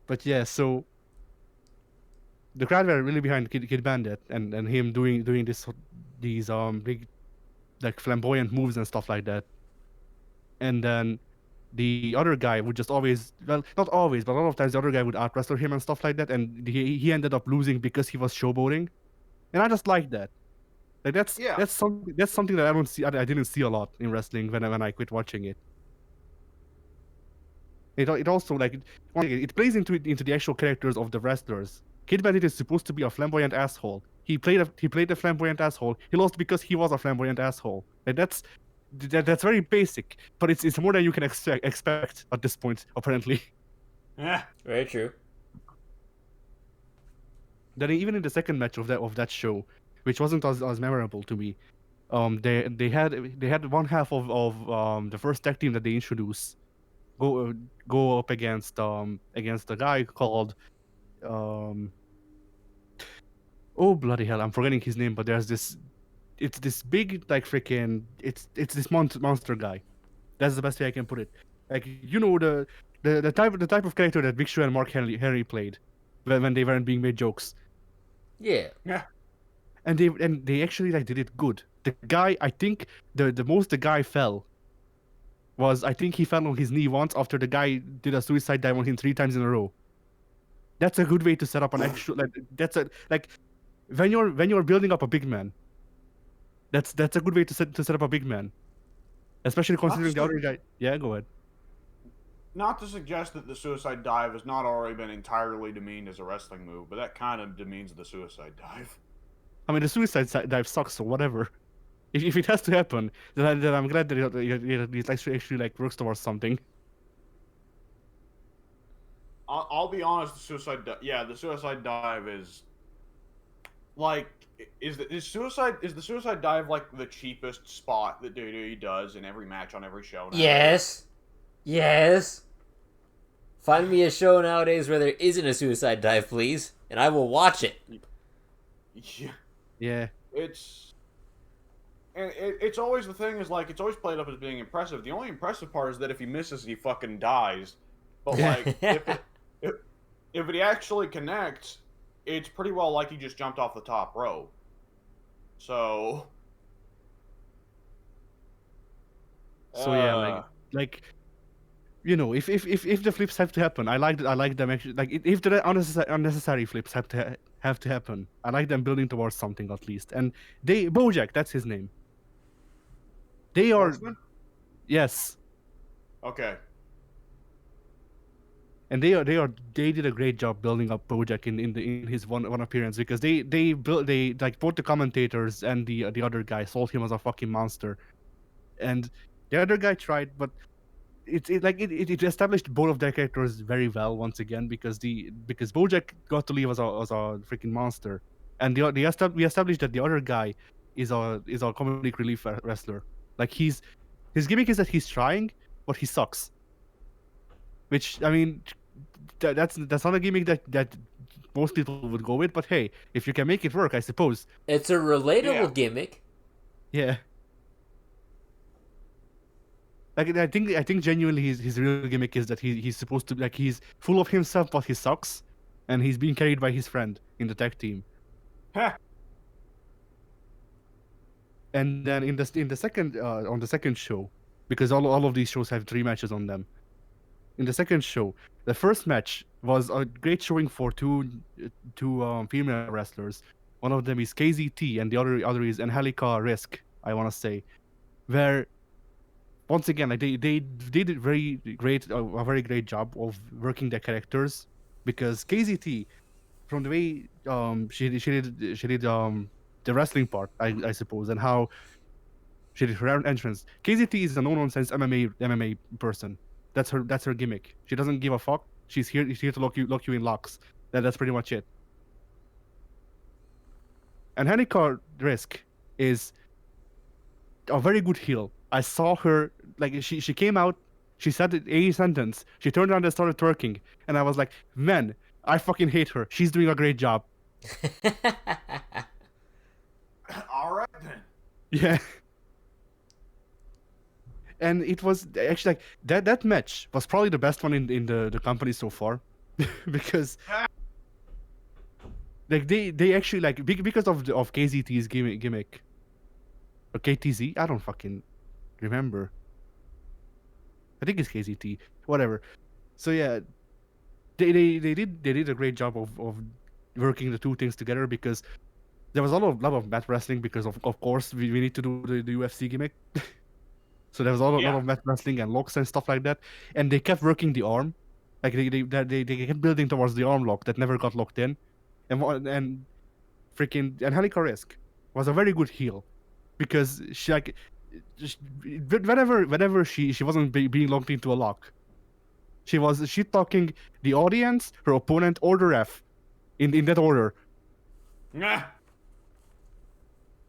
But yeah, so the crowd were really behind Kid Bandit and him doing these big like flamboyant moves and stuff like that. And then the other guy would just always, well, not always, but a lot of times the other guy would out wrestle him and stuff like that, and he ended up losing because he was showboating, and I just like that. Like that's something that I don't see. I didn't see a lot in wrestling when I quit watching it. It also like it plays into the actual characters of the wrestlers. Kid Bandit is supposed to be a flamboyant asshole. He played a flamboyant asshole. He lost because he was a flamboyant asshole. And that's very basic, but it's more than you can expect at this point, apparently. Yeah. Very true. Then even in the second match of that show, which wasn't as memorable to me, they had one half of the first tag team that they introduced go up against a guy called oh bloody hell, I'm forgetting his name, but there's this big like freaking it's this monster guy. That's the best way I can put it. Like the type of character that Big Show and Mark Henry played when they weren't being made jokes. Yeah. Yeah. And they actually like did it good. The guy, I think the most the guy fell was I think he fell on his knee once after the guy did a suicide dive on him 3 times in a row. That's a good way to set up an actual like when you're building up a big man. That's a good way to set up a big man, especially considering the other guy. Yeah, go ahead. Not to suggest that the suicide dive has not already been entirely demeaned as a wrestling move, but that kind of demeans the suicide dive. I mean, the suicide dive sucks, so whatever. If it has to happen, then I'm glad that it actually like works towards something. I'll be honest. The suicide dive is like is the suicide dive like the cheapest spot that WWE does in every match on every show nowadays? Yes. Find me a show nowadays where there isn't a suicide dive, please, and I will watch it. Yeah. It's always the thing is like it's always played up as being impressive. The only impressive part is that if he misses, he fucking dies. But like if it actually connects, it's pretty well like he just jumped off the top rope. So yeah, like if the flips have to happen, I like them actually. Like if the unnecessary flips have to happen, I like them building towards something at least. And Bojack, that's his name. They are Horseman? Yes. Okay. and they did a great job building up Bojack in his one appearance, because they like both the commentators and the other guy sold him as a fucking monster, and the other guy tried, but it established both of their characters very well once again, because Bojack got to live as a freaking monster, and we established that the other guy is a comic relief wrestler. Like his gimmick is that he's trying, but he sucks. Which, I mean, that's not a gimmick that most people would go with. But hey, if you can make it work, I suppose. It's a relatable Yeah. gimmick. Yeah. Like I think genuinely his real gimmick is that he's supposed to, like, he's full of himself, but he sucks, and he's being carried by his friend in the tag team. Heh. And then in the second on the second show, because all of these shows have 3 matches on them. In the second show, the first match was a great showing for two female wrestlers. One of them is KZT, and the other is Angelica Risk, I want to say, where once again, like, they did a very great job of working their characters, because KZT, from the way she did the wrestling part, I suppose, and how she did her entrance. KZT is a no-nonsense MMA person. That's her gimmick. She doesn't give a fuck. She's here to lock you in locks. That's pretty much it. And Hanika Risk is a very good heel. I saw her, like, she came out, she said a sentence, she turned around and started twerking, and I was like, man, I fucking hate her. She's doing a great job. All right then. Yeah. And it was actually, like, that match was probably the best one in the company so far, because like they actually, like, because of KZT's gimmick, or KTZ, I don't fucking remember. I think it's KZT, whatever. So yeah, they did a great job of working the two things together, because there was a lot of mat wrestling, because of course we need to do the UFC gimmick. So there was a lot of mat wrestling and locks and stuff like that, and they kept working the arm, like they kept building towards the arm lock that never got locked in, and freaking Angelica Risk was a very good heel, because she, like, whenever she wasn't being locked into a lock, she talking the audience, her opponent, or the ref, in that order. Nah.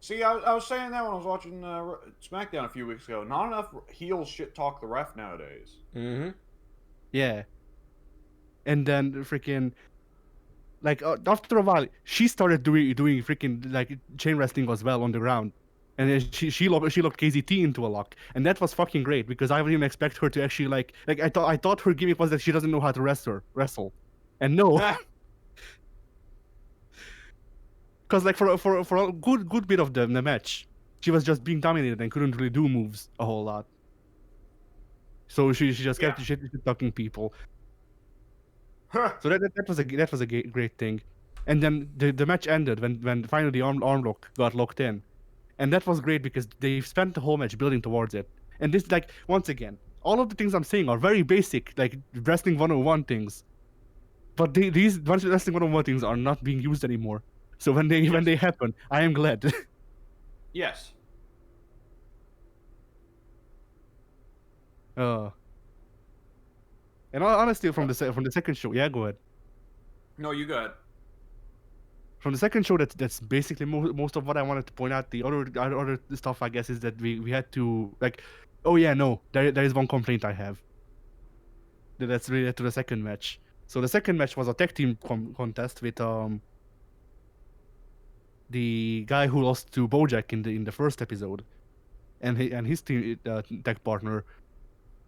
See, I was saying that when I was watching SmackDown a few weeks ago. Not enough heels shit talk the ref nowadays. Mm-hmm. Yeah. And then freaking, like, after a while, she started doing freaking, like, chain wrestling as well on the ground, and then she locked KZT into a lock, and that was fucking great, because I didn't expect her to actually, like I thought her gimmick was that she doesn't know how to wrestle, and no. Because, like, for a good bit of the match, she was just being dominated and couldn't really do moves a whole lot. So she just kept shit talking people. So that was a great thing. And then the match ended when finally the arm lock got locked in, and that was great, because they spent the whole match building towards it. And this, like, once again, all of the things I'm saying are very basic, like wrestling 101 things, but these wrestling 101 things are not being used anymore. So when they happen, I am glad. Yes. And honestly, from the second show, yeah, go ahead. No, you good. From the second show, that's basically most of what I wanted to point out. The other stuff, I guess, is that we had to, like, oh yeah, no, there is one complaint I have. That's related to the second match. So the second match was a tag team contest with the guy who lost to Bojack in the first episode, and his team tag partner,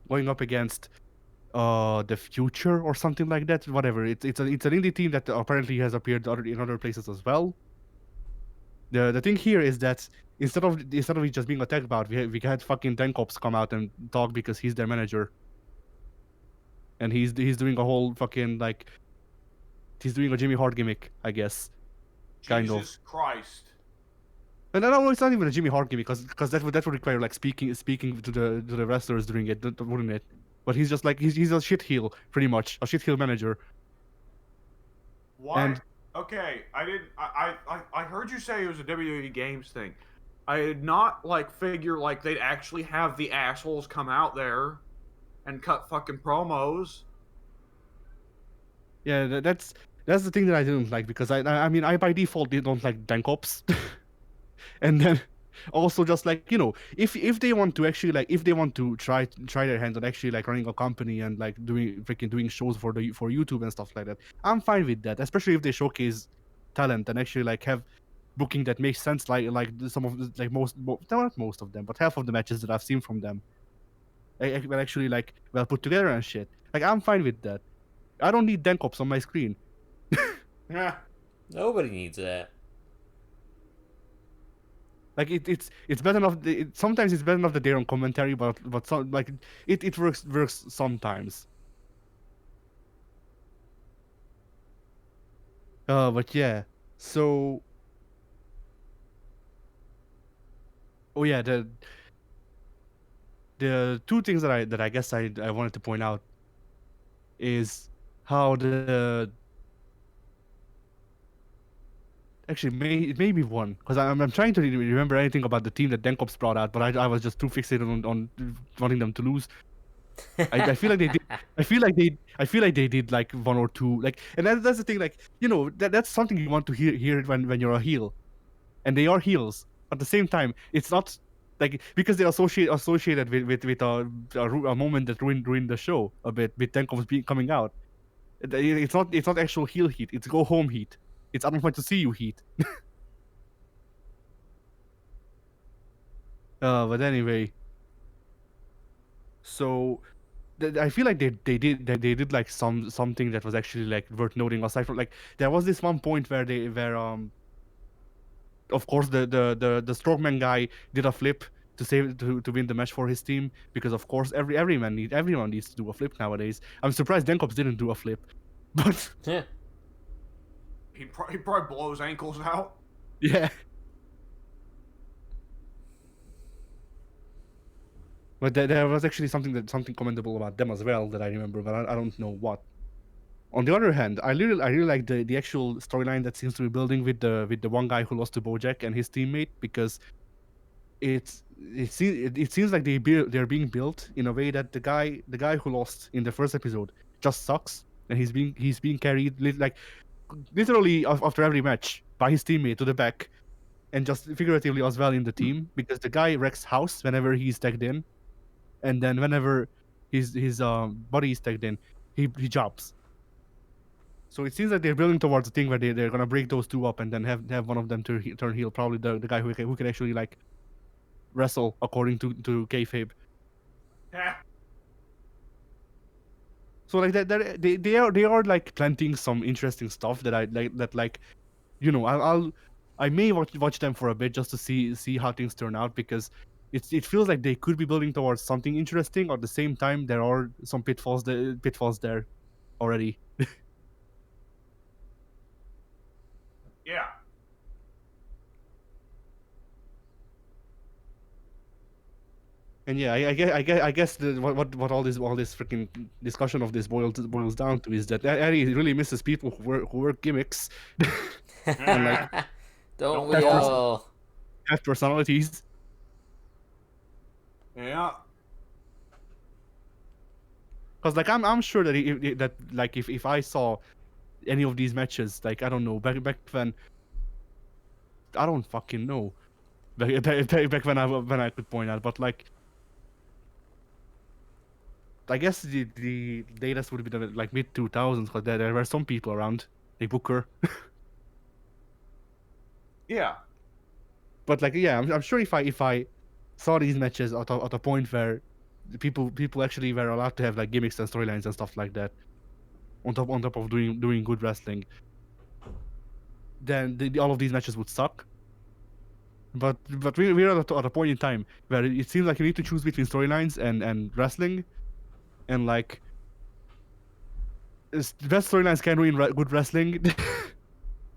going up against the Future or something like that. Whatever. It's an indie team that apparently has appeared in other places as well. The thing here is that instead of it just being a tag bout, we had fucking Dan Cops come out and talk, because he's their manager, and he's doing a whole fucking, like, he's doing a Jimmy Hart gimmick, I guess. Kind of. Jesus Christ. And no, it's not even a Jimmy Hart gimmick, because that would require, like, speaking to the wrestlers during it, wouldn't it? but he's just like he's a shit heel pretty much, a shit heel manager. Why? And Okay, I didn't. I heard you say it was a WWE Games thing. I did not like figure like they'd actually have the assholes come out there and cut fucking promos. yeah, that's the thing that I didn't like, because I mean I by default don't like dank ops. And then also just like, you know, if they want to actually like, if they want to try their hands on actually like running a company and like doing shows for YouTube and stuff like that, I'm fine with that, especially if they showcase talent and actually like have booking that makes sense, like some of the, like not most of them, but half of the matches that I've seen from them were actually like well put together and shit. Like, I'm fine with that. I don't need dank ops on my screen. Yeah. Nobody needs that. Like, it's bad enough. Sometimes it's bad enough that they're on commentary, but some, like, it works sometimes. But yeah. So, oh yeah, the two things that I guess I wanted to point out is how actually it may be one, because I'm trying to remember anything about the team that Denkops brought out, but I was just too fixated on wanting them to lose. I feel like they did. I feel like they did like one or two, like, and that's the thing. Like, you know, that's something you want to hear it when you're a heel, and they are heels. At the same time, it's not like, because they're associated with a moment that ruined the show a bit, with Denkops coming out. It's not actual heel heat. It's go home heat. It's I don't want to see you heat. But anyway, so I feel like they did like something that was actually like worth noting. Aside from, like, there was this one point where of course the strongman guy did a flip to win the match for his team, because of course everyone needs to do a flip nowadays. I'm surprised Denkops didn't do a flip, but Yeah. He probably blows ankles out. yeah. But there was actually something commendable about them as well that I remember, but I don't know what. On the other hand, I really like the actual storyline that seems to be building with the one guy who lost to Bojack and his teammate, because it seems like they're being built in a way that the guy who lost in the first episode just sucks, and he's being carried like literally after every match by his teammate to the back, and just figuratively as well in the team, because the guy wrecks house whenever he's tagged in, and then whenever his body is tagged in, he jumps. So it seems like they're building towards a thing where they're gonna break those two up and then have one of them turn heel, probably the guy who can actually like wrestle according to kayfabe. Yeah. So like they are like planting some interesting stuff that I like, that like, you know, I may watch them for a bit just to see how things turn out, because it feels like they could be building towards something interesting. At the same time, there are some pitfalls there already. Yeah. And yeah, I guess what all this freaking discussion of this boils down to is that Eddie really misses people who work gimmicks and like Don't we have all? have personalities. Yeah. Because like I'm sure that if I saw any of these matches, like, I don't know, back when, I don't fucking know, back when I could point out, but like, I guess the latest would be the like mid 2000s, because there were some people around, like Booker. Yeah. But like, yeah, I'm sure if I saw these matches at a point where people actually were allowed to have like gimmicks and storylines and stuff like that, on top of doing good wrestling, then all of these matches would suck. But we're at a point in time where it seems like you need to choose between storylines and wrestling, and like, the best storylines can ruin good wrestling.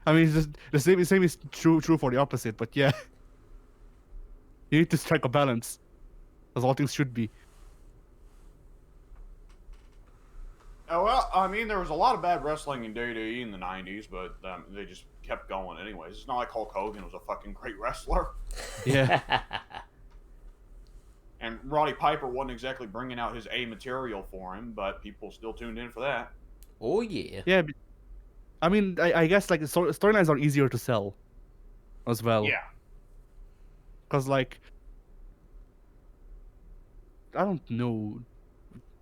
I mean, it's just the same is true for the opposite. But yeah, you need to strike a balance, as all things should be. Oh, well, I mean, there was a lot of bad wrestling in WWE in the 90s, but they just kept going anyways. It's not like Hulk Hogan was a fucking great wrestler. Yeah. And Roddy Piper wasn't exactly bringing out his A material for him, but people still tuned in for that. Oh yeah. Yeah. I mean, I guess like storylines are easier to sell as well. Yeah. Because like, I don't know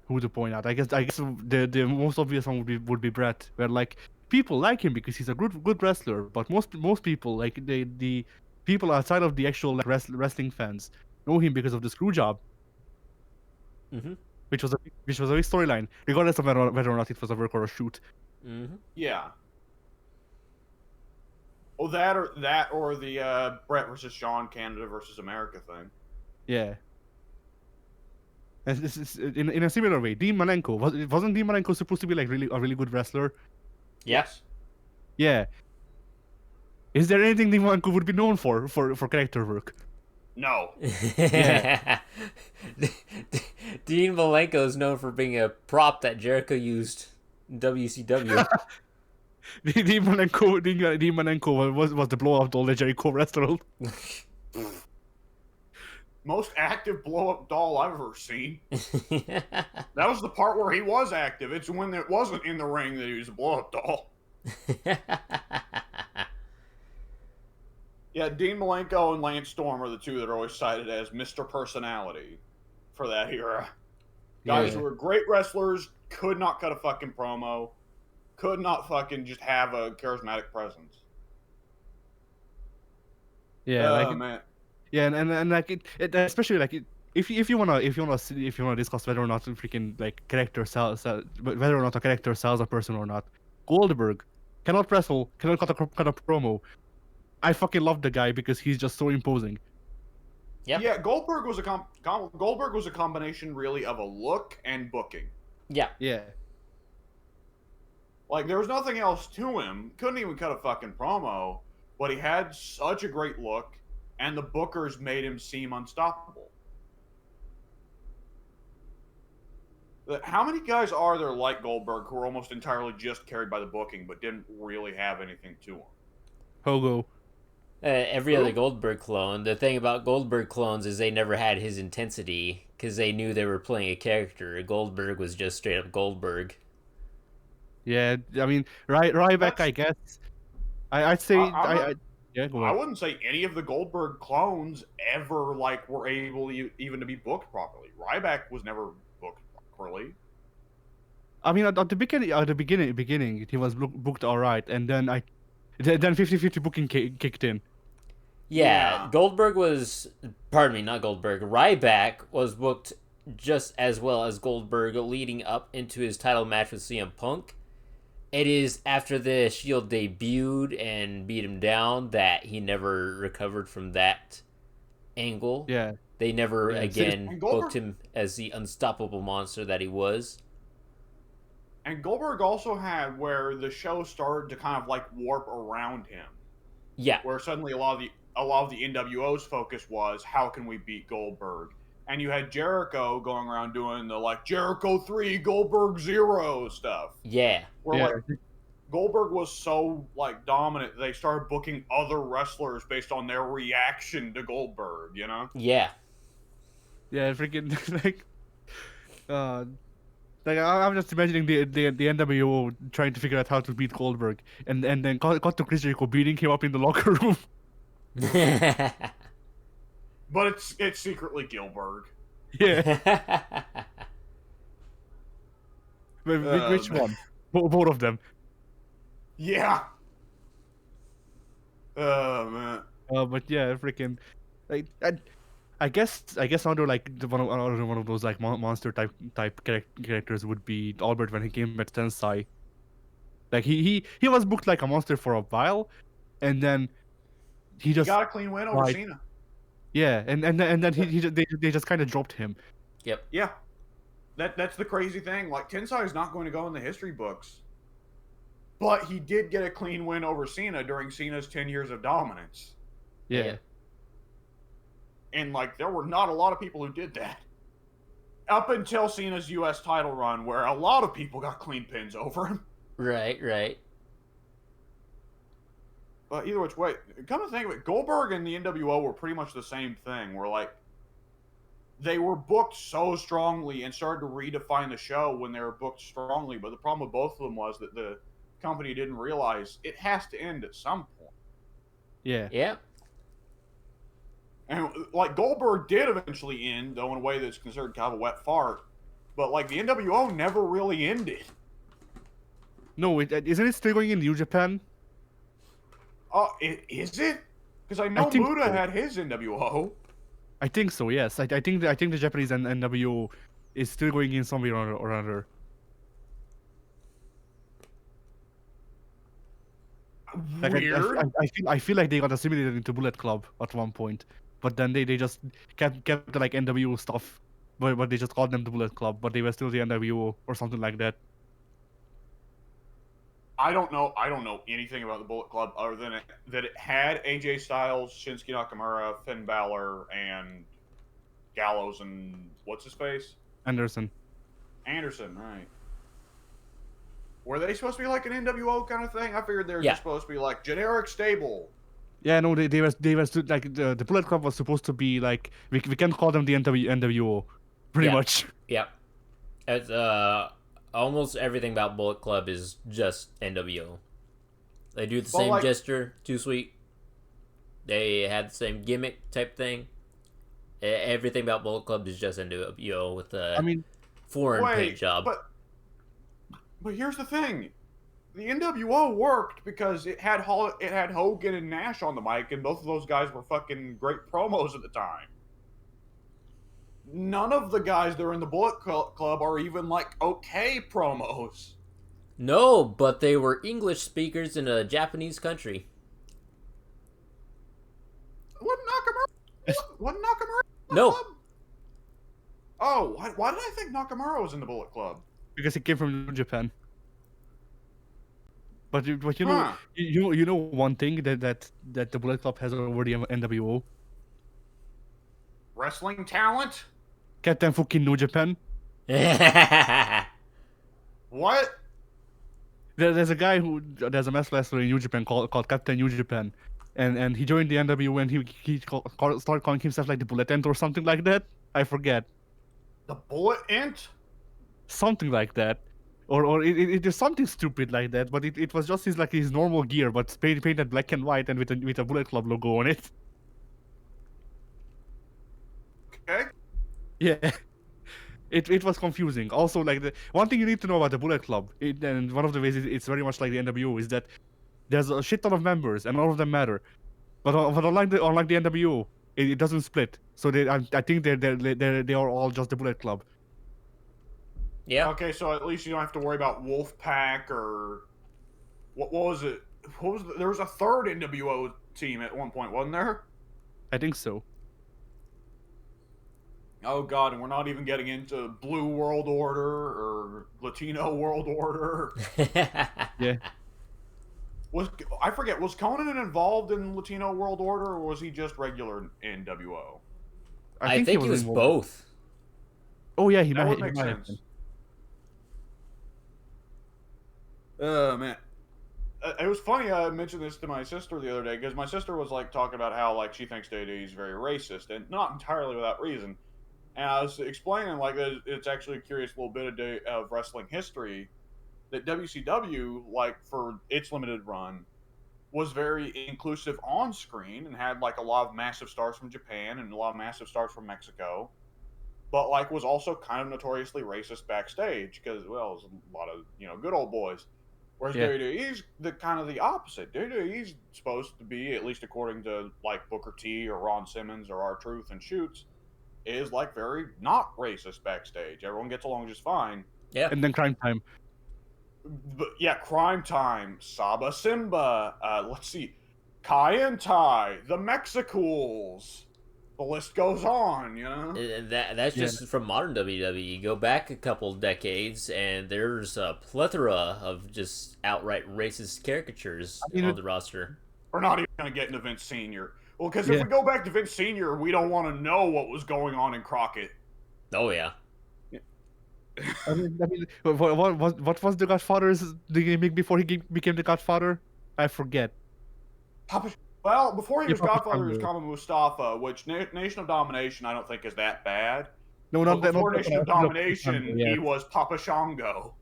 who to point out. I guess the most obvious one would be Brett, where like people like him because he's a good wrestler, but most people like the people outside of the actual like, wrestling fans know him because of the screw job, Mm-hmm. which was a big storyline, regardless of whether or not it was a work or a shoot. Mm-hmm. Yeah. Oh, that or the Brett versus Shawn, Canada versus America thing. Yeah. And this is in a similar way. Dean Malenko wasn't Dean Malenko supposed to be like a really good wrestler? Yes. Yeah. Is there anything Dean Malenko would be known for character work? No. Yeah. Dean Malenko is known for being a prop that Jericho used in WCW. Dean Malenko was the blow up doll that Jericho wrestled. Most active blow-up doll I've ever seen. That was the part where he was active. It's when it wasn't in the ring that he was a blow-up doll. Yeah, Dean Malenko and Lance Storm are the two that are always cited as Mr. Personality for that era. Guys who were great wrestlers, could not cut a fucking promo, could not fucking just have a charismatic presence. Yeah, man. Yeah, and like it especially like if you wanna discuss whether or not freaking like whether or not a character sells a person or not, Goldberg cannot wrestle, cannot cut a promo. I fucking love the guy because he's just so imposing. Yep. Yeah, Goldberg was a combination really of a look and booking. Yeah. Yeah. Like there was nothing else to him. Couldn't even cut a fucking promo, but he had such a great look, and the bookers made him seem unstoppable. How many guys are there like Goldberg who are almost entirely just carried by the booking, but didn't really have anything to them? Hogo. Every other Goldberg clone. The thing about Goldberg clones is they never had his intensity because they knew they were playing a character. Goldberg was just straight up Goldberg. Yeah, I mean, Ryback, I guess. I'd say yeah, go on. I wouldn't say any of the Goldberg clones ever like were able even to be booked properly. Ryback was never booked properly. I mean, at the beginning, he was booked all right, and then 50-50 booking kicked in. Yeah, Goldberg was... Pardon me, not Goldberg. Ryback was booked just as well as Goldberg leading up into his title match with CM Punk. It is after the Shield debuted and beat him down that he never recovered from that angle. Yeah. They never again booked him as the unstoppable monster that he was. And Goldberg also had where the show started to kind of like warp around him. Yeah. Where suddenly a lot of the NWO's focus was how can we beat Goldberg? And you had Jericho going around doing the like Jericho 3, Goldberg 0 stuff. Yeah. Where like Goldberg was so like dominant, they started booking other wrestlers based on their reaction to Goldberg, you know? Yeah. Yeah, freaking like I'm just imagining the NWO trying to figure out how to beat Goldberg, and then got to Chris Jericho beating him up in the locker room. But it's secretly Gilbert. Yeah. Which one? Both of them. Yeah. Oh man. But yeah, freaking like I guess another like one of those like monster type characters would be Albert when he came at Tensai. Like he was booked like a monster for a while, and then he got a clean win over Cena. Yeah, and then they just kind of dropped him. Yep. Yeah. That's the crazy thing. Like Tensai is not going to go in the history books, but he did get a clean win over Cena during Cena's 10 years of dominance. Yeah. And like there were not a lot of people who did that. Up until Cena's U.S. title run, where a lot of people got clean pins over him. Right. But either which way, come to think of it, Goldberg and the NWO were pretty much the same thing. Where like they were booked so strongly and started to redefine the show when they were booked strongly. But the problem with both of them was that the company didn't realize it has to end at some point. Yeah. Yeah. And like Goldberg did eventually end, though in a way that's considered kind of a wet fart. But like the NWO never really ended. No, isn't it still going in New Japan? Oh, is it? Because I know think Muda so. had his NWO. I think so. Yes, I think the Japanese NWO is still going in somewhere or other. Like, Weird. I feel like they got assimilated into Bullet Club at one point, but then they just kept the like NWO stuff, but they just called them the Bullet Club, but they were still the NWO or something like that. I don't know anything about the Bullet Club other than that it had AJ Styles, Shinsuke Nakamura, Finn Balor, and Gallows and what's his face? Anderson. Anderson, right. Were they supposed to be like an NWO kind of thing? I figured they were just supposed to be like generic stable. Yeah, no, they were like the Bullet Club was supposed to be like we can't call them the NWO, pretty much. Yeah. It's almost everything about Bullet Club is just NWO. They do the same gesture, Too Sweet. They had the same gimmick type thing. Everything about Bullet Club is just NWO with a foreign paint job. But here's the thing. The NWO worked because it had Hogan and Nash on the mic, and both of those guys were fucking great promos at the time. None of the guys that are in the Bullet Club are even like okay promos. No, but they were English speakers in a Japanese country. Wasn't Nakamura? No. Club? Oh, why did I think Nakamura was in the Bullet Club? Because he came from New Japan. But you know you know one thing that the Bullet Club has over the NWO. Wrestling talent. Captain fucking New Japan. What? There's a mass wrestler in New Japan called Captain New Japan, and he joined the NWO and he started calling himself like the Bullet Ant or something like that. I forget. The Bullet Ant? Something like that, or it is something stupid like that. But it was just his normal gear, but painted black and white and with a Bullet Club logo on it. Okay. Yeah. It was confusing. Also, like the one thing you need to know about the Bullet Club, and one of the ways it's very much like the NWO, is that there's a shit ton of members and all of them matter. But unlike the NWO, it doesn't split. So I think they are all just the Bullet Club. Yeah. Okay, so at least you don't have to worry about Wolfpack or what was it? There was a third NWO team at one point, wasn't there? I think so. Oh god, and we're not even getting into Blue World Order or Latino World Order. Yeah. I forget, was Conan involved in Latino World Order or was he just regular NWO? I think he was both. Oh yeah, that would make sense. Man. It was funny, I mentioned this to my sister the other day, because my sister was like talking about how like she thinks WWE is very racist, and not entirely without reason. And I was explaining like that it's actually a curious little bit of wrestling history that WCW, like for its limited run, was very inclusive on screen and had like a lot of massive stars from Japan and a lot of massive stars from Mexico, but like was also kind of notoriously racist backstage because it was a lot of good old boys. Whereas WWE's the opposite. WWE's supposed to be, at least according to like Booker T or Ron Simmons or R-Truth and Shoots, is like very not racist backstage. Everyone gets along just fine. Yeah. And then Crime Time. But yeah, Crime Time, Saba Simba, let's see, Kai and Tai, the Mexicools. The list goes on, That's just from modern WWE. Go back a couple decades, and there's a plethora of just outright racist caricatures on the roster. We're not even going to get into Vince Sr. Well, because if we go back to Vince Sr., we don't want to know what was going on in Crockett. Oh, yeah. What was the Godfather's the gimmick before he became the Godfather? I forget. Papa, well, before he Yeah, was Papa Godfather, he was Shango. Kama Mustafa, which Nation of Domination I don't think is that bad. No, But not that. Not before that Nation one. I of was thinking of Papa Shango. Domination, Yes. he was Papa Shango.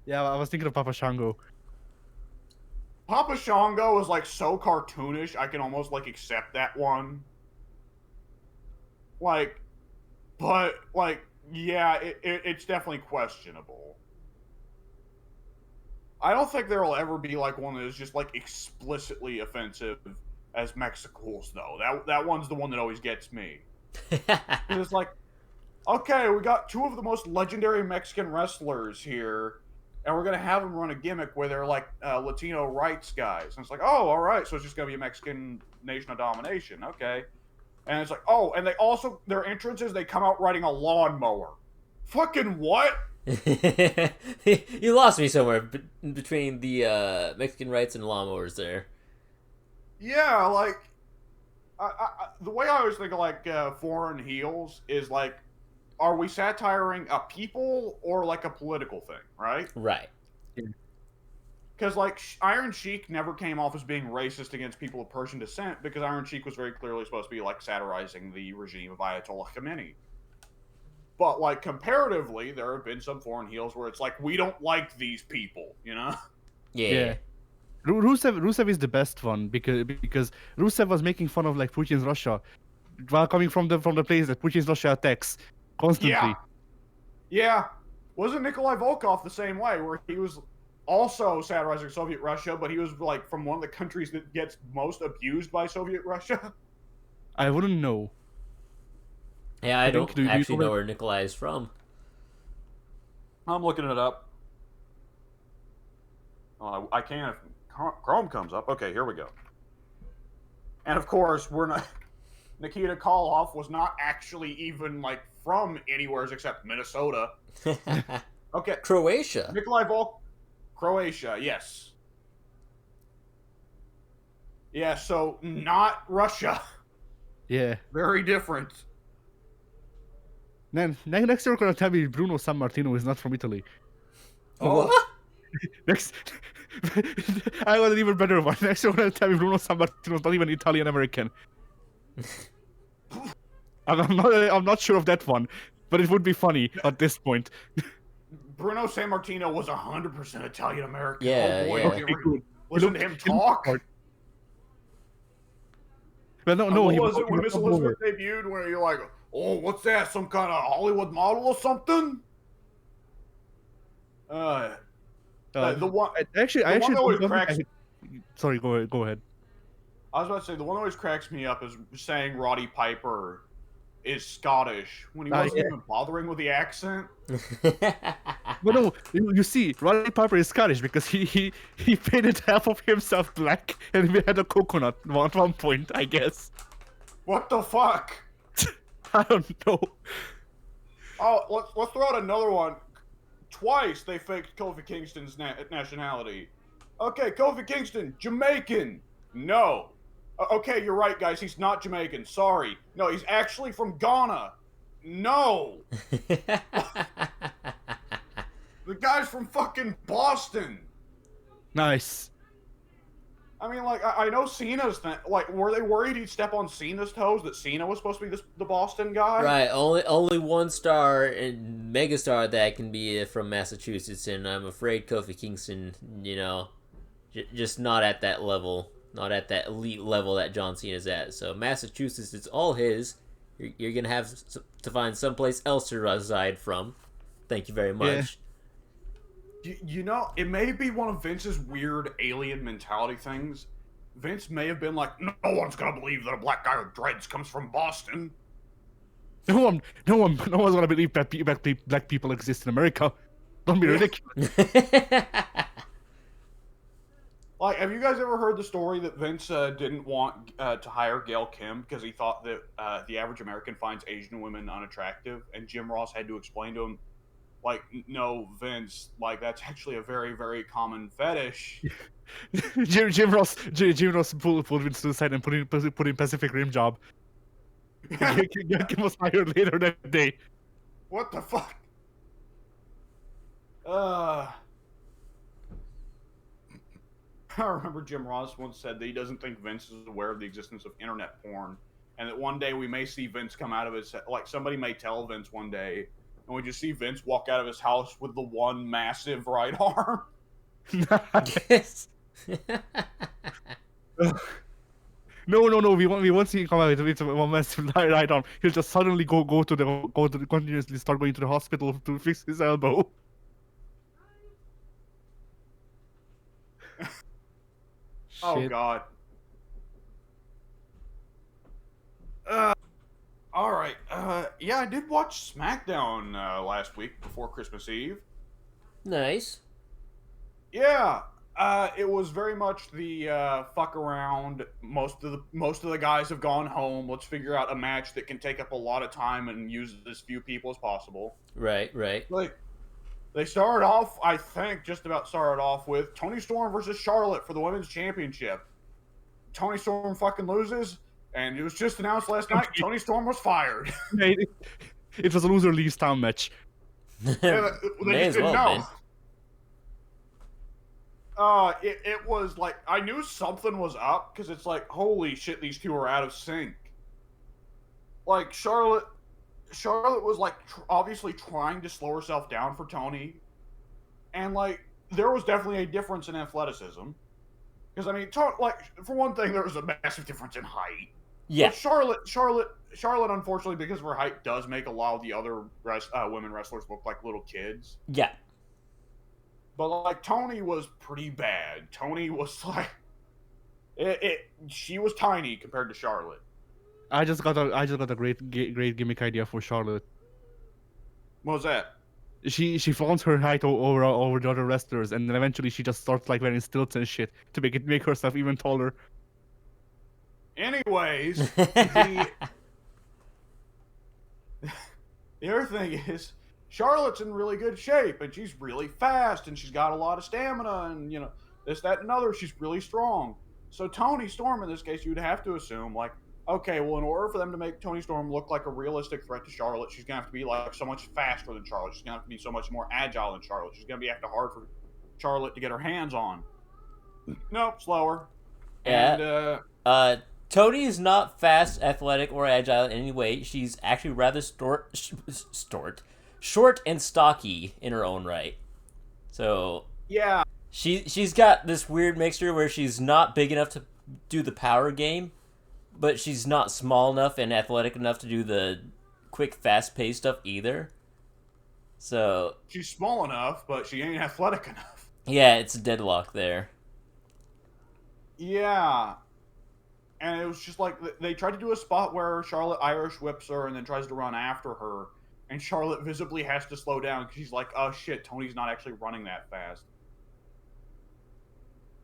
Yeah, I was thinking of Papa Shango. Papa Shango is like so cartoonish, I can almost like accept that one. Like, but like, yeah, it's definitely questionable. I don't think there will ever be like one that is just like explicitly offensive as Mexicools though. That one's the one that always gets me. It's like, okay, we got two of the most legendary Mexican wrestlers here, and we're gonna have them run a gimmick where they're like Latino rights guys. And it's like, oh, all right, so it's just gonna be a Mexican Nation of Domination, okay? And it's like, oh, and they also their entrances they come out riding a lawnmower. Fucking what? You lost me somewhere between the Mexican rights and lawnmowers there. Yeah, like the way I always think of like foreign heels is like, are we satiring a people or like a political thing, right? Right. Because like Iron Sheik never came off as being racist against people of Persian descent because Iron Sheik was very clearly supposed to be like satirizing the regime of Ayatollah Khamenei. But like comparatively, there have been some foreign heels where it's like we don't like these people, you know? Yeah. Rusev is the best one because Rusev was making fun of like Putin's Russia while coming from the place that Putin's Russia attacks constantly. Yeah. Wasn't Nikolai Volkov the same way, where he was also satirizing Soviet Russia, but he was like from one of the countries that gets most abused by Soviet Russia? I wouldn't know. Yeah, I don't do you actually know know where Nikolai is from. I'm looking it up. I can if Chrome comes up. Okay, here we go. And of course, we're not. Nikita Koloff was not actually even like from anywhere except Minnesota. Okay, Croatia. Nikolai Volk, Croatia, yes. Yeah, so not Russia. Yeah. Very different. Then next you're gonna tell me Bruno Sammartino is not from Italy. Oh. Next, I got an even better one. Next you're gonna tell me Bruno Sammartino is not even Italian American. I'm not sure of that one, but it would be funny at this point. Bruno Sammartino was 100% Italian American. Yeah, oh boy, yeah. have you Okay, ever good. listened to him talk? Well, no, what he was it when was Miss Elizabeth debuted? Where you're like, oh, what's that? Some kind of Hollywood model or something? The one. I one that always cracks. Sorry, go ahead. I was about to say the one that always cracks me up is saying Roddy Piper is Scottish when he wasn't even bothering with the accent. But no, you see, Roddy Piper is Scottish because he painted half of himself black and we had a coconut at one point, I guess. What the fuck? I don't know. Oh, let's throw out another one. Twice they faked Kofi Kingston's nationality. Okay, Kofi Kingston, Jamaican. No. Okay, you're right, guys. He's not Jamaican. Sorry. No, he's actually from Ghana. No. The guy's from fucking Boston. Nice. I mean, like, I know Cena's like, were they worried he'd step on Cena's toes? That Cena was supposed to be the Boston guy? Right. Only one star and megastar that can be from Massachusetts, and I'm afraid Kofi Kingston, just not at that level, not at that elite level that John Cena's at. So Massachusetts is all his. You're gonna have to find someplace else to reside from. Thank you very much. It may be one of Vince's weird alien mentality things. Vince may have been like, no one's gonna believe that a black guy with dreads comes from Boston. No one's gonna believe that black people exist in America. Don't be ridiculous. Like, have you guys ever heard the story that Vince didn't want to hire Gail Kim because he thought that the average American finds Asian women unattractive, and Jim Ross had to explain to him, like, no, Vince, like, that's actually a very, very common fetish. Jim Ross pulled Vince to the side and put in Pacific Rim job. Kim was hired later that day. What the fuck? Uh, I remember Jim Ross once said that he doesn't think Vince is aware of the existence of internet porn, and that one day we may see Vince come out of his, like somebody may tell Vince one day, and we just see Vince walk out of his house with the one massive right arm. Yes. No. We won't see him come out with one massive right arm. He'll just suddenly continuously start going to the hospital to fix his elbow. Oh Shit. God. All right. Yeah, I did watch SmackDown last week before Christmas Eve. Nice. Yeah. It was very much the fuck around. Most of the guys have gone home. Let's figure out a match that can take up a lot of time and use as few people as possible. Right. Like they started off, I think, just about started off with Toni Storm versus Charlotte for the women's championship. Toni Storm fucking loses, and it was just announced last night. Toni Storm was fired. It was a loser leaves town match. They May just as well didn't have know. been. It was like I knew something was up because it's like holy shit, these two are out of sync. Like Charlotte was like obviously trying to slow herself down for Toni, and like there was definitely a difference in athleticism. Because I mean, like for one thing, there was a massive difference in height. Yeah. But Charlotte, unfortunately, because of her height, does make a lot of the other women wrestlers look like little kids. Yeah. But like Toni was pretty bad. Toni was like, she was tiny compared to Charlotte. I just got a great gimmick idea for Charlotte. What was that? She flaunts her height over the other wrestlers, and then eventually she just starts like wearing stilts and shit to make herself even taller. Anyways, the other thing is Charlotte's in really good shape, and she's really fast, and she's got a lot of stamina, and you know this, that, and other. She's really strong. So Toni Storm, in this case, you'd have to assume like, okay, well, in order for them to make Toni Storm look like a realistic threat to Charlotte, she's gonna have to be like so much faster than Charlotte. She's gonna have to be so much more agile than Charlotte. She's gonna be after hard for Charlotte to get her hands on. Nope, slower. Yeah. And Toni is not fast, athletic, or agile in any way. She's actually rather short and stocky in her own right. So yeah, she's got this weird mixture where she's not big enough to do the power game, but she's not small enough and athletic enough to do the quick, fast-paced stuff either. So she's small enough, but she ain't athletic enough. yeah, it's a deadlock there. Yeah. And it was just like they tried to do a spot where Charlotte Irish whips her and then tries to run after her, and Charlotte visibly has to slow down because she's like, "Oh shit, Toni's not actually running that fast."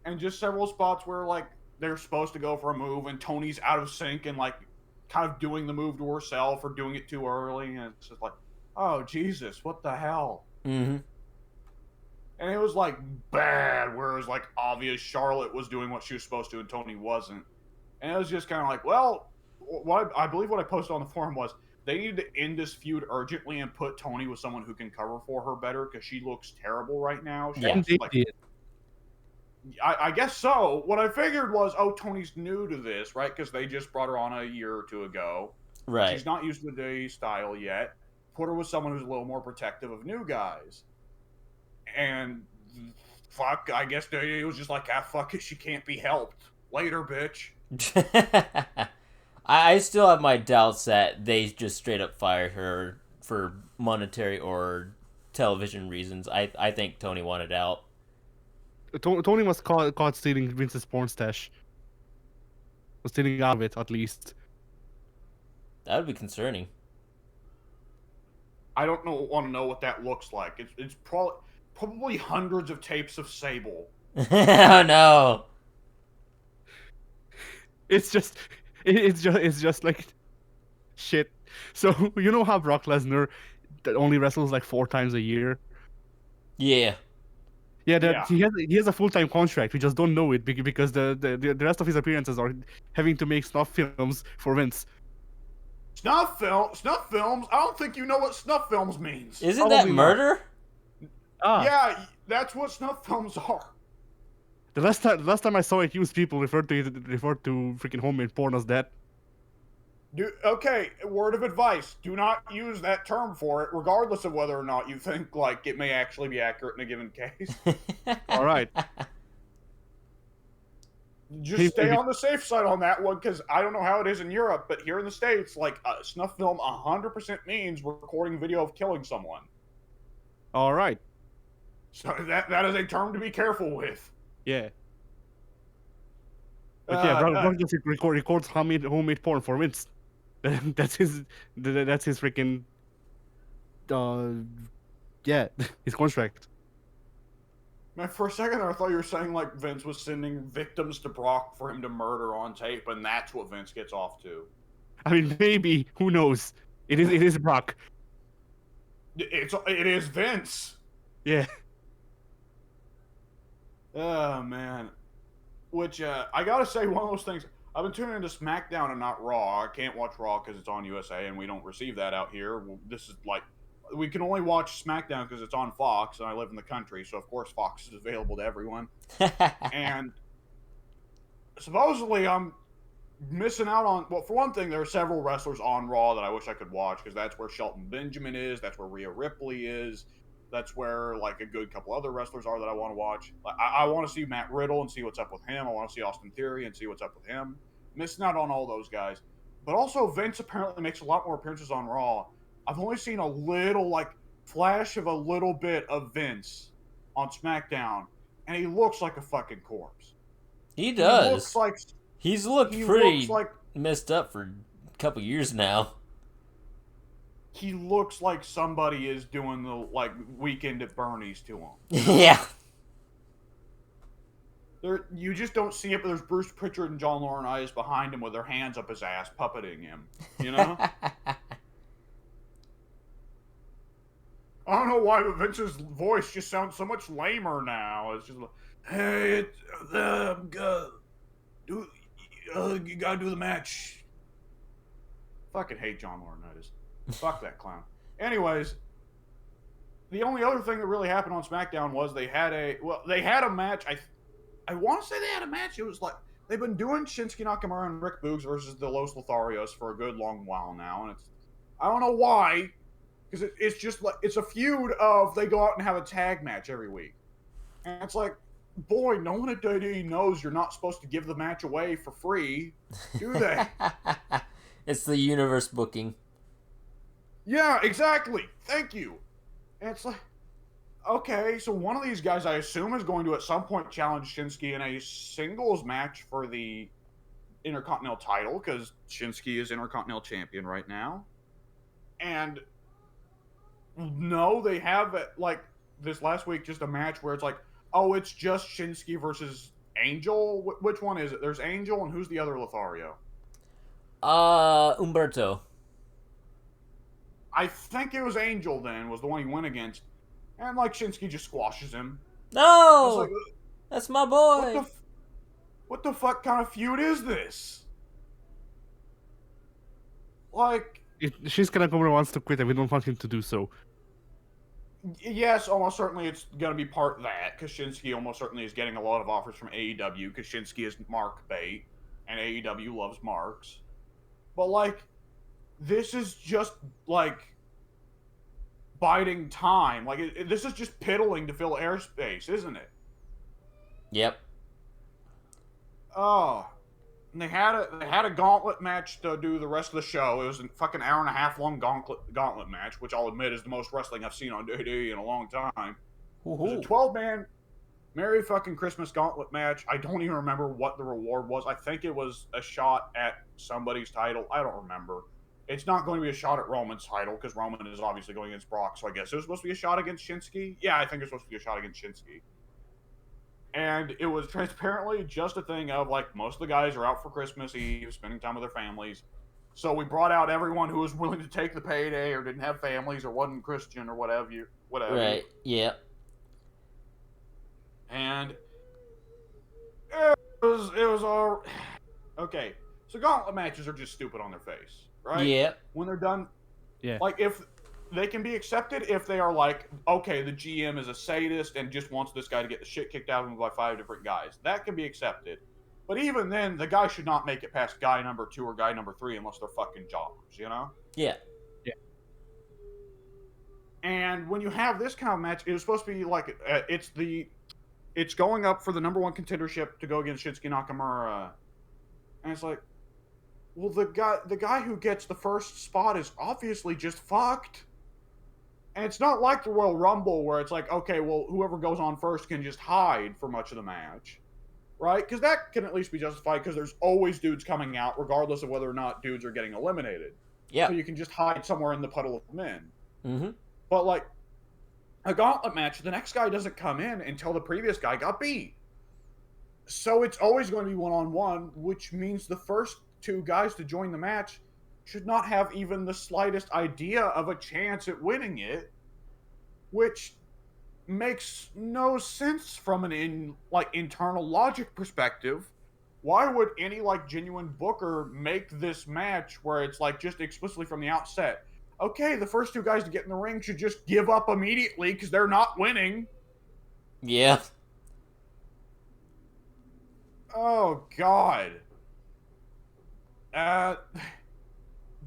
And just several spots where like they're supposed to go for a move and Toni's out of sync and like kind of doing the move to herself or doing it too early, and it's just like, "Oh Jesus, what the hell?" Mm-hmm. And it was like bad, where it was like obvious Charlotte was doing what she was supposed to and Toni wasn't. And it was just kind of like, well, I believe what I posted on the forum was they needed to end this feud urgently and put Toni with someone who can cover for her better because she looks terrible right now. She looks like, I guess so. What I figured was, oh, Toni's new to this, right? Because they just brought her on a year or two ago. Right. She's not used to the style yet. Put her with someone who's a little more protective of new guys. And fuck, I guess it was just like, fuck it, she can't be helped. Later, bitch. I still have my doubts that they just straight up fired her for monetary or television reasons. I think Toni wanted out. Toni was caught stealing Vince's porn stash. Was stealing out of it, at least. That would be concerning. I don't want to know what that looks like. It's probably hundreds of tapes of Sable. Oh no! It's just like shit. So you know how Brock Lesnar that only wrestles like 4 times a year? Yeah. Yeah, he has a full-time contract. We just don't know it because the rest of his appearances are having to make snuff films for Vince. Snuff films? I don't think you know what snuff films means. Isn't Probably that not. murder? Ah, Yeah, that's what snuff films are. the last time I saw it used, people referred to freaking homemade porn as that. Okay, word of advice: do not use that term for it, regardless of whether or not you think like it may actually be accurate in a given case. All right. Just stay Maybe. on the safe side on that one, because I don't know how it is in Europe, but here in the States, like a snuff film 100% means recording video of killing someone. All right. So that is a term to be careful with. Yeah. But yeah, Brock just records homemade porn for Vince. That's his. That's his freaking. Yeah, his contract. Man, for a second I thought you were saying like Vince was sending victims to Brock for him to murder on tape, and that's what Vince gets off to. I mean, maybe, who knows? It is Brock. It is Vince. Yeah. Oh man. Which I gotta say, one of those things. I've been tuning into SmackDown and not Raw. I can't watch Raw because it's on USA and we don't receive that out here. This is like we can only watch SmackDown because it's on Fox, and I live in the country, so of course Fox is available to everyone. And supposedly I'm missing out on. Well, for one thing, there are several wrestlers on Raw that I wish I could watch, because that's where Shelton Benjamin is. That's where Rhea Ripley is. That's where like a good couple other wrestlers are that I want to watch. Like, I want to see Matt Riddle and see what's up with him. I want to see Austin Theory and see what's up with him. Missing out on all those guys. But also, Vince apparently makes a lot more appearances on Raw. I've only seen a little, like, flash of a little bit of Vince on SmackDown, and he looks like a fucking corpse. He does. He looks like He's looked pretty messed up for a couple years now. He looks like somebody is doing the like Weekend at Bernie's to him. Yeah. You just don't see it, but there's Bruce Pritchard and John Laurinaitis behind him with their hands up his ass, puppeting him. You know? I don't know why, but Vince's voice just sounds so much lamer now. It's just like, hey, you gotta do the match. Fucking hate John Laurinaitis. Fuck that clown. Anyways, the only other thing that really happened on SmackDown was they had a match. I want to say they had a match. It was like they've been doing Shinsuke Nakamura and Rick Boogs versus the Los Lotharios for a good long while now, and I don't know why, because it's just like it's a feud of they go out and have a tag match every week, and it's like, boy, no one at WWE knows you're not supposed to give the match away for free, do they? It's the universe booking. Yeah, exactly. Thank you. And it's like, okay, so one of these guys, I assume, is going to at some point challenge Shinsuke in a singles match for the Intercontinental title, because Shinsuke is Intercontinental Champion right now. And no, they have, like, this last week, just a match where it's like, oh, it's just Shinsuke versus Angel? Which one is it? There's Angel, and who's the other Lothario? Umberto. I think it was Angel then, was the one he went against. And, like, Shinsuke just squashes him. No! Like, that's my boy! What the fuck kind of feud is this? Like... Shinsuke Nakamura wants to quit and we don't want him to do so. Yes, almost certainly it's going to be part of that, because Shinsuke almost certainly is getting a lot of offers from AEW, because Shinsuke is mark bait, and AEW loves marks. But, like, this is just, like, biding time. Like, this is just piddling to fill airspace, isn't it? Yep. Oh. And they had a gauntlet match to do the rest of the show. It was a fucking hour and a half long gauntlet match, which I'll admit is the most wrestling I've seen on WWE in a long time. It was a 12-man Merry fucking Christmas gauntlet match. I don't even remember what the reward was. I think it was a shot at somebody's title. I don't remember. It's not going to be a shot at Roman's title, because Roman is obviously going against Brock, so I guess it was supposed to be a shot against Shinsuke? Yeah, I think it was supposed to be a shot against Shinsuke. And it was transparently just a thing of, like, most of the guys are out for Christmas Eve, spending time with their families. So we brought out everyone who was willing to take the payday or didn't have families or wasn't Christian or whatever. Right, yeah. And it was all... Okay, so gauntlet matches are just stupid on their face, right? Yeah. When they're done... Yeah. Like, if they can be accepted if they are like, okay, the GM is a sadist and just wants this guy to get the shit kicked out of him by 5 different guys. That can be accepted. But even then, the guy should not make it past guy number 2 or guy number 3 unless they're fucking jobbers, you know? Yeah. And when you have this kind of match, it was supposed to be like it's going up for the number 1 contendership to go against Shinsuke Nakamura, and it's like, well, the guy who gets the first spot is obviously just fucked. And it's not like the Royal Rumble where it's like, okay, well, whoever goes on first can just hide for much of the match, right? Because that can at least be justified because there's always dudes coming out, regardless of whether or not dudes are getting eliminated. Yeah. So you can just hide somewhere in the puddle of men. Mm-hmm. But like a gauntlet match, the next guy doesn't come in until the previous guy got beat. So it's always going to be one-on-one, which means the first 2 guys to join the match should not have even the slightest idea of a chance at winning it, which makes no sense from an internal logic perspective. Why would any like genuine booker make this match where it's like just explicitly from the outset, okay, the first 2 guys to get in the ring should just give up immediately because they're not winning? Yeah. Oh God.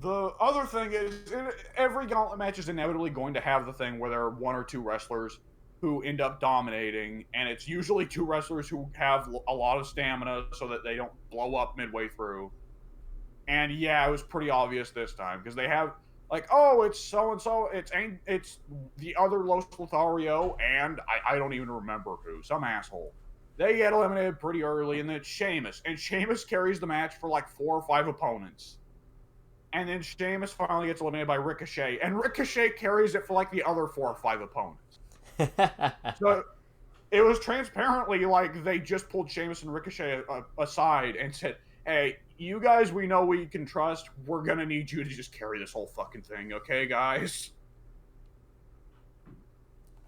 The other thing is, every gauntlet match is inevitably going to have the thing where there are 1 or 2 wrestlers who end up dominating, and it's usually 2 wrestlers who have a lot of stamina so that they don't blow up midway through. And yeah, it was pretty obvious this time because they have like, oh, it's so and so, it's the other Los Lothario, and I don't even remember who, some asshole. They get eliminated pretty early, and then it's Sheamus, and Sheamus carries the match for like 4 or 5 opponents. And then Sheamus finally gets eliminated by Ricochet, and Ricochet carries it for like the other 4 or 5 opponents. So it was transparently like they just pulled Sheamus and Ricochet aside and said, hey, you guys we know we can trust, we're going to need you to just carry this whole fucking thing, okay, guys?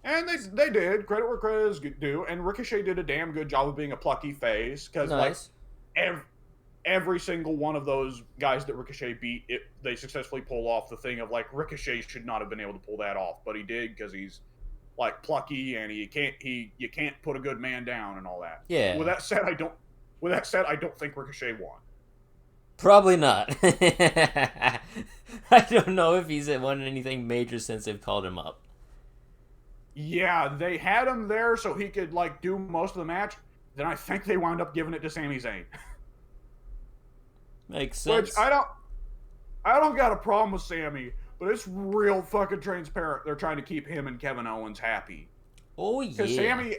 And they did. Credit where credit is due. And Ricochet did a damn good job of being a plucky face. Because, nice. like, every single one of those guys that Ricochet beat, they successfully pull off the thing of, like, Ricochet should not have been able to pull that off. But he did because he's, like, plucky and you can't put a good man down and all that. Yeah. With that said, I don't think Ricochet won. Probably not. I don't know if he's won anything major since they've called him up. Yeah, they had him there so he could, like, do most of the match. Then I think they wound up giving it to Sami Zayn. Makes sense. Which I don't got a problem with Sami, but it's real fucking transparent. They're trying to keep him and Kevin Owens happy. Oh, yeah. Because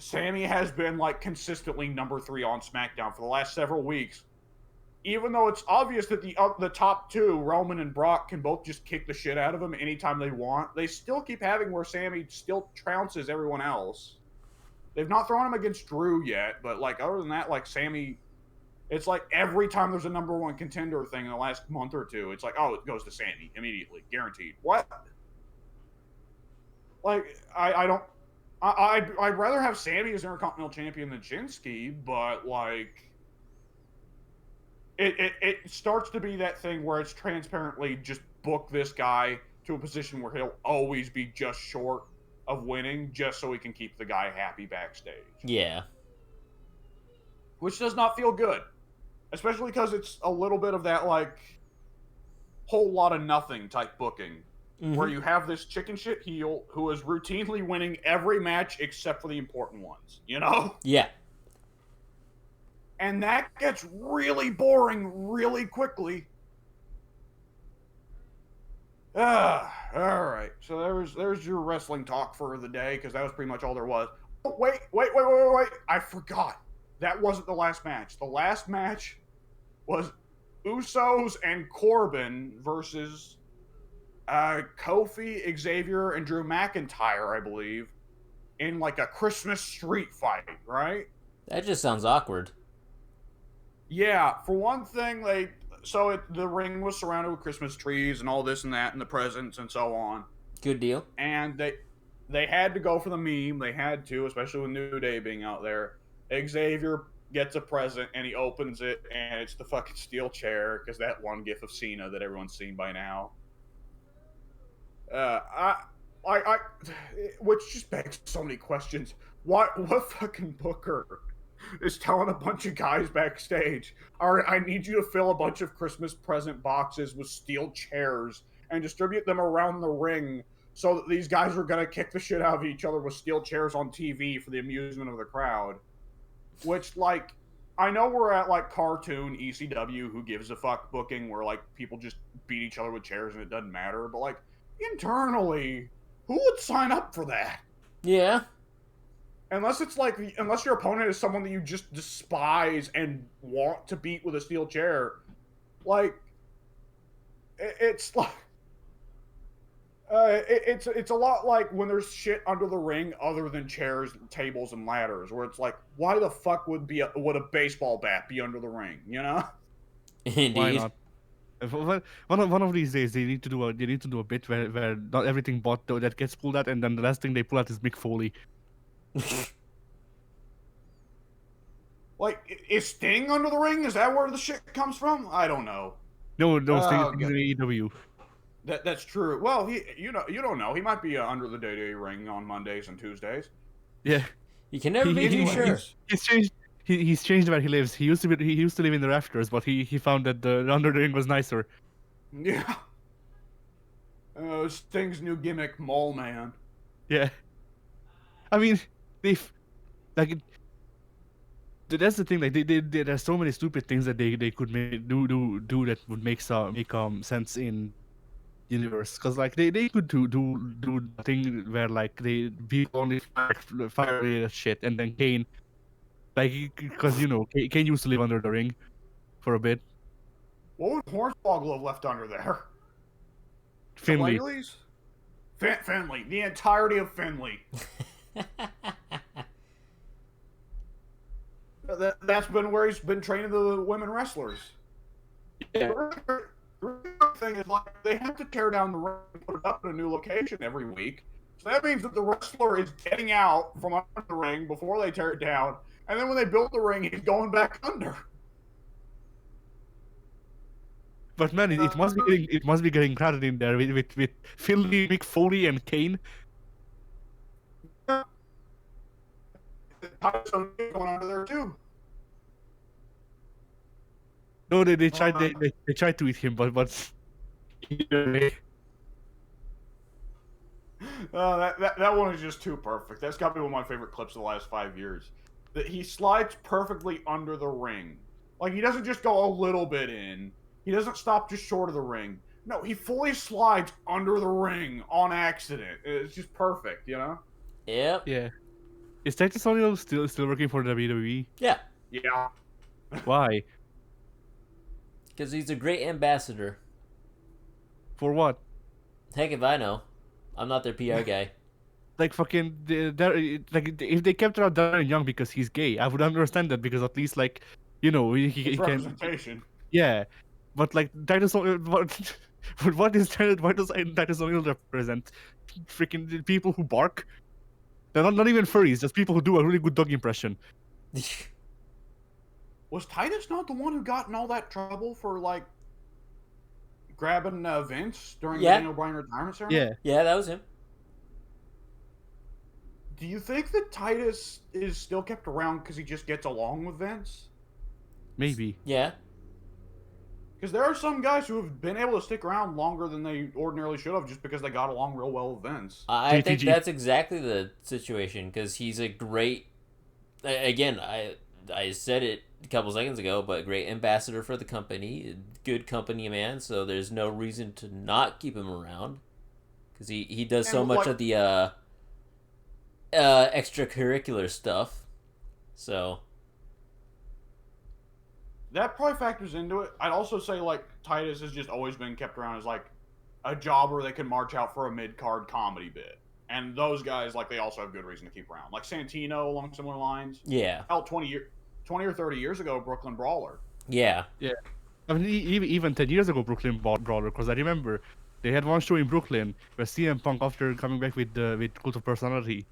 Sami has been, like, consistently number 3 on SmackDown for the last several weeks. Even though it's obvious that the top 2, Roman and Brock, can both just kick the shit out of him anytime they want, they still keep having where Sami still trounces everyone else. They've not thrown him against Drew yet, but, like, other than that, like, Sami, it's like every time there's a number 1 contender thing in the last month or 2, it's like, oh, it goes to Sami immediately, guaranteed. What? Like, I'd rather have Sami as Intercontinental Champion than Shinsuke, but, like, it starts to be that thing where it's transparently just book this guy to a position where he'll always be just short of winning just so he can keep the guy happy backstage. Yeah. Which does not feel good. Especially because it's a little bit of that, like, whole lot of nothing type booking. Mm-hmm. Where you have this chicken shit heel who is routinely winning every match except for the important ones. You know? Yeah. And that gets really boring really quickly. All right. So there's your wrestling talk for the day, because that was pretty much all there was. Oh, wait. I forgot. That wasn't the last match. The last match was Usos and Corbin versus Kofi, Xavier, and Drew McIntyre, I believe, in like a Christmas street fight, right? That just sounds awkward. Yeah, for one thing, the ring was surrounded with Christmas trees and all this and that and the presents and so on. Good deal. And they had to go for the meme. They had to, especially with New Day being out there. Xavier gets a present and he opens it and it's the fucking steel chair, because that one gif of Cena that everyone's seen by now. I, which just begs so many questions. What fucking booker is telling a bunch of guys backstage, all right, I need you to fill a bunch of Christmas present boxes with steel chairs and distribute them around the ring so that these guys are gonna kick the shit out of each other with steel chairs on TV for the amusement of the crowd. Which, like, I know we're at like cartoon ECW, who gives a fuck booking, where like people just beat each other with chairs and it doesn't matter, but like internally, who would sign up for that? Yeah. Unless it's like, unless your opponent is someone that you just despise and want to beat with a steel chair, like, it's like, it's a lot like when there's shit under the ring other than chairs, tables, and ladders, where it's like, why the fuck would a baseball bat be under the ring? You know? Indeed. Why not? One of these days they need to do a bit where not everything that gets pulled out, and then the last thing they pull out is Mick Foley. Like, is Sting under the ring? Is that where the shit comes from? I don't know. No, Oh, Sting's in AEW. That's true. Well, you don't know. He might be under the day ring on Mondays and Tuesdays. Yeah, You can never be too sure. he's changed. He's changed where he lives. He used to live in the rafters, but he found that the under the ring was nicer. Yeah. Sting's new gimmick, Mole Man. Yeah. I mean, like that's the thing. Like there's so many stupid things that they could do that would make sense in universe. Because like they could do the thing where like they people only fire shit, and then Kane, like, because Kane used to live under the ring for a bit. What would Hornswoggle have left under there? Finley. Finley. The entirety of Finley. That's been where he's been training the women wrestlers. Yeah. The thing is, like, they have to tear down the ring and put it up in a new location every week. So that means that the wrestler is getting out from under the ring before they tear it down, and then when they build the ring, he's going back under. But man, it must be getting crowded in there with Finley, Mick Foley, and Kane. Going under there too. No, they tried to eat him, but that one is just too perfect. That's got to be one of my favorite clips of the last 5 years. That he slides perfectly under the ring. Like, he doesn't just go a little bit in. He doesn't stop just short of the ring. No, he fully slides under the ring on accident. It's just perfect, you know? Yep. Yeah. Is Titus O'Neil still working for WWE? Yeah. Yeah. Why? Because he's a great ambassador. For what? Heck if I know. I'm not their PR guy. Like fucking, like if they kept around Darren Young because he's gay, I would understand that, because at least, like, he can. Representation. Yeah, but like Titus O'Neil, what does Titus O'Neil represent? Freaking people who bark. They're not even furries, just people who do a really good dog impression. Was Titus not the one who got in all that trouble for, like, grabbing Vince during the Daniel Bryan retirement ceremony? Yeah. Yeah, that was him. Do you think that Titus is still kept around because he just gets along with Vince? Maybe. Yeah. Because there are some guys who have been able to stick around longer than they ordinarily should have just because they got along real well with Vince. I think JTG. that's exactly the situation, because he's a great... Again, I said it a couple seconds ago, but great ambassador for the company, good company man, so there's no reason to not keep him around, because he does so much of the extracurricular stuff. So that probably factors into it. I'd also say, like, Titus has just always been kept around as, like, a jobber they can march out for a mid-card comedy bit. And those guys, like, they also have good reason to keep around. Like Santino, along similar lines. yeah, 20 or 30 years ago, Brooklyn Brawler. yeah. I mean, even 10 years ago, Brooklyn Brawler, because I remember they had one show in Brooklyn where CM Punk, after coming back with Cult of Personality,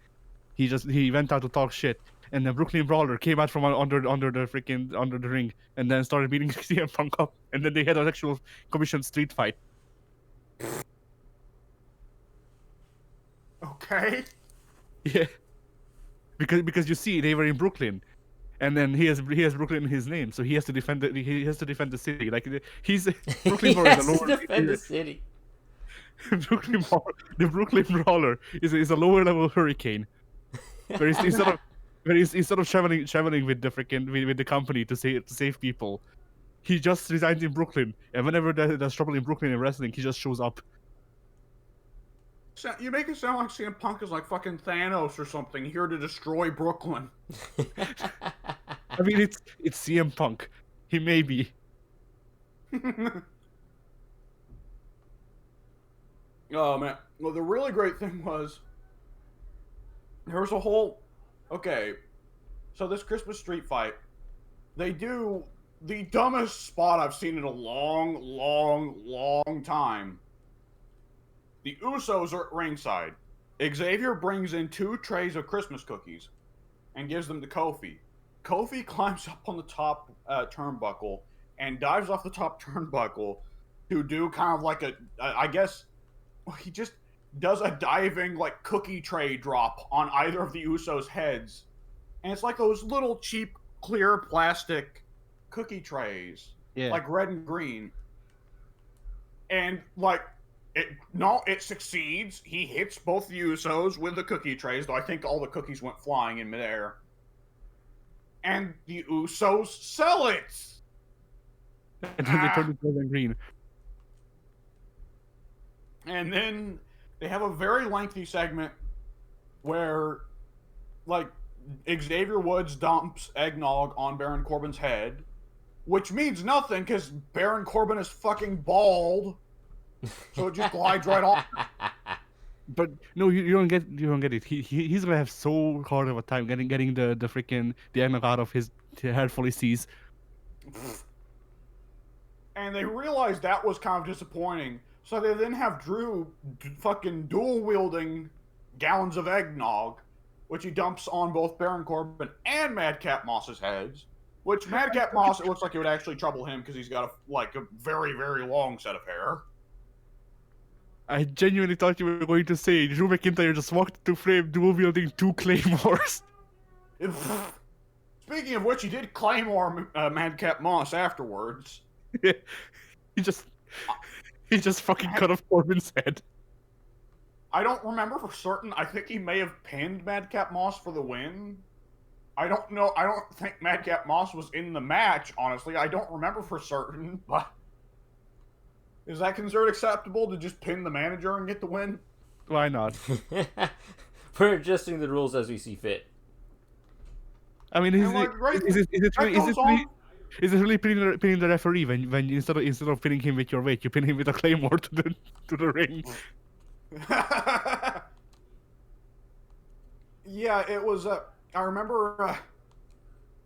he went out to talk shit, and then Brooklyn Brawler came out from under the ring, and then started beating CM Punk up, and then they had an actual commissioned street fight. Okay. Yeah, because you see they were in Brooklyn, and then he has Brooklyn in his name, so he has to defend the city. Like he's He Brooklyn Brawler is a has to lower defend the city. The Brooklyn Brawler is a lower level hurricane. Where he's, instead of traveling with the freaking with the company to save people, he just resides in Brooklyn, and whenever there's trouble in Brooklyn in wrestling, he just shows up. So, you make it sound like CM Punk is like fucking Thanos or something, here to destroy Brooklyn. I mean, it's CM Punk. He may be. Oh man. Well, the really great thing was there was a whole. Okay, so this Christmas street fight, they do the dumbest spot I've seen in a long, long, long time. The Usos are at ringside. Xavier brings in 2 trays of Christmas cookies and gives them to Kofi. Kofi climbs up on the top turnbuckle and dives off the top turnbuckle to do kind of like I guess, he just does a diving like cookie tray drop on either of the Usos' heads. And it's like those little cheap clear plastic cookie trays. Yeah. Like red and green. And like it succeeds. He hits both the Usos with the cookie trays, though I think all the cookies went flying in midair. And the Usos sell it. And then they turn it red and green. And then they have a very lengthy segment where, like, Xavier Woods dumps eggnog on Baron Corbin's head, which means nothing because Baron Corbin is fucking bald, so it just glides right off. But no, you don't get it. He's gonna have so hard of a time getting the freaking the eggnog out of his head full he sees. And they realized that was kind of disappointing, so they then have Drew fucking dual wielding gallons of eggnog, which he dumps on both Baron Corbin and Madcap Moss's heads. Which Madcap Moss, it looks like it would actually trouble him because he's got a very, very long set of hair. I genuinely thought you were going to say Drew McIntyre just walked to frame dual wielding 2 claymores. Speaking of which, he did claymore Madcap Moss afterwards. he just fucking cut off Corbin's head. I don't remember for certain. I think he may have pinned Madcap Moss for the win. I don't know. I don't think Madcap Moss was in the match, honestly. I don't remember for certain, but is that considered acceptable to just pin the manager and get the win? Why not? We're adjusting the rules as we see fit. I mean, is it really pinning the referee when instead of pinning him with your weight, you pin him with a claymore to the ring? Yeah, it was. I remember.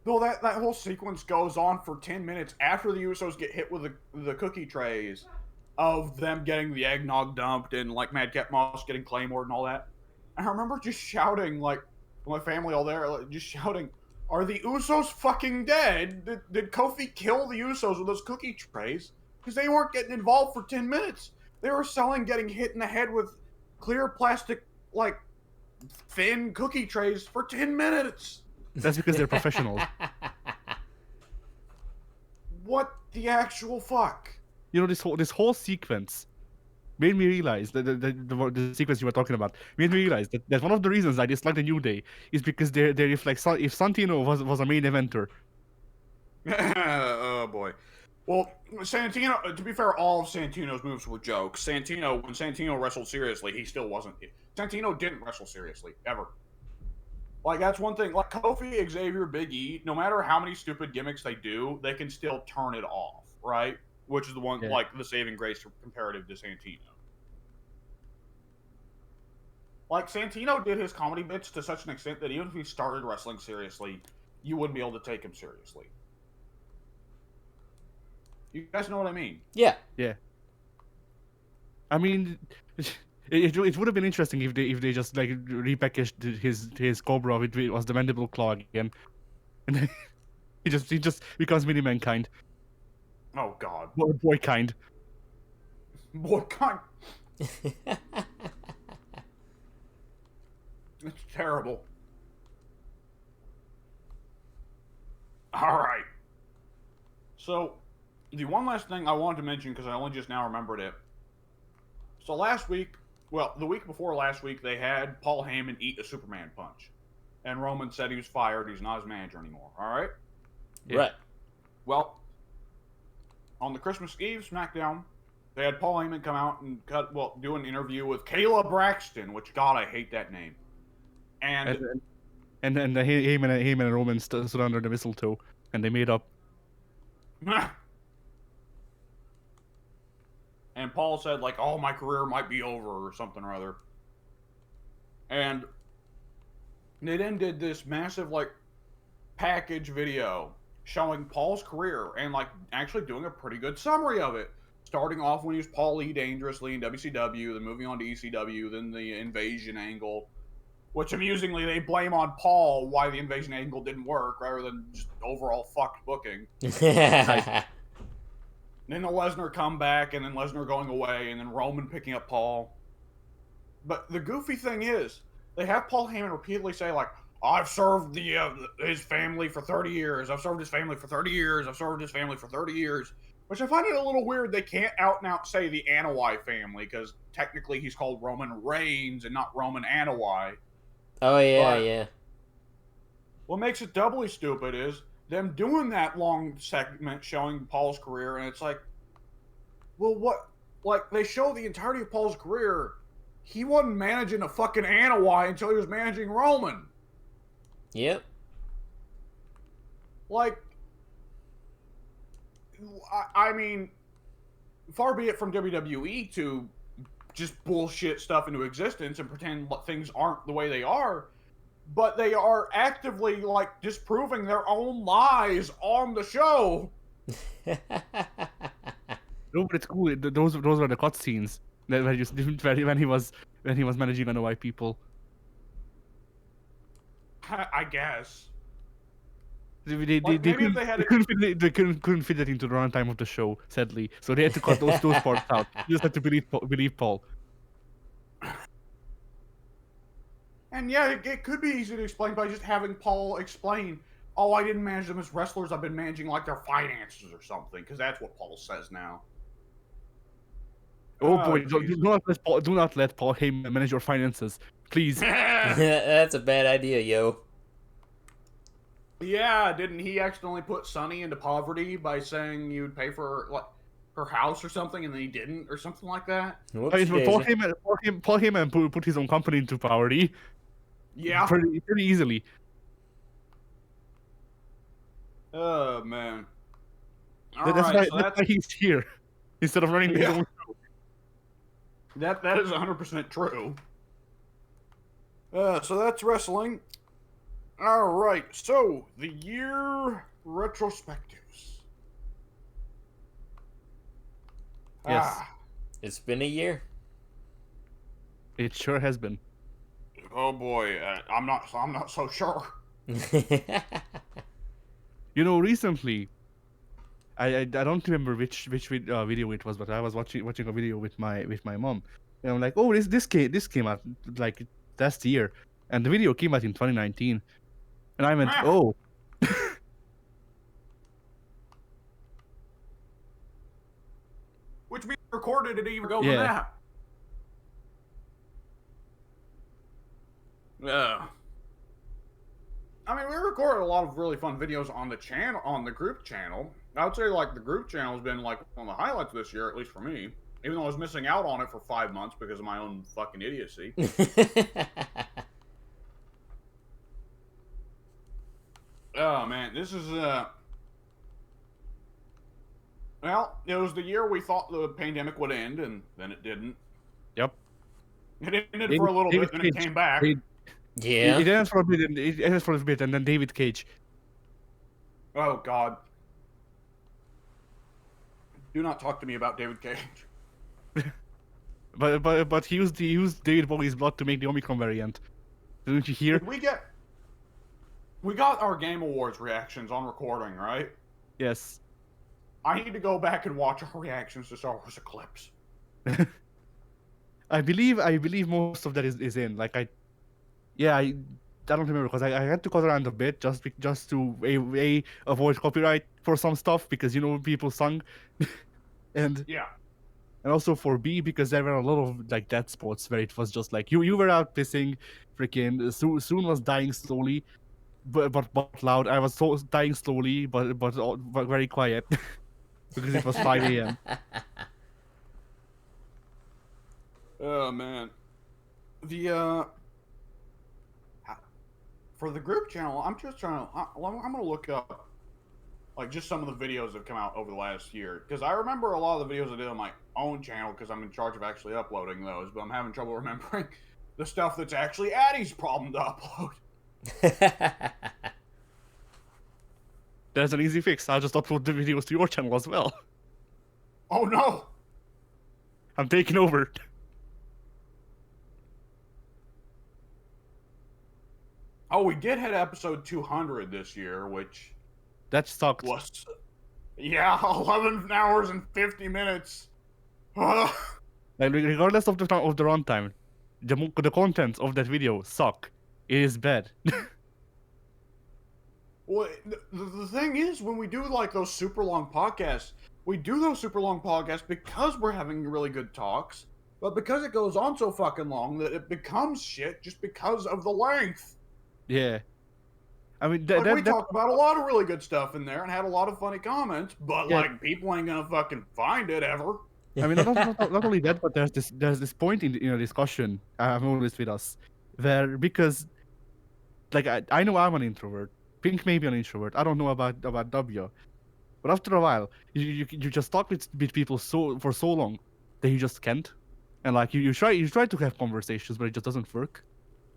Well, that whole sequence goes on for 10 minutes after the Usos get hit with the cookie trays, of them getting the eggnog dumped and like Madcap Moss getting claymored and all that. And I remember just shouting, like, my family all there, like, just shouting, "Are the Usos fucking dead? Did Kofi kill the Usos with those cookie trays? Because they weren't getting involved for 10 minutes. They were selling getting hit in the head with clear plastic, like, thin cookie trays for 10 minutes. That's because they're professionals. What the actual fuck? You know, this whole sequence made me realize that the sequence you were talking about made me realize that one of the reasons I dislike the New Day is because they reflect if Santino was a main eventer. Oh boy. Well, Santino, to be fair, all of Santino's moves were jokes. When Santino wrestled seriously, he still wasn't. Santino didn't wrestle seriously, ever. Like, that's one thing. Like, Kofi, Xavier, Big E, no matter how many stupid gimmicks they do, they can still turn it off, right? Which is the one, like, the saving grace comparative to Santino. Like, Santino did his comedy bits to such an extent that even if he started wrestling seriously, you wouldn't be able to take him seriously. You guys know what I mean? Yeah. Yeah. I mean, it would have been interesting if they just like repackaged his Cobra with was the mandible claw again, and then he just becomes mini mankind. Oh God. Boy kind. Boy kind. It's terrible. All right. So, the one last thing I wanted to mention, because I only just now remembered it. So last week, well, the week before last week, they had Paul Heyman eat a Superman punch. And Roman said he was fired. He's not his manager anymore. All right? Yeah. Right. Well, on the Christmas Eve SmackDown, they had Paul Heyman come out and do an interview with Kayla Braxton, which, God, I hate that name. And And Heyman and Roman stood under the mistletoe, and they made up. and Paul said, like, oh, my career might be over or something or other. And they then did this massive, like, package video showing Paul's career and, like, actually doing a pretty good summary of it. Starting off when he was Paul E. Dangerously in WCW, then moving on to ECW, then the Invasion angle. Which, amusingly, they blame on Paul why the Invasion angle didn't work, rather than just overall fucked booking. Then the Lesnar comeback, and then Lesnar going away, and then Roman picking up Paul. But the goofy thing is, they have Paul Heyman repeatedly say, like, I've served his family for 30 years. I've served his family for 30 years. I've served his family for 30 years. Which I find it a little weird. They can't out and out say the Anoa'i family, because technically he's called Roman Reigns and not Roman Anoa'i. Oh, yeah, But yeah. what makes it doubly stupid is them doing that long segment showing Paul's career, and it's like, well, what? Like, they show the entirety of Paul's career. He wasn't managing a fucking Anoa'i until he was managing Roman. Yep. Like, I mean, far be it from WWE to just bullshit stuff into existence and pretend things aren't the way they are, but they are actively, like, disproving their own lies on the show. No, but it's cool. Those were the cutscenes that were just when he was managing NOI people. I guess. They Like, maybe if they had couldn't fit that into the runtime of the show, sadly. So they had to cut those parts out. You just had to believe Paul. And yeah, it could be easy to explain by just having Paul explain, oh, I didn't manage them as wrestlers, I've been managing, like, their finances or something, because that's what Paul says now. Oh boy, do not let Paul Heyman manage your finances, please. That's a bad idea, yo. Yeah, didn't he accidentally put Sunny into poverty by saying you would pay for, like, her house or something, and then he didn't, or something like that? Whoops, I mean, Paul daisy. Heyman put his own company into poverty. Yeah. Pretty easily. Oh, man. That's why he's here instead of running his own show. That is 100% true. So that's wrestling. All right. So the year retrospectives. Yes. It's been a year. It sure has been. Oh boy, I'm not so sure. You know, recently, I don't remember which video it was, but I was watching a video with my mom, and I'm like, oh, this came out like last year, and the video came out in 2019, and I went, oh. Which means recorded it even go Yeah. than that. Yeah. I mean, we recorded a lot of really fun videos on the channel, on the group channel. I would say, like, the group channel has been, like, one of the highlights this year, at least for me. Even though I was missing out on it for 5 months because of my own fucking idiocy. Oh, man, this is, well, it was the year we thought the pandemic would end, and then it didn't. Yep. It ended for a little bit, then it came back. Yeah. It ends for a bit, and then David Cage. Oh, God. Do not talk to me about David Cage. But he used David Bowie's blood to make the Omicron variant. Didn't you hear? Did we got our Game Awards reactions on recording, right? Yes. I need to go back and watch our reactions to Star Wars Eclipse. I believe most of that is in. Like Yeah, I don't remember because I had to cut around a bit just to avoid copyright for some stuff because people sung, and Yeah. also for B because there were a lot of like dead spots where it was just like you were out pissing, freaking soon was dying slowly, but loud. I was so dying slowly, but very quiet because it was 5 a.m. Oh man. The for the group channel, I'm just trying to. I'm gonna look up like just some of the videos that have come out over the last year because I remember a lot of the videos I did on my own channel because I'm in charge of actually uploading those, but I'm having trouble remembering the stuff that's actually Addie's problem to upload. There's an easy fix. I'll just upload the videos to your channel as well. Oh no! I'm taking over. Oh, we did hit episode 200 this year, which That sucked. was 11 hours and 50 minutes. Like regardless of the runtime, the contents of that video suck. It is bad. Well, the thing is, when we do like those super long podcasts, we do those super long podcasts because we're having really good talks, but because it goes on so fucking long that it becomes shit just because of the length. Yeah. I mean, We talked about a lot of really good stuff in there and had a lot of funny comments, but Yeah. like people ain't gonna fucking find it ever. I mean, not only that, but there's this point in the discussion I've noticed with us, where because like I know I'm an introvert, Pink may be an introvert. I don't know about W, but after a while, you just talk with people for so long that you just can't, and like you try to have conversations, but it just doesn't work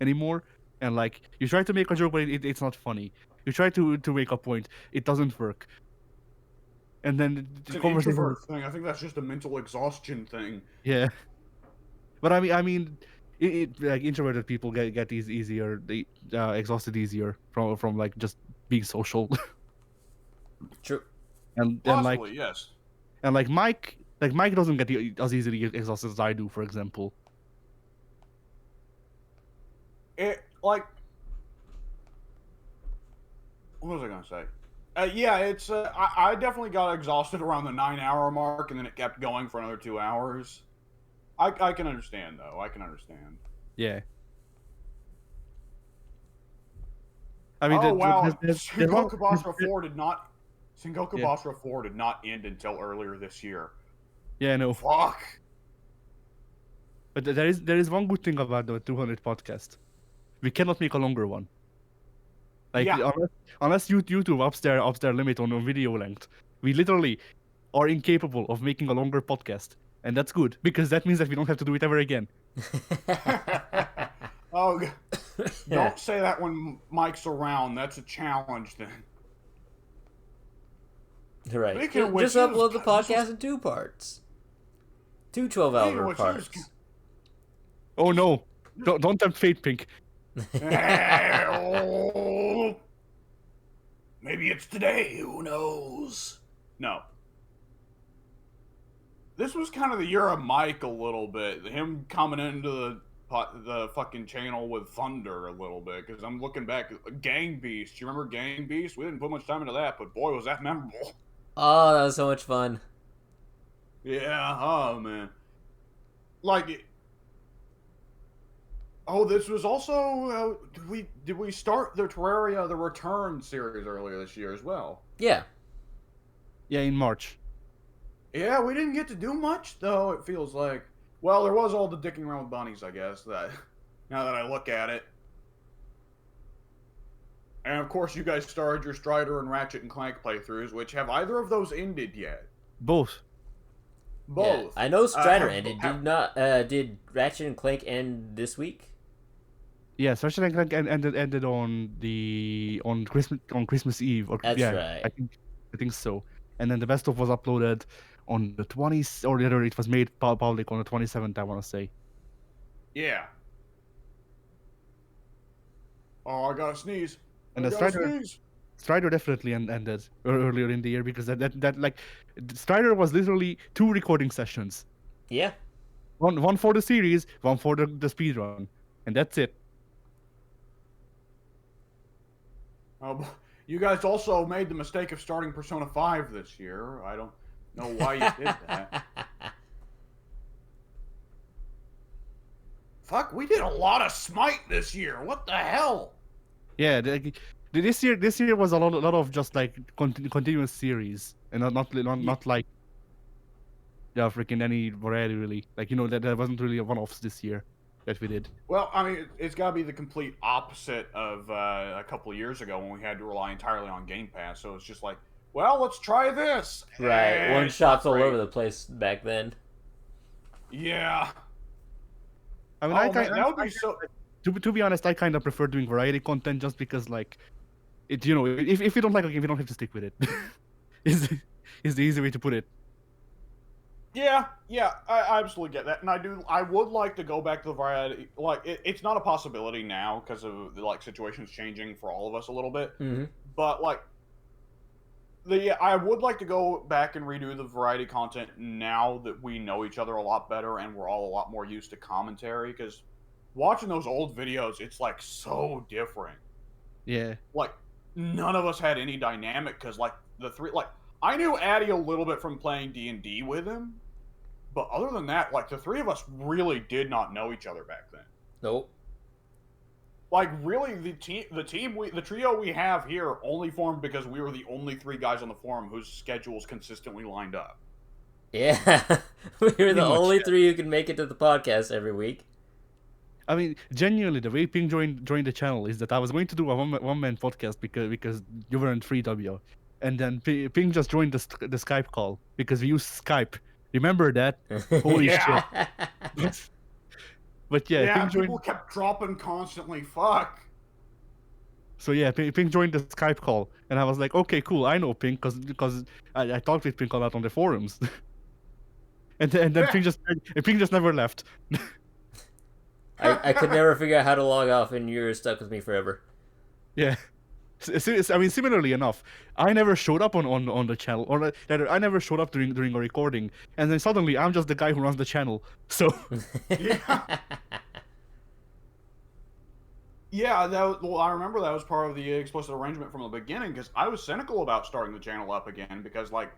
anymore. And like you try to make a joke, but it's not funny. You try to make a point, it doesn't work. And then It's an conversation. introvert thing. I think that's just a mental exhaustion thing. Yeah, but I mean, like introverted people get easier, they exhausted easier from like just being social. True. and Possibly, like yes. and like Mike doesn't get as easily exhausted as I do, for example. It like what was I gonna say? Yeah, it's I definitely got exhausted around the 9-hour mark, and then it kept going for another 2 hours. I can understand though. I can understand. Yeah. I mean, Sengoku Basra 4 did not. Sengoku Basra 4 did not end until earlier this year. Yeah, no. Fuck. But there is one good thing about the 200 podcast. We cannot make a longer one. Like unless YouTube ups their limit on video length, we literally are incapable of making a longer podcast, and that's good because that means that we don't have to do it ever again. Oh, don't say that when Mike's around. That's a challenge then. Right. Speaking of which, Just upload the podcast in 2 parts. 2 12-hour parts. Oh no! Don't tempt fate, Pink. Maybe it's today. Who knows? No. This was kind of the year of Mike a little bit. Him coming into the fucking channel with thunder a little bit. Because I'm looking back. Gang Beast. You remember Gang Beast? We didn't put much time into that, but boy, was that memorable. Oh, that was so much fun. Yeah. Oh man. Like. Oh, this was also did we start the Terraria the Return series earlier this year as well? Yeah. Yeah, in March. Yeah, we didn't get to do much though. It feels like. Well, there was all the dicking around with bunnies, I guess. That now that I look at it, and of course, you guys started your Strider and Ratchet and Clank playthroughs. Which have either of those ended yet? Both. Both. Yeah, I know Strider ended. Did Ratchet and Clank end this week? Yeah, Ratchet and Clank ended on Christmas Eve. That's yeah, right. I think so. And then the best of was uploaded on the 20th, or rather, it was made public on the 27th. I want to say. Yeah. Oh, I gotta sneeze. And the Strider definitely ended earlier in the year because that like Strider was literally 2 recording sessions. Yeah. One for the series, one for the speedrun, and that's it. You guys also made the mistake of starting Persona 5 this year. I don't know why you did that. Fuck, we did a lot of Smite this year. What the hell? Yeah, this year was a lot of just like continuous series, and not like freaking any variety really. Like that there wasn't really a one-offs this year that we did. Well, I mean, it's got to be the complete opposite of a couple of years ago when we had to rely entirely on Game Pass. So it's just like, well, let's try this. Right, one shots all over the place back then. Yeah. I mean, that would be so. To be honest, I kind of prefer doing variety content just because, like, if you don't like a game, you don't have to stick with it. is the easy way to put it. Yeah, I absolutely get that, and I would like to go back to the variety. Like, it's not a possibility now because of like situations changing for all of us a little bit. Mm-hmm. But like, I would like to go back and redo the variety content now that we know each other a lot better and we're all a lot more used to commentary. Because watching those old videos, it's like so different. Yeah. Like, none of us had any dynamic because like the three, like I knew Addy a little bit from playing D&D with him. But other than that, like, the three of us really did not know each other back then. Nope. Like, really, the trio we have here only formed because we were the only three guys on the forum whose schedules consistently lined up. Yeah. We were the only three who could make it to the podcast every week. I mean, genuinely, the way Ping joined the channel is that I was going to do a one-man podcast because you weren't free, W. And then Ping just joined the Skype call because we use Skype. Remember that? Holy shit. But yeah, people kept dropping constantly. Fuck. So yeah, Ping joined the Skype call, and I was like, okay, cool, I know Ping because I talked with Ping a lot on the forums. and then Ping just never left. I could never figure out how to log off, and you're stuck with me forever. Yeah. I mean, similarly enough, I never showed up on the channel, or I never showed up during a recording, and then suddenly I'm just the guy who runs the channel. So yeah, I remember that was part of the explicit arrangement from the beginning because I was cynical about starting the channel up again because like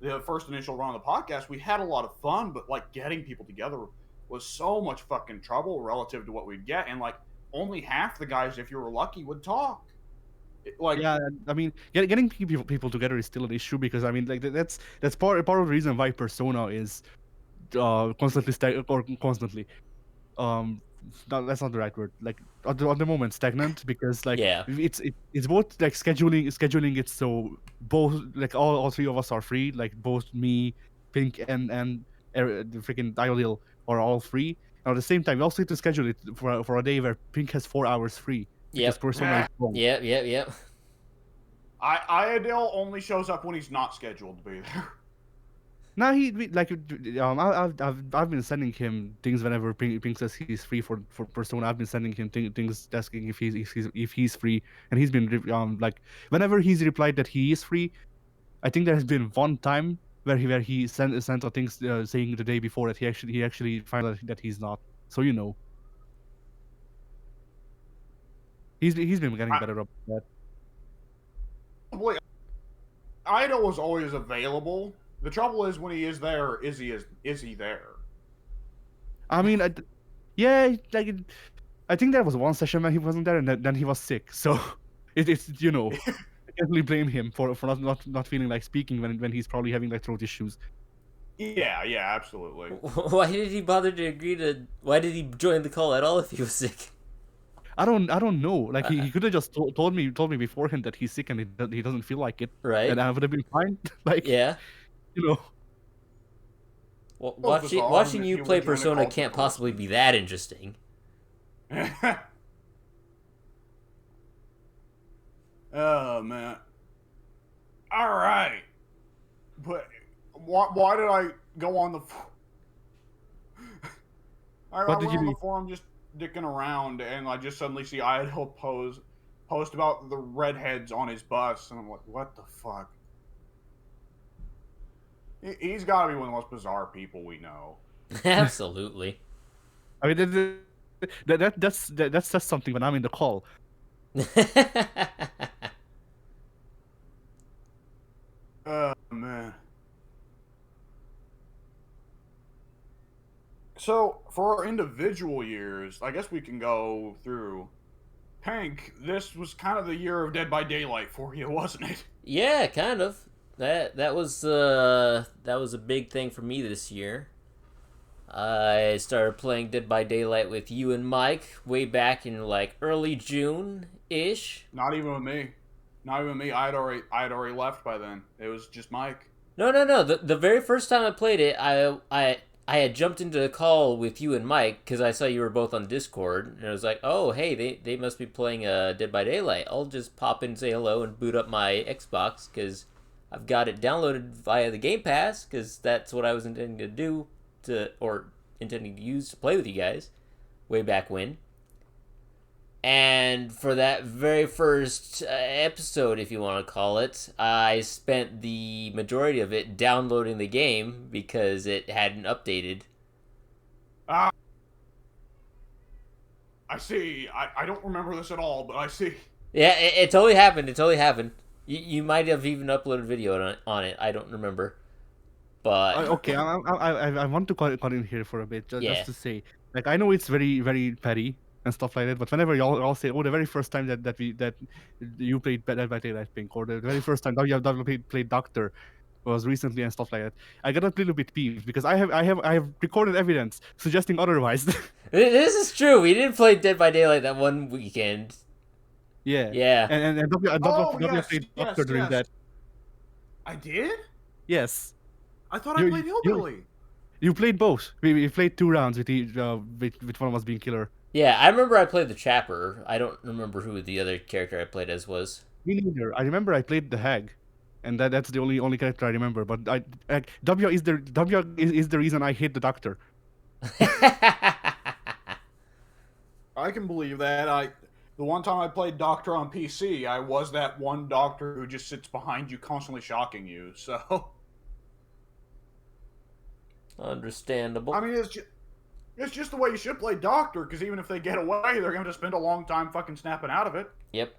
the first initial run of the podcast, we had a lot of fun, but like getting people together was so much fucking trouble relative to what we'd get, and like only half the guys, if you were lucky, would talk. Like, yeah, I mean, getting people together is still an issue because I mean, like that's part of the reason why Persona is constantly no, that's not the right word. Like at the moment, stagnant because like it's both like scheduling it so both like all three of us are free. Like both me, Pink, and the freaking Dial are all free. And at the same time, we also need to schedule it for a day where Pink has 4 hours free. Yep. Persona is Yep. Iadil only shows up when he's not scheduled to be there. No, I've been sending him things whenever Pink says he's free for Persona. I've been sending him things asking if he's free, and he's been like whenever he's replied that he is free. I think there has been one time where he sent a things saying the day before that he actually found out that he's not. So he's been getting better about that. Idol was always available. The trouble is when he is there, is he there? I mean, I think there was one session when he wasn't there, and then he was sick. So it's I can't really blame him for not feeling like speaking when he's probably having like throat issues. Yeah, absolutely. Why did he bother to agree to? Why did he join the call at all if he was sick? I don't know. Like he could have just told me beforehand that he's sick and he doesn't feel like it. Right. And I would have been fine. Like yeah. Well, watching you play Persona can't possibly be that interesting. Oh man. All right. But why did I go on the? I went on the forum just dicking around, and I just suddenly see Idol post about the redheads on his bus, and I'm like, what the fuck? He's got to be one of the most bizarre people we know. Absolutely. I mean, that's something when I'm in the call. Oh man. So for our individual years, I guess we can go through. Pink, this was kind of the year of Dead by Daylight for you, wasn't it? Yeah, kind of. That was a big thing for me this year. I started playing Dead by Daylight with you and Mike way back in like early June ish. Not even with me. Not even me. I had already left by then. It was just Mike. No. The very first time I played it, I had jumped into the call with you and Mike because I saw you were both on Discord, and I was like, oh hey, they must be playing Dead by Daylight. I'll just pop in and say hello and boot up my Xbox because I've got it downloaded via the Game Pass because that's what I was intending to do or intending to use to play with you guys way back when. And for that very first episode, if you want to call it, I spent the majority of it downloading the game because it hadn't updated. Ah, I see. I don't remember this at all, but I see. Yeah, it totally happened. It totally happened. You might have even uploaded video on it. I don't remember. But Okay, I want to cut in here for a bit, Yeah. just to say, like, I know it's very, very petty and stuff like that, but whenever y'all say, oh, the very first time that you played Dead by Daylight, Pink, or the very first time that you have played Doctor was recently and stuff like that, I got a little bit peeved because I have recorded evidence suggesting otherwise. this is true. We didn't play Dead by Daylight that one weekend. Yeah. Yeah. And Oh, W yes, played yes, Doctor during yes. that. I did? Yes. I thought I You- played you- Hillbilly. You played both. We played 2 rounds with each, with one of us being killer. Yeah, I remember I played the Trapper. I don't remember who the other character I played as was. Me neither. I remember I played the Hag, and that's the only character I remember. But W is the reason I hate the Doctor. I can believe that. The one time I played Doctor on PC, I was that one doctor who just sits behind you, constantly shocking you. So, Understandable. I mean, it's just the way you should play Doctor, because even if they get away, they're going to spend a long time fucking snapping out of it. Yep.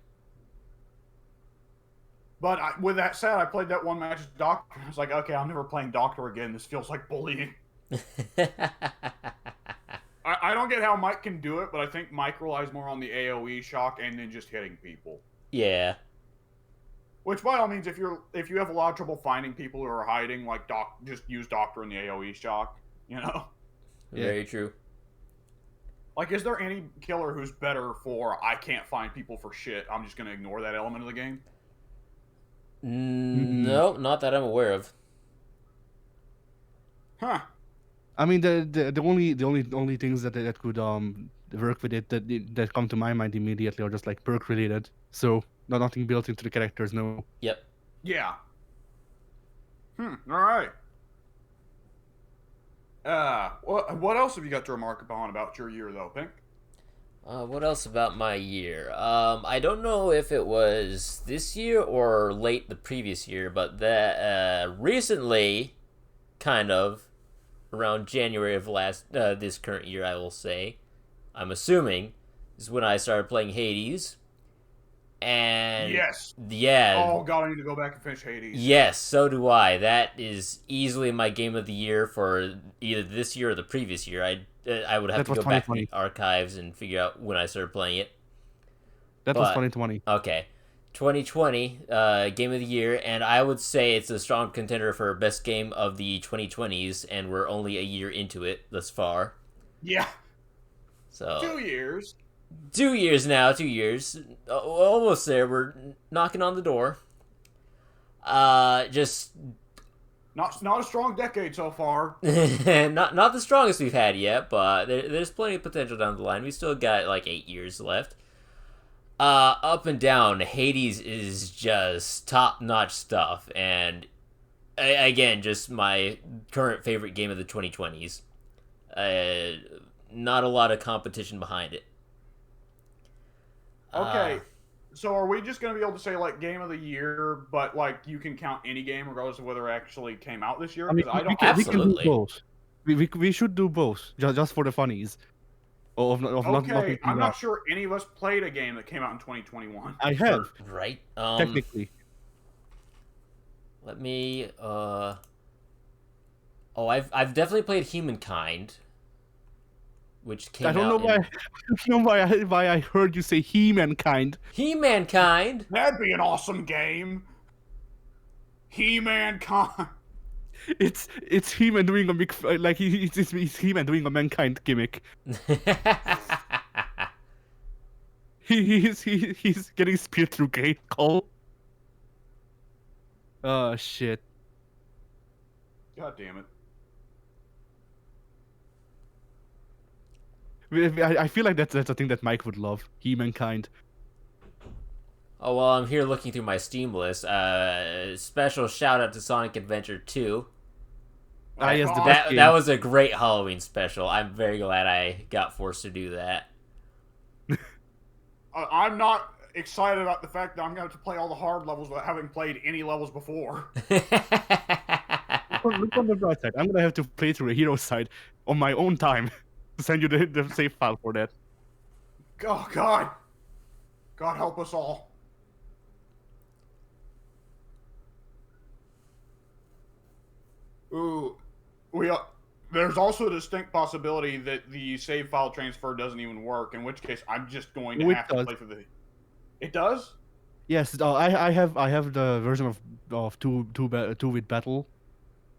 But with that said, I played that one match as Doctor, and I was like, okay, I'm never playing Doctor again. This feels like bullying. I don't get how Mike can do it, but I think Mike relies more on the AoE shock and then just hitting people. Yeah. Which, by all means, if you have a lot of trouble finding people who are hiding, like just use Doctor in the AoE shock. You know, Yeah. Very true. like, is there any killer who's better for I can't find people for shit? I'm just gonna ignore that element of the game. No, not that I'm aware of. Huh? I mean, the only things that could work with it that come to my mind immediately are just like perk related. So nothing built into the characters. No. Yep. Yeah. All right. What else have you got to remark upon about your year, though, Pink? What else about my year? I don't know if it was this year or late the previous year, but recently, kind of, around January of this current year, I will say, I'm assuming, is when I started playing Hades. And Yes. yeah, Oh god, I need to go back and finish Hades. yes, so do I. That is easily my game of the year for either this year or the previous year. I would have That to was go back to 2020. the archives and figure out when I started playing it. That was But- 2020. Okay. 2020 game of the year, and I would say it's a strong contender for best game of the 2020s, and we're only a year into it thus far. Yeah. So 2 years. 2 years now, 2 years, almost there. We're knocking on the door. Just Not a strong decade so far. not the strongest we've had yet, but there's plenty of potential down the line. We still got like 8 years left. Up and down, Hades is just top-notch stuff, and again, just my current favorite game of the 2020s. Not a lot of competition behind it. Okay. So are we just going to be able to say, like, game of the year, but, like, you can count any game regardless of whether it actually came out this year? I mean, Because I don't... we can do Absolutely. both. We should do both just for the funnies. Of not Okay, I'm being not out. sure any of us played a game that came out in 2021. I have Right? technically. Let me. Oh, I've definitely played Humankind, which I came don't know out why. in I don't know why I heard you say He-Mankind. He-Mankind. That'd be an awesome game. He-Man Con. It's He-Man doing a big like it's He-Man doing a mankind gimmick. He's getting speared through Great Call. Oh shit. God damn it. I feel like that's a thing that Mike would love. He-Mankind. Oh well, I'm here looking through my Steam list. Special shout out to Sonic Adventure 2. Ah yes, the God, best That game. was a great Halloween special. I'm very glad I got forced to do that. I'm not excited about the fact that I'm going to have to play all the hard levels without having played any levels before. Look on the bright side. I'm gonna have to play through the hero side on my own time to send you the save file for that. Oh, God. God help us all. Ooh. There's also a distinct possibility that the save file transfer doesn't even work, in which case I'm just going to Oh, it have to does. play through the... It does? Yes, I have the version of two with battle,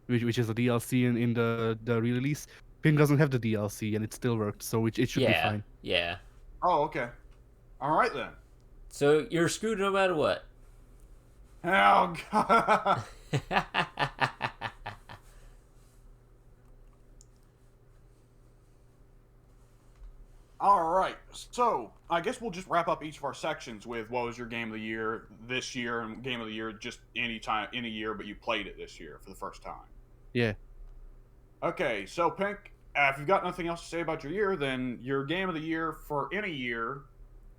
which is a DLC in the release. Ping doesn't have the DLC and it still worked, so it should be Yeah, fine. yeah. Oh, okay. All right, then. So you're screwed no matter what. Oh, God. All right, so I guess we'll just wrap up each of our sections with what was your game of the year this year, and game of the year just any time, any year, but you played it this year for the first time. Yeah. Okay, so Pink, if you've got nothing else to say about your year, then your game of the year for any year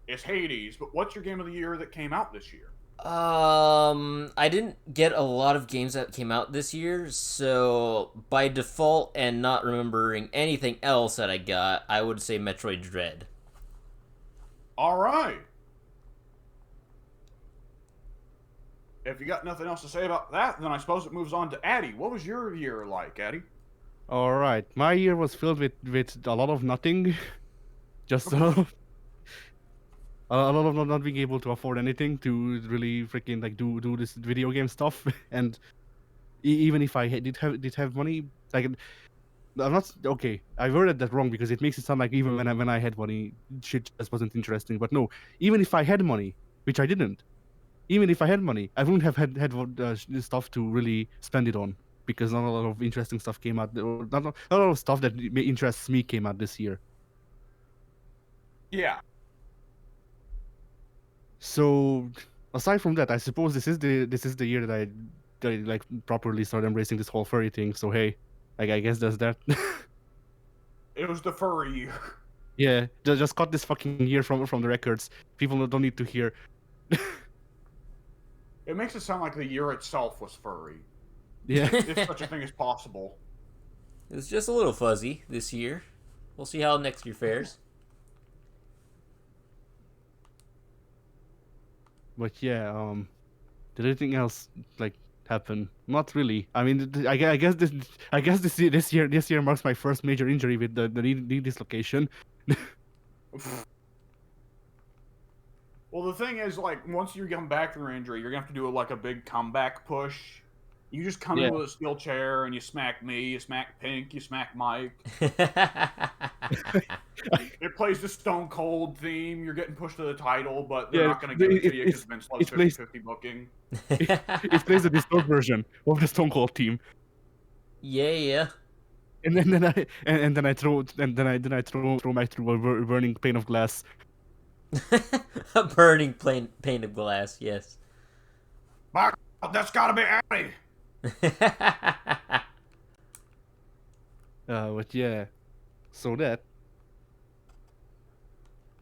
is Hades. But what's your game of the year that came out this year? I didn't get a lot of games that came out this year, so by default and not remembering anything else that I got, I would say Metroid Dread. All right. If you got nothing else to say about that, then I suppose it moves on to Addy. What was your year like, Addy? All right. My year was filled with a lot of nothing, just a lot of not being able to afford anything to really freaking like do this video game stuff. And even if I did have money, like I'm not okay. I worded that wrong because it makes it sound like even when I had money, shit just wasn't interesting. But no, even if I had money, which I didn't, even if I had money, I wouldn't have had stuff to really spend it on because not a lot of interesting stuff came out. Or not a lot of stuff that interests me came out this year. Yeah. So aside from that, I suppose this is the year that I like properly started embracing this whole furry thing. So hey, like I guess that's that. It was the furry year. Yeah, just cut this fucking year from the records. People don't need to hear. It makes it sound like the year itself was furry. Yeah. If such a thing is possible. It's just a little fuzzy this year. We'll see how next year fares. But yeah, did anything else like happen? Not really. I mean, I guess this year marks my first major injury with the knee dislocation. Well, the thing is, like, once you come back from your injury, you're gonna have to do like a big comeback push. You just come Yeah. in with a steel chair and you smack me, you smack Pink, you smack Mike. It plays the Stone Cold theme. You're getting pushed to the title, but they're Yeah, not gonna give it to you because it's Vince loves plays 50-50 booking. it plays the distort version of the Stone Cold team. Yeah. And then I throw Mike through a burning pane of glass. A burning pane of glass, yes. My God, that's gotta be Addy. But yeah, so that.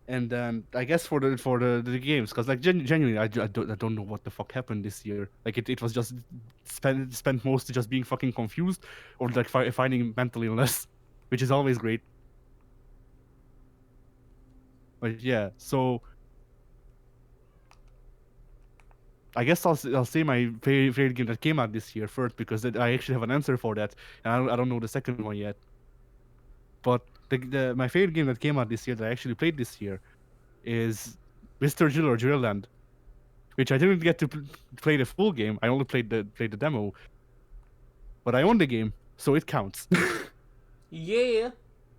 And then I guess for the games, because like genuinely, I don't know what the fuck happened this year. Like it was just spent mostly just being fucking confused or like finding mental illness, which is always great. But yeah, so I guess I'll say my favorite game that came out this year first because I actually have an answer for that, and I don't know the second one yet. But my favorite game that came out this year that I actually played this year is Mr. Jill or Drillland, which I didn't get to play the full game. I only played the demo, but I own the game, so it counts. Yeah.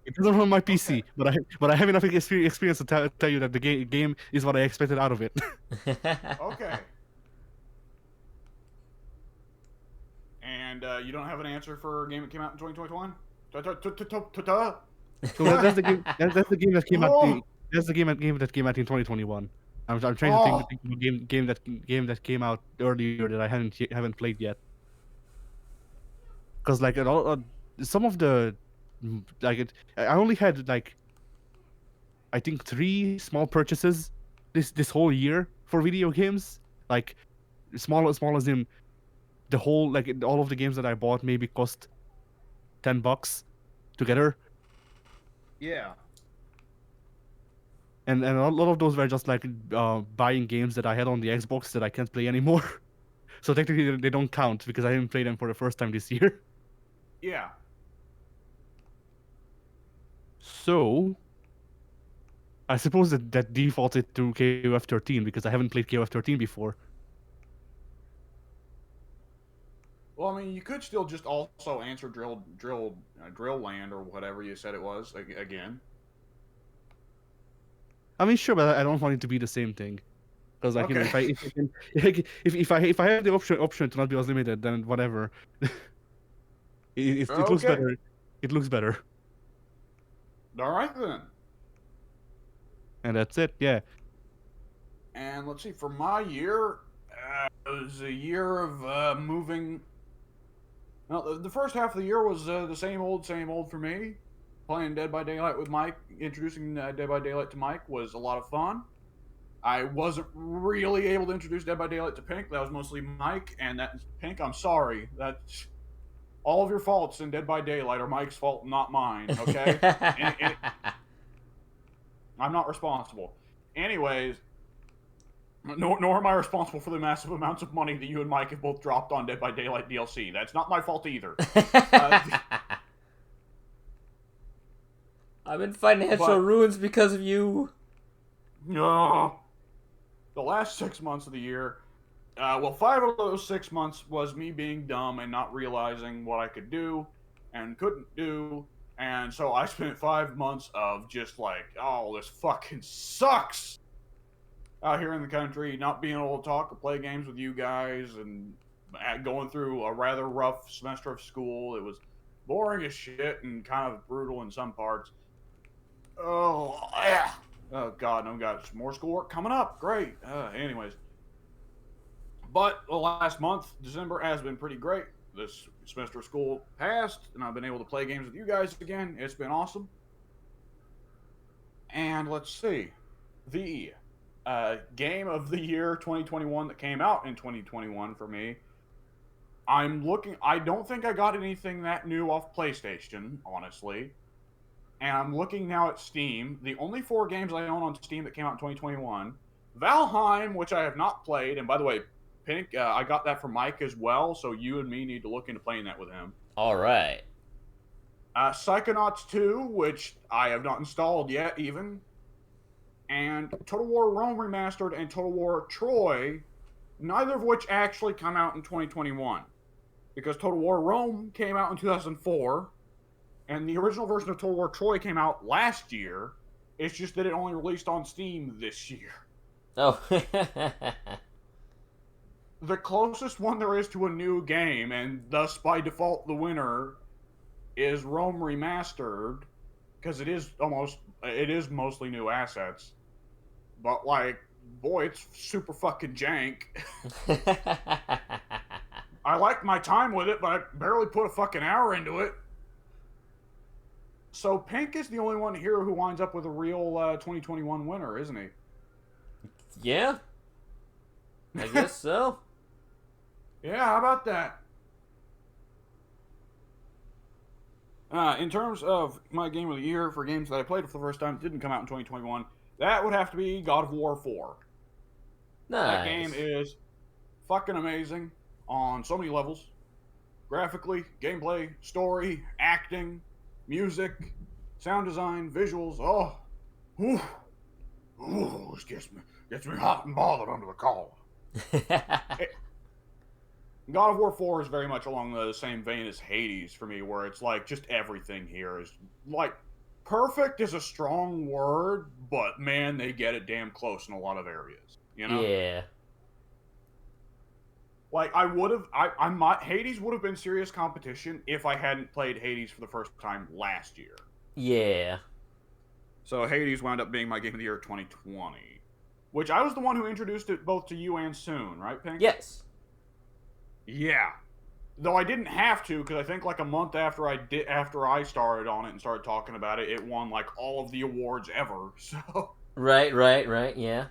It doesn't run on my PC, Okay. but I have enough experience to tell you that the game is what I expected out of it. Okay. And you don't have an answer for a game that came out in 2021? So that's the game. That's the game that came out. Oh. That's the game that came out in 2021. I'm trying to think of a game that came out earlier that I haven't played yet. Because like some of the I only had like I think 3 small purchases this whole year for video games. Like small as in the whole like all of the games that I bought maybe cost $10 together. Yeah. And a lot of those were just like buying games that I had on the Xbox that I can't play anymore. So technically they don't count because I didn't play them for the first time this year. Yeah. So I suppose that defaulted to KOF 13 because I haven't played KOF 13 before. Well, I mean, you could still just also answer drill land or whatever you said it was again. I mean, sure, but I don't want it to be the same thing. Because like Okay. if I have the option to not be as limited, then whatever. It looks Okay. better. It looks better. All right then. And that's it. Yeah. And let's see, for my year, it was a year of moving. Well, the first half of the year was the same old for me. Playing Dead by Daylight with Mike, introducing Dead by Daylight to Mike was a lot of fun. I wasn't really able to introduce Dead by Daylight to Pink. That was mostly Mike, and that Pink. I'm sorry. That's all of your faults in Dead by Daylight are Mike's fault, not mine. Okay, I'm not responsible. Anyways, nor am I responsible for the massive amounts of money that you and Mike have both dropped on Dead by Daylight DLC. That's not my fault either. I'm in financial ruins because of you. The last 6 months of the year, well, 5 of those 6 months was me being dumb and not realizing what I could do and couldn't do. And so I spent 5 months of just like, oh, this fucking sucks out here in the country, not being able to talk or play games with you guys and going through a rather rough semester of school. It was boring as shit and kind of brutal in some parts. Oh, yeah. Oh, God, no, got some more schoolwork coming up. Great. Anyways. But the last month, December, has been pretty great. This semester of school passed, and I've been able to play games with you guys again. It's been awesome. And let's see. The game of the year 2021 that came out in 2021 for me. I don't think I got anything that new off PlayStation, honestly. And I'm looking now at Steam. The only 4 games I own on Steam that came out in 2021. Valheim, which I have not played. And by the way, Pink, I got that from Mike as well, so you and me need to look into playing that with him. All right. Psychonauts 2, which I have not installed yet, even. And Total War Rome Remastered and Total War Troy, neither of which actually come out in 2021. Because Total War Rome came out in 2004, and the original version of Total War Troy came out last year. It's just that it only released on Steam this year. Oh. The closest one there is to a new game, and thus by default the winner, is Rome Remastered, because it is mostly new assets. But like, boy, it's super fucking jank. I liked my time with it, but I barely put a fucking hour into it. So Pink is the only one here who winds up with a real 2021 winner, isn't he? Yeah. I guess so. Yeah, how about that? In terms of my game of the year for games that I played for the first time, didn't come out in 2021, that would have to be God of War 4. Nice. That game is fucking amazing on so many levels. Graphically, gameplay, story, acting, music, sound design, visuals. Oh, ooh, ooh, it gets me hot and bothered under the collar. God of War 4 is very much along the same vein as Hades for me, where it's like just everything here is like perfect is a strong word, but man, they get it damn close in a lot of areas. You know? Yeah. Like I would have, I might Hades would have been serious competition if I hadn't played Hades for the first time last year. Yeah. So Hades wound up being my game of the year 2020, which I was the one who introduced it both to you and Soon, right, Pink? Yes. Yeah. Though I didn't have to, because I think like a month after I started on it and started talking about it, it won like all of the awards ever. So Right. Yeah.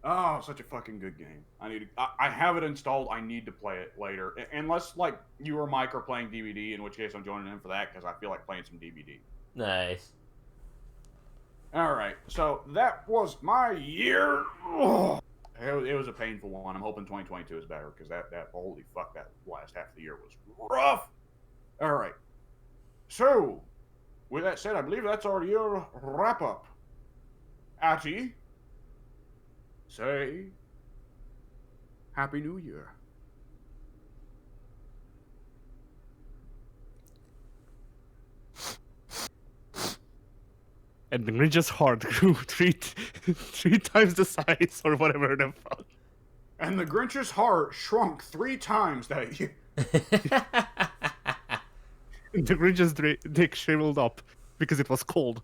oh, such a fucking good game. I have it installed. I need to play it later, unless like you or Mike are playing DVD, in which case I'm joining in for that because I feel like playing some DVD. Nice. All right, so that was my year. Oh, it was a painful one. I'm hoping 2022 is better because that holy fuck, that last half of the year was rough. All right, so with that said, I believe that's our year wrap up. Atty, say Happy New Year. And the Grinch's heart grew three times the size or whatever the fuck. And the Grinch's heart shrunk 3 times that year. The Grinch's dick shriveled up because it was cold.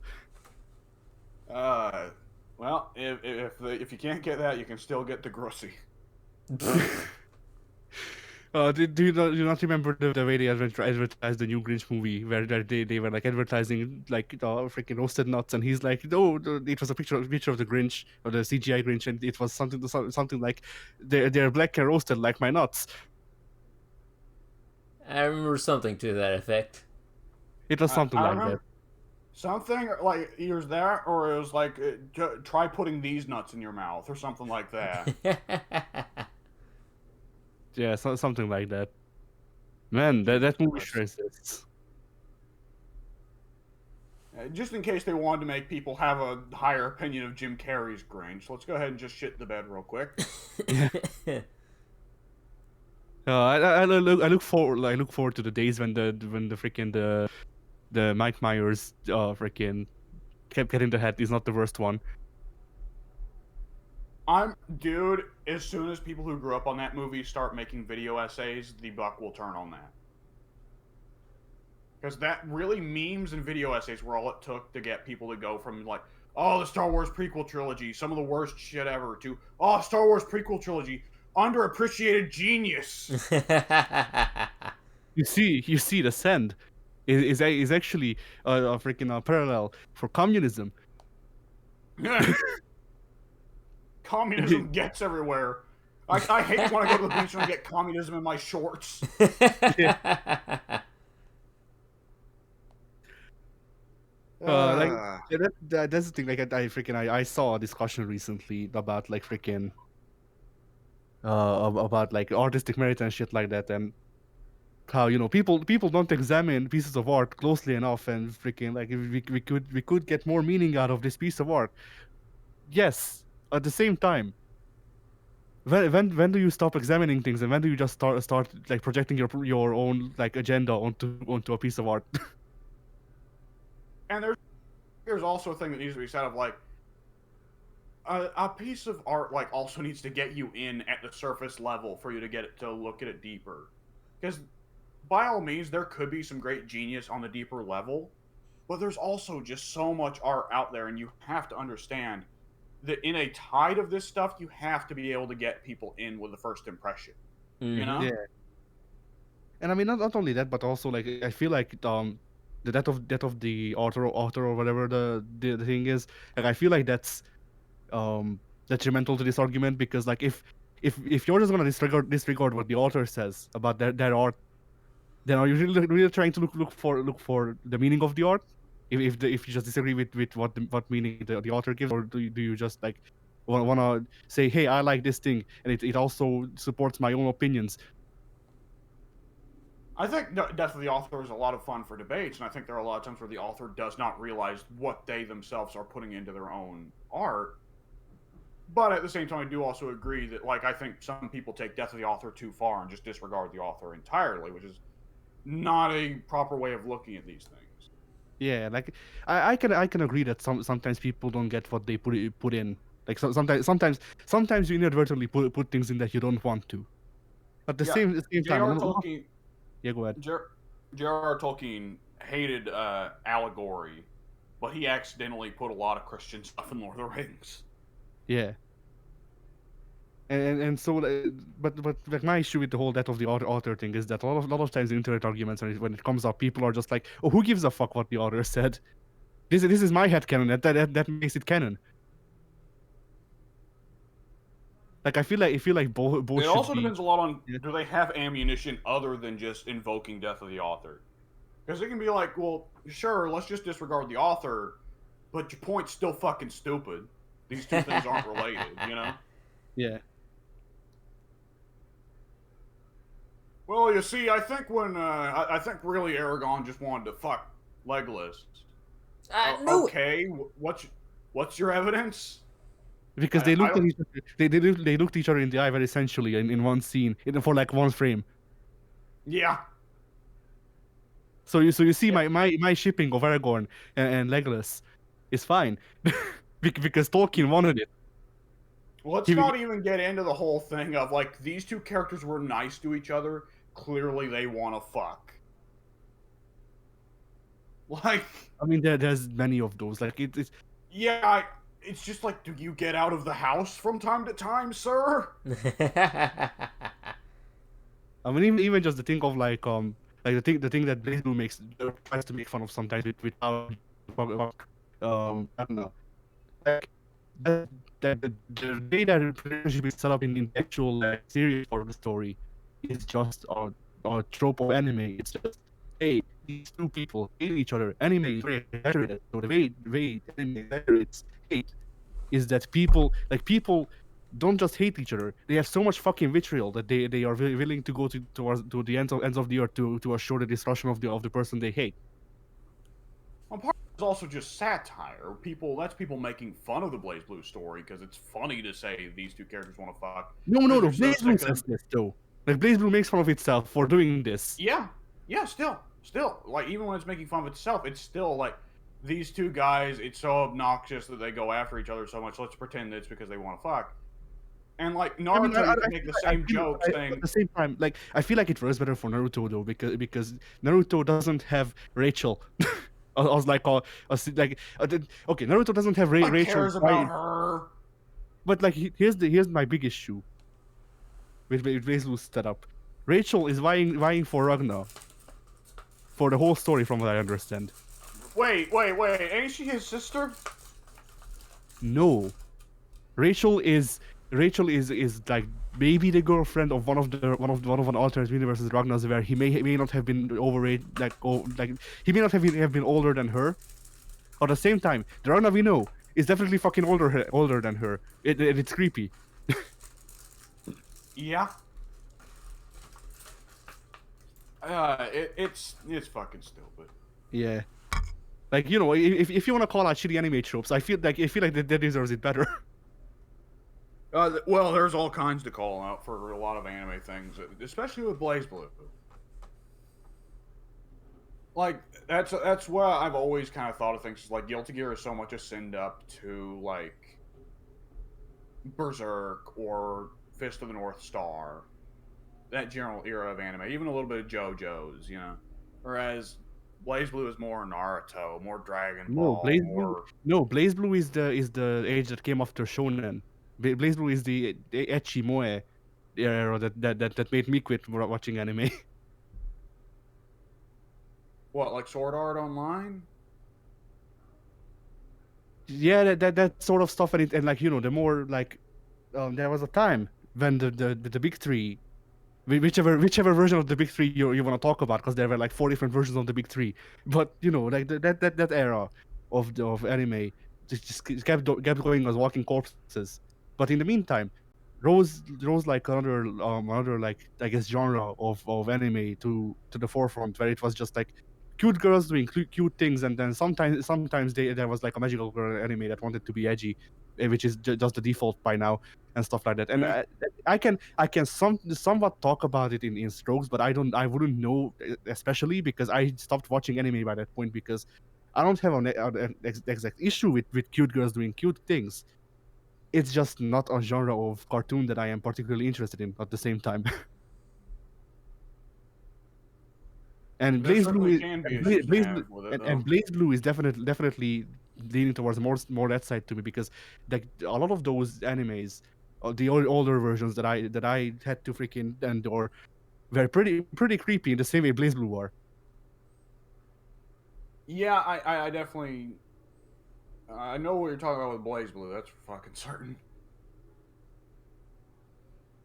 Well, if you can't get that, you can still get the Grussy. Do you not remember the way they advertised the new Grinch movie where they were like advertising like freaking roasted nuts, and he's like, no, it was a picture of the Grinch or the CGI Grinch, and it was something like they're black and roasted like my nuts. I remember something to that effect. It was something I like remember that. something like either that or it was like try putting these nuts in your mouth or something like that. Yeah, something like that. Man, that movie sure exists. Just in case they wanted to make people have a higher opinion of Jim Carrey's Grinch, let's go ahead and just shit the bed real quick. I look forward to the days when the freaking the Mike Myers freaking kept getting the head is not the worst one. Dude, as soon as people who grew up on that movie start making video essays, the buck will turn on that. Because that really memes and video essays were all it took to get people to go from like, oh, the Star Wars prequel trilogy, some of the worst shit ever, to, oh, Star Wars prequel trilogy, underappreciated genius. You see, the Send is actually a freaking parallel for communism. Communism gets everywhere. I hate when I go to the beach and I get communism in my shorts. That's the thing. Like I saw a discussion recently about like freaking about like artistic merit and shit like that, and how people don't examine pieces of art closely enough, and freaking like if we could get more meaning out of this piece of art. Yes, at the same time, when do you stop examining things, and when do you just start like projecting your own like agenda onto a piece of art? And there's also a thing that needs to be said of like a piece of art like also needs to get you in at the surface level for you to get it to look at it deeper. Because by all means, there could be some great genius on the deeper level, but there's also just so much art out there, and you have to understand that in a tide of this stuff, you have to be able to get people in with the first impression. Mm-hmm. You know? Yeah. And I mean, not only that, but also like I feel like the death of the author or whatever the thing is, like I feel like that's detrimental to this argument, because like if you're just gonna disregard what the author says about their art, then are you really trying to look for the meaning of the art? If you just disagree with what meaning the author gives, or do you just like wanna say, hey, I like this thing, and it also supports my own opinions. I think Death of the Author is a lot of fun for debates, and I think there are a lot of times where the author does not realize what they themselves are putting into their own art. But at the same time, I do also agree that, like, I think some people take Death of the Author too far and just disregard the author entirely, which is not a proper way of looking at these things. Yeah, like I can agree that sometimes people don't get what they put in. Like sometimes you inadvertently put things in that you don't want to. At the Yeah, same time, J.R. Tolkien. yeah, go ahead. J.R.R. Tolkien hated allegory, but he accidentally put a lot of Christian stuff in Lord of the Rings. Yeah. And so, but like my issue with the whole death of the author thing is that a lot of times in internet arguments, when it comes up, people are just like, oh, who gives a fuck what the author said? This is my headcanon. That makes it canon. Like I feel like both It should also be. depends a lot on, Yeah. do they have ammunition other than just invoking death of the author? Because it can be like, well, sure, let's just disregard the author, but your point's still fucking stupid. These two things aren't related, you know? Yeah. Well, you see, I think when I think really Aragorn just wanted to fuck Legolas. No. Okay, what's your evidence? Because they I looked at don't- each other, they looked each other in the eye very sensually in one scene, for like one frame. Yeah, So you see my shipping of Aragorn and Legolas is fine because Tolkien wanted it. let's not even get into the whole thing of like these two characters were nice to each other. Clearly, they want to fuck. Like, I mean, there's many of those. Like it's yeah, it's just like, do you get out of the house from time to time, sir? I mean, even just the thing of like the thing that Blaze Blue tries to make fun of sometimes with how I don't know, like the way that relationship is set up in the actual series for the story is just a trope of anime. It's just, hey, these two people hate each other. Anime is very exaggerated. So the way anime exaggerates hate is that people don't just hate each other. They have so much fucking vitriol that they are willing to go to the ends of the earth to assure the destruction of the person they hate. Well, part of it's also just satire. That's people making fun of the Blaze Blue story because it's funny to say these two characters want to fuck. No. Because they're Blaze so Blue sick of says this though. Like Blaze Blue makes fun of itself for doing this. Yeah, still, like even when it's making fun of itself, it's still like these two guys. It's so obnoxious that they go after each other so much. Let's pretend that it's because they want to fuck. And like Naruto, I mean, you can make the same joke saying. At the same time, like I feel like it works better for Naruto though because Naruto doesn't have Rachel. I was like, okay, Naruto doesn't have Who Rachel. cares about her? But like, here's my big issue with Blaze Blue's setup. Rachel is vying for Ragnar for the whole story, from what I understand. Wait! Ain't she his sister? No, Rachel is like maybe the girlfriend of one of an alternate universes Ragnar's where he may not have been overrated, like he may not have been older than her. At the same time, the Ragnar we know is definitely fucking older than her. It's creepy. Yeah. It's fucking stupid. Yeah. Like, you know, if you want to call out shitty anime tropes, I feel like that deserves it better. Well, there's all kinds to call out for a lot of anime things, especially with Blaze Blue. Like that's what I've always kind of thought of things. Like Guilty Gear is so much a send up to like Berserk or Fist of the North Star, that general era of anime, even a little bit of JoJo's, you know. Whereas Blaze Blue is more Naruto, more Dragon Ball. Blaze Blue is the age that came after Shonen. Blaze Blue is the ecchi moe era that made me quit watching anime. What, like Sword Art Online? Yeah, that sort of stuff, and like, you know, the more like there was a time when the big three, whichever version of the big three you want to talk about, because there were like 4 different versions of the big three, but you know, like that era of anime just kept going as walking corpses. But in the meantime, rose like another like I guess genre of anime to the forefront, where it was just like cute girls doing cute things, and then sometimes there was like a magical girl anime that wanted to be edgy, which is just the default by now and stuff like that. And I can somewhat talk about it in strokes, but I wouldn't know, especially because I stopped watching anime by that point, because I don't have an exact issue with cute girls doing cute things. It's just not a genre of cartoon that I am particularly interested in at the same time. And There Blaze Blue certainly is can be and Bla- issues to Blaze have Blue with it, and though. Blaze Blue is definitely leaning towards more that side to me, because like a lot of those animes, the older versions that I had to freaking endure, were pretty creepy in the same way Blaze Blue are. Yeah, I definitely. I know what you're talking about with Blaze Blue. That's for fucking certain.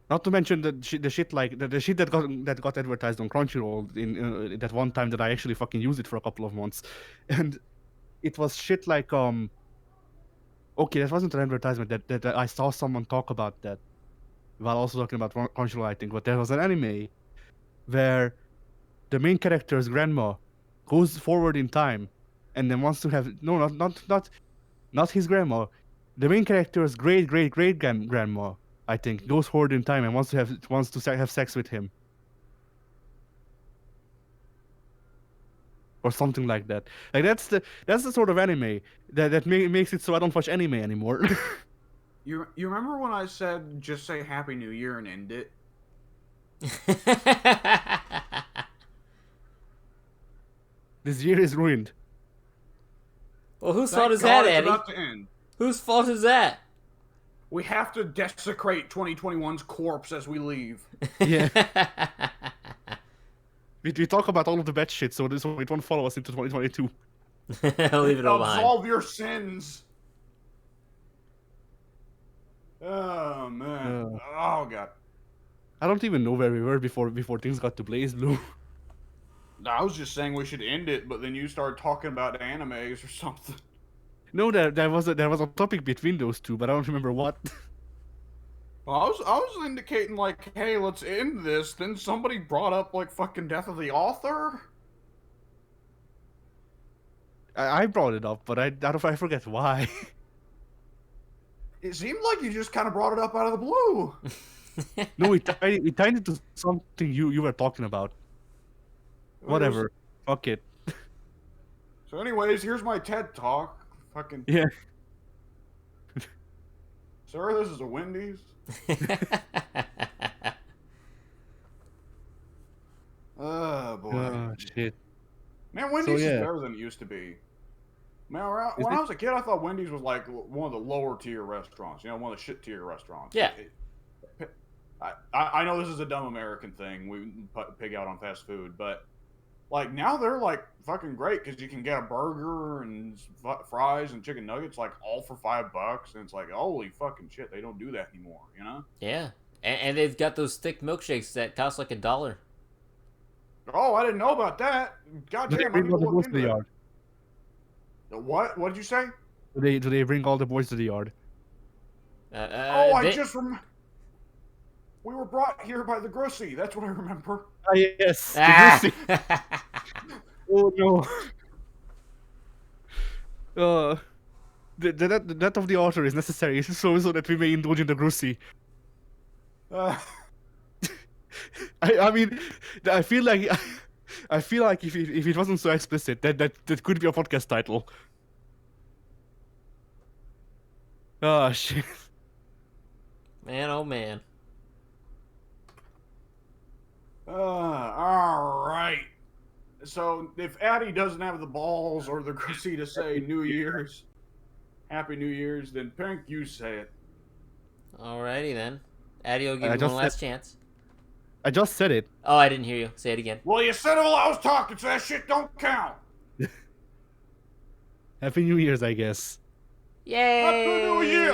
Not to mention the shit like the shit that got advertised on Crunchyroll in that one time that I actually fucking used it for a couple of months, and it was shit like okay, that wasn't an advertisement that I saw someone talk about that while also talking about Crunchyroll, I think, but there was an anime where the main character's grandma goes forward in time and then wants to have no, not his grandma, the main character's great grandma, I think, goes forward in time and wants to have sex with him or something like that. Like that's the sort of anime that makes it so I don't watch anime anymore. You remember when I said just say Happy New Year and end it? This year is ruined. Well, whose Thank fault is God that, it's Eddie? about to end. Whose fault is that? We have to desecrate 2021's corpse as we leave. Yeah. We talk about all of the bad shit, so it won't follow us into 2022. I'll leave it all behind. Absolve your sins. Oh man. Oh god. I don't even know where we were before things got to Blaze Blue. I was just saying we should end it, but then you started talking about animes or something. No, there was a topic between those two, but I don't remember what. Well, I was indicating like, hey, let's end this. Then somebody brought up like fucking Death of the Author. I brought it up, but I forget why. It seemed like you just kind of brought it up out of the blue. No, it tied into something you were talking about. Whatever. Fuck it. So, anyways, here's my TED talk. Fucking Yeah. sir, this is a Wendy's. Oh boy. Oh shit. Man, Wendy's is yeah. better than it used to be. Man, Is when it? I was a kid, I thought Wendy's was like one of the lower tier restaurants. You know, one of the shit tier restaurants. Yeah. I know this is a dumb American thing. We pig out on fast food, but like now they're like fucking great because you can get a burger and fries and chicken nuggets like all for $5, and it's like holy fucking shit, they don't do that anymore. You know? Yeah, and they've got those thick milkshakes that cost like $1. Oh, I didn't know about that. God Do they damn, I bring need all to the look boys to into the that. yard? What? What did you say? Do they bring all the boys to the yard? Oh, I just remember. We were brought here by the Grussy. That's what I remember. Ah, yes. The Ah! Grussy. Oh no. The death of the author is necessary so that we may indulge in the Grussy. I mean, I feel like if it wasn't so explicit, that could be a podcast title. Oh shit. Man, oh man. All right. So if Addy doesn't have the balls or the Grussy to say New Year's, Happy New Year's, then Pink, you say it. Alrighty then. Addy will give I you just one last chance. I just said it. Oh, I didn't hear you. Say it again. Well, you said it while I was talking, so that shit don't count. Happy New Year's, I guess. Yay! Happy New Year!